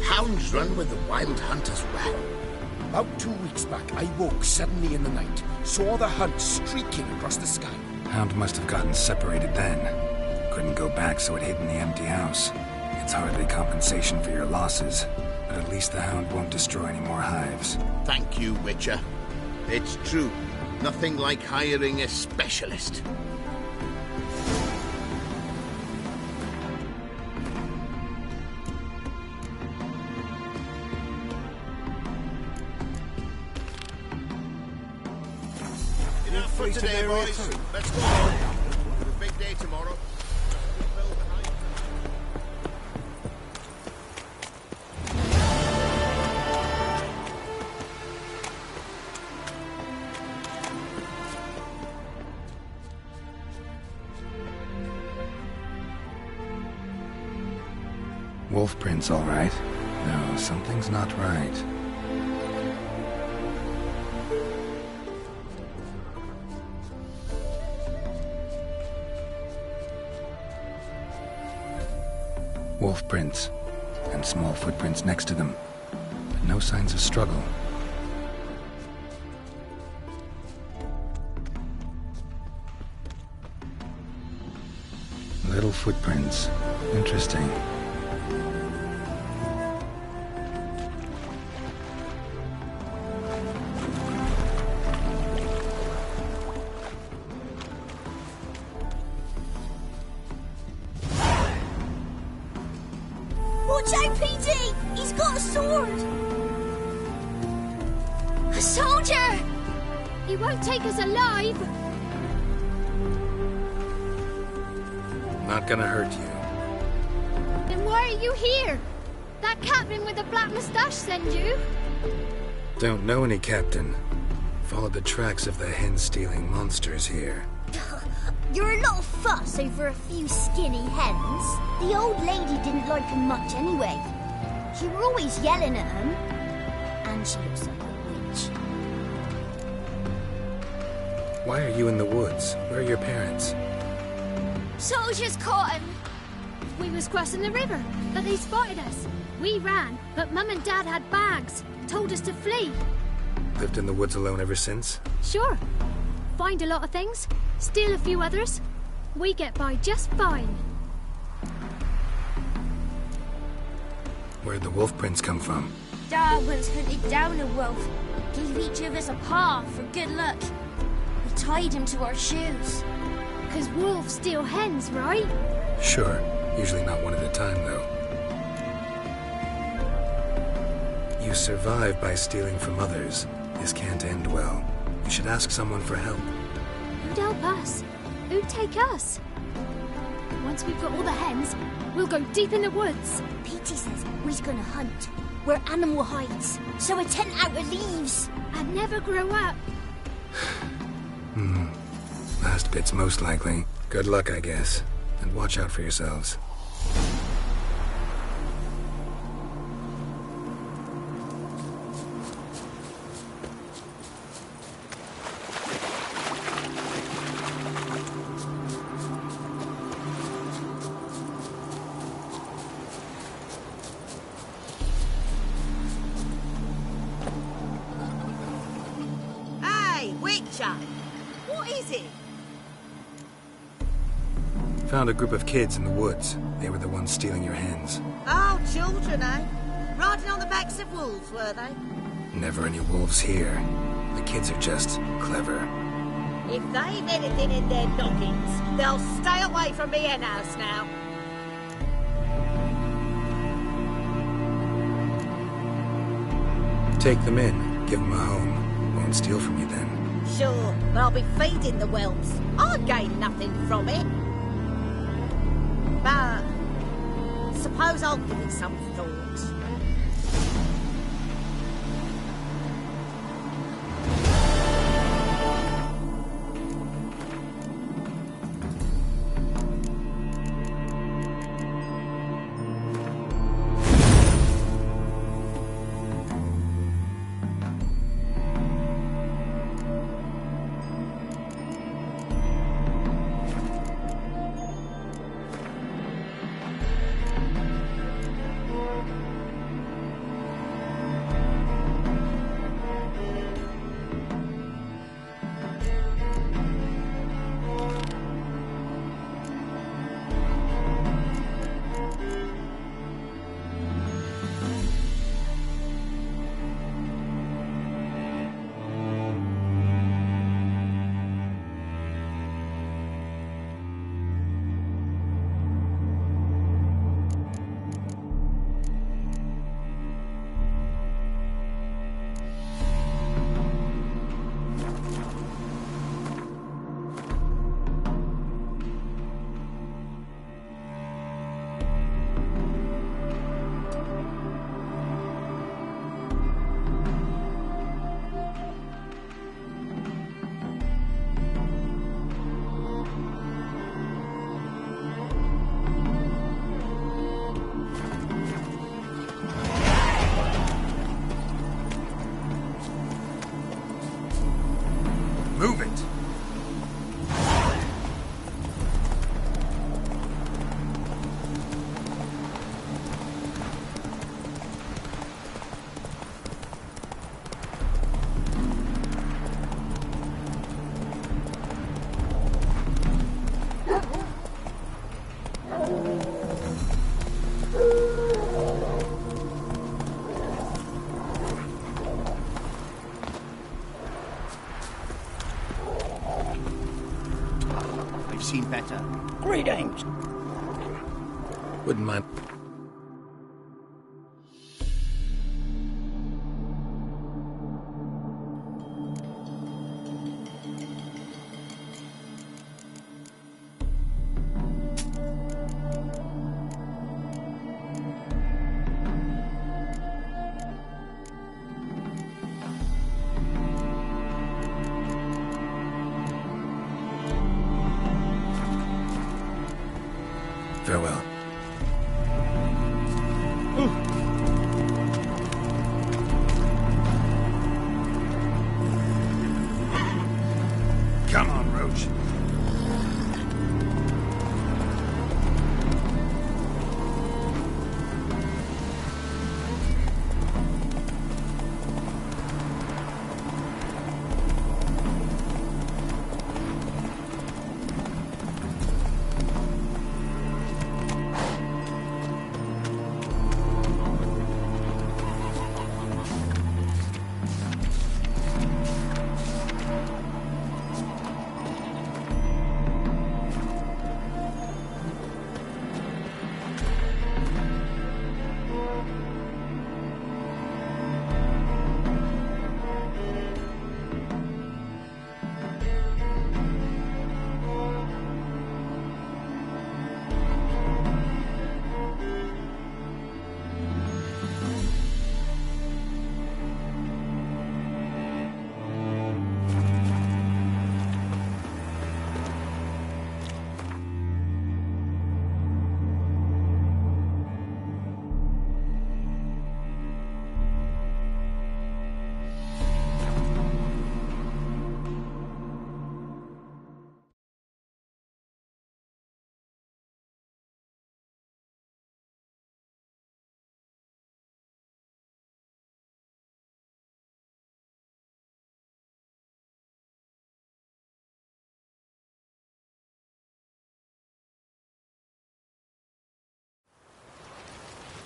Hounds run with the Wild Hunt as well. About 2 weeks back, I woke suddenly in the night, saw the hunt streaking across the sky. Hound must have gotten separated then. Couldn't go back, so it hid in the empty house. It's hardly compensation for your losses, but at least the Hound won't destroy any more hives. Thank you, Witcher. It's true. Nothing like hiring a specialist. Enough for today, boys. Let's go on. It's a big day tomorrow. Wolf prints, all right. No, something's not right. Wolf prints, and small footprints next to them, but no signs of struggle. Little footprints. Interesting. Watch out, PD! He's got a sword! A soldier! He won't take us alive! Not gonna hurt you. Then why are you here? That captain with the black moustache sent you? Don't know any captain. Followed the tracks of the hen-stealing monsters here. You're a lot of fuss over a few skinny hens. The old lady didn't like them much anyway. She were always yelling at them. And she looks like a witch. Why are you in the woods? Where are your parents? Soldiers caught him! We was crossing the river, but they spotted us. We ran, but Mum and Dad had bags. Told us to flee. Lived in the woods alone ever since? Sure. Find a lot of things, steal a few others. We get by just fine. Where'd the wolf prints come from? Dad once hunted down a wolf. Gave each of us a paw for good luck. We tied him to our shoes. 'Cause wolves steal hens, right? Sure. Usually not one at a time, though. You survive by stealing from others. This can't end well. You should ask someone for help. Who'd help us? Who'd take us? Once we've got all the hens, we'll go deep in the woods. Petey says we're gonna hunt. We're animal hides, so a tent out of leaves. And never grow up. Last bit's most likely. Good luck, I guess. And watch out for yourselves. Hey, Witcher! What is it? Found a group of kids in the woods. They were the ones stealing your hens. Oh, children, eh? Riding on the backs of wolves, were they? Never any wolves here. The kids are just clever. If they've anything in their noggins, they'll stay away from the hen house now. Take them in. Give them a home. Won't steal from you then. Sure, but I'll be feeding the whelps. I'll gain nothing from it. But suppose I'll give it some thought. I've seen better. Greetings. Wouldn't mind. Farewell. Come on, Roach.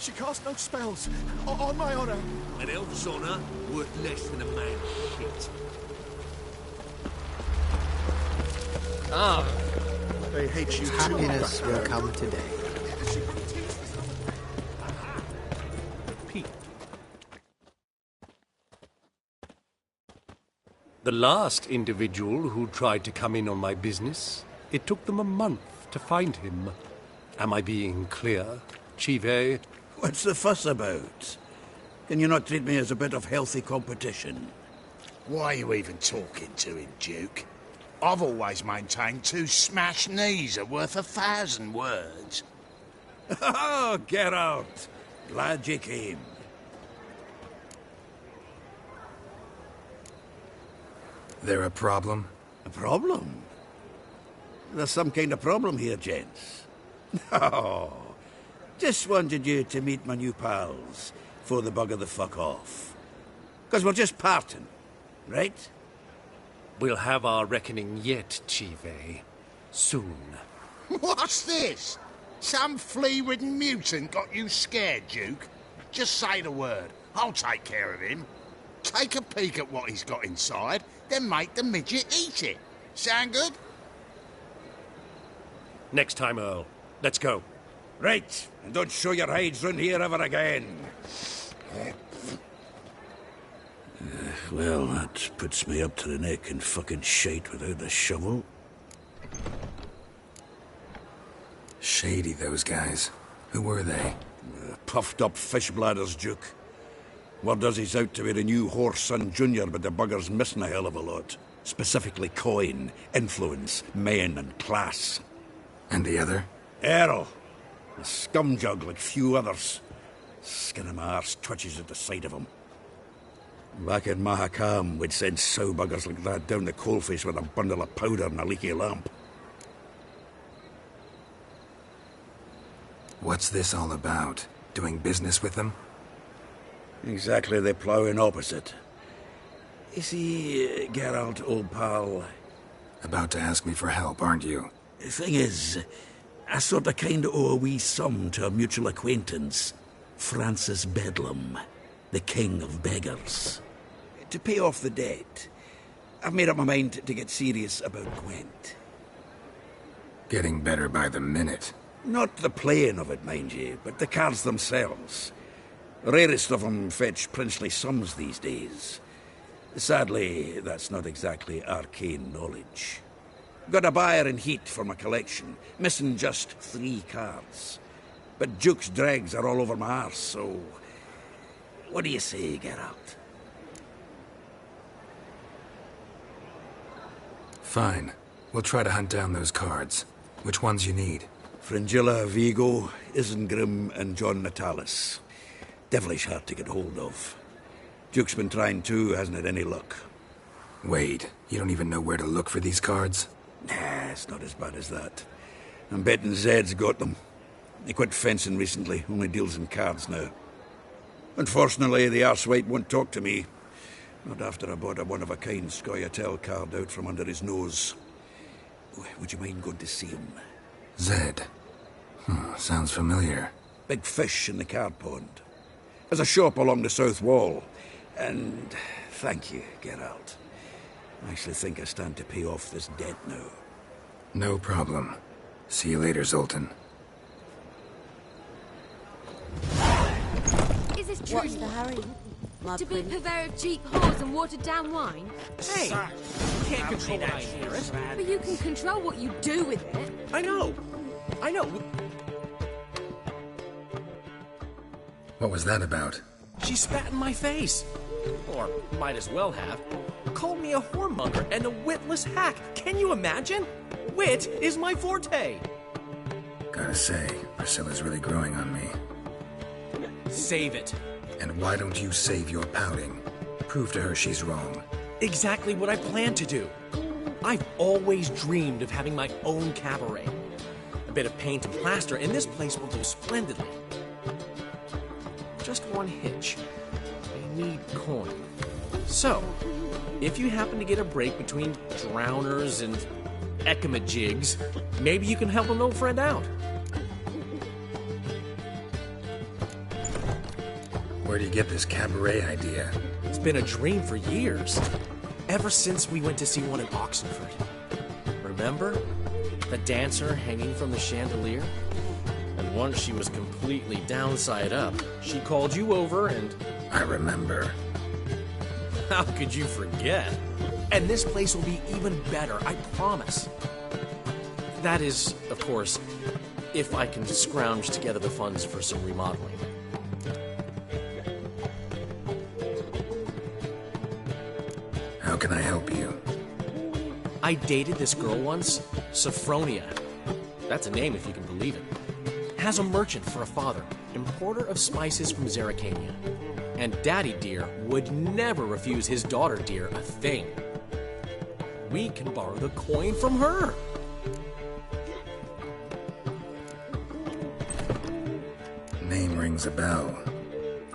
She cast no spells. On my honor. An elf's honor worth less than a man's shit. Ah, they hate you too. Happiness will come today. The last individual who tried to come in on my business, it took them a month to find him. Am I being clear, XIV? What's the fuss about? Can you not treat me as a bit of healthy competition? Why are you even talking to him, Duke? I've always maintained 2 smashed knees are worth 1,000 words. Oh, Geralt. Glad you came. There a problem? A problem? There's some kind of problem here, gents. Oh, just wanted you to meet my new pals before they bugger the fuck off. Because we're just parting, right? We'll have our reckoning yet, XIV. Soon. What's this? Some flea-ridden mutant got you scared, Duke? Just say the word. I'll take care of him. Take a peek at what he's got inside, then make the midget eat it. Sound good? Next time, Earl. Let's go. Right, and don't show your hides round here ever again. Well, that puts me up to the neck in fucking shite without the shovel. Shady, those guys. Who were they? Puffed up fish bladders, Duke. Word does he's out to be the new Whoreson Jr., but the bugger's missing a hell of a lot. Specifically coin, influence, men, and class. And the other? Earl. A scumjug like few others. Skin of my arse twitches at the sight of him. Back in Mahakam, we'd send sow buggers like that down the coalface with a bundle of powder and a leaky lamp. What's this all about? Doing business with them? Exactly the ploughing opposite. You see, Geralt, old pal... About to ask me for help, aren't you? The thing is, I sort of kinda owe a wee sum to a mutual acquaintance. Francis Bedlam, the king of beggars. To pay off the debt, I've made up my mind to get serious about Gwent. Getting better by the minute. Not the playing of it, mind you, but the cards themselves. The rarest of them fetch princely sums these days. Sadly, that's not exactly arcane knowledge. Got a buyer in heat for my collection, missing just 3 cards. But Duke's dregs are all over my arse, so... What do you say, Geralt? Fine. We'll try to hunt down those cards. Which ones you need? Fringilla, Vigo, Isengrim, and John Natalis. Devilish hard to get hold of. Duke's been trying too, hasn't had any luck. Wait, you don't even know where to look for these cards? Nah, it's not as bad as that. I'm betting Zed's got them. He quit fencing recently, only deals in cards now. Unfortunately, the arsewite won't talk to me. Not after I bought a one-of-a-kind Scoia'tael card out from under his nose. Would you mind going to see him? Zed. Sounds familiar. Big fish in the card pond. There's a shop along the south wall. And thank you, Geralt. I actually think I stand to pay off this debt now. No problem. See you later, Zoltan. Is this true? What's the hurry? To be purveyor of cheap whores and watered-down wine? Hey, you can't control what I hear it. But you can control what you do with it. I know. What was that about? She spat in my face. Or might as well have. Called me a whoremonger and a witless hack. Can you imagine? Wit is my forte. Gotta say, Priscilla's really growing on me. Save it. And why don't you save your pouting? Prove to her she's wrong. Exactly what I plan to do. I've always dreamed of having my own cabaret. A bit of paint and plaster, and this place will do splendidly. Just one hitch. I need coin. So, if you happen to get a break between drowners and ecamajigs, maybe you can help an old friend out. Where do you get this cabaret idea? It's been a dream for years. Ever since we went to see one in Oxenford. Remember? The dancer hanging from the chandelier? And once she was completely downside up, she called you over and... I remember. How could you forget? And this place will be even better, I promise. That is, of course, if I can scrounge together the funds for some remodeling. How can I help you? I dated this girl once, Sophronia. That's a name if you can believe it. Has a merchant for a father, importer of spices from Zerrikania. And Daddy Dear would never refuse his daughter Dear a thing. We can borrow the coin from her. Name rings a bell.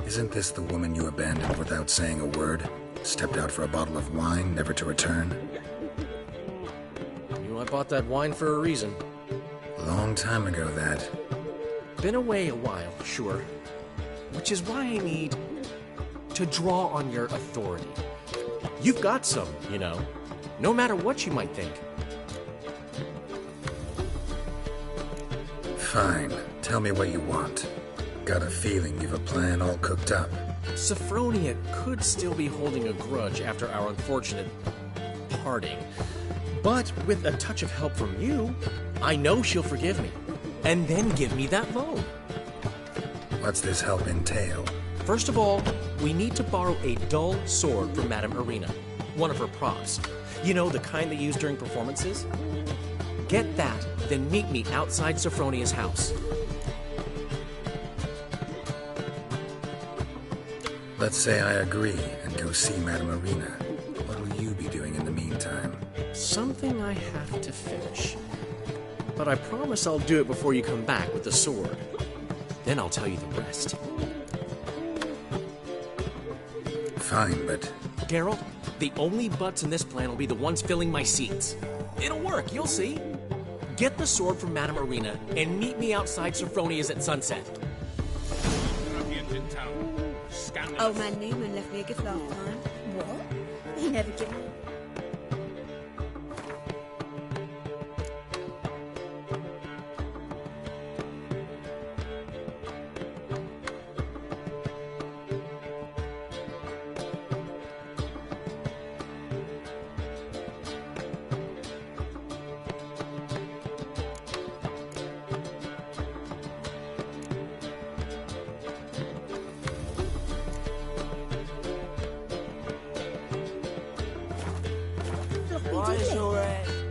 Isn't this the woman you abandoned without saying a word? Stepped out for a bottle of wine, never to return? You know, I bought that wine for a reason. Long time ago, that. Been away a while, sure. Which is why I need to draw on your authority. You've got some, you know. No matter what you might think. Fine. Tell me what you want. Got a feeling you've a plan all cooked up. Sophronia could still be holding a grudge after our unfortunate parting. But with a touch of help from you, I know she'll forgive me. And then give me that loan. What's this help entail? First of all, we need to borrow a dull sword from Madame Irina. One of her props. You know, the kind they use during performances? Get that, then meet me outside Sophronia's house. Let's say I agree and go see Madame Irina. What will you be doing in the meantime? Something I have to finish. But I promise I'll do it before you come back with the sword. Then I'll tell you the rest. Fine, but... Geralt, the only butts in this plan will be the ones filling my seats. It'll work, you'll see. Get the sword from Madame Irina and meet me outside Sophronia's at sunset. Old man Newman left me a gift last time. What? He never gave me. did it?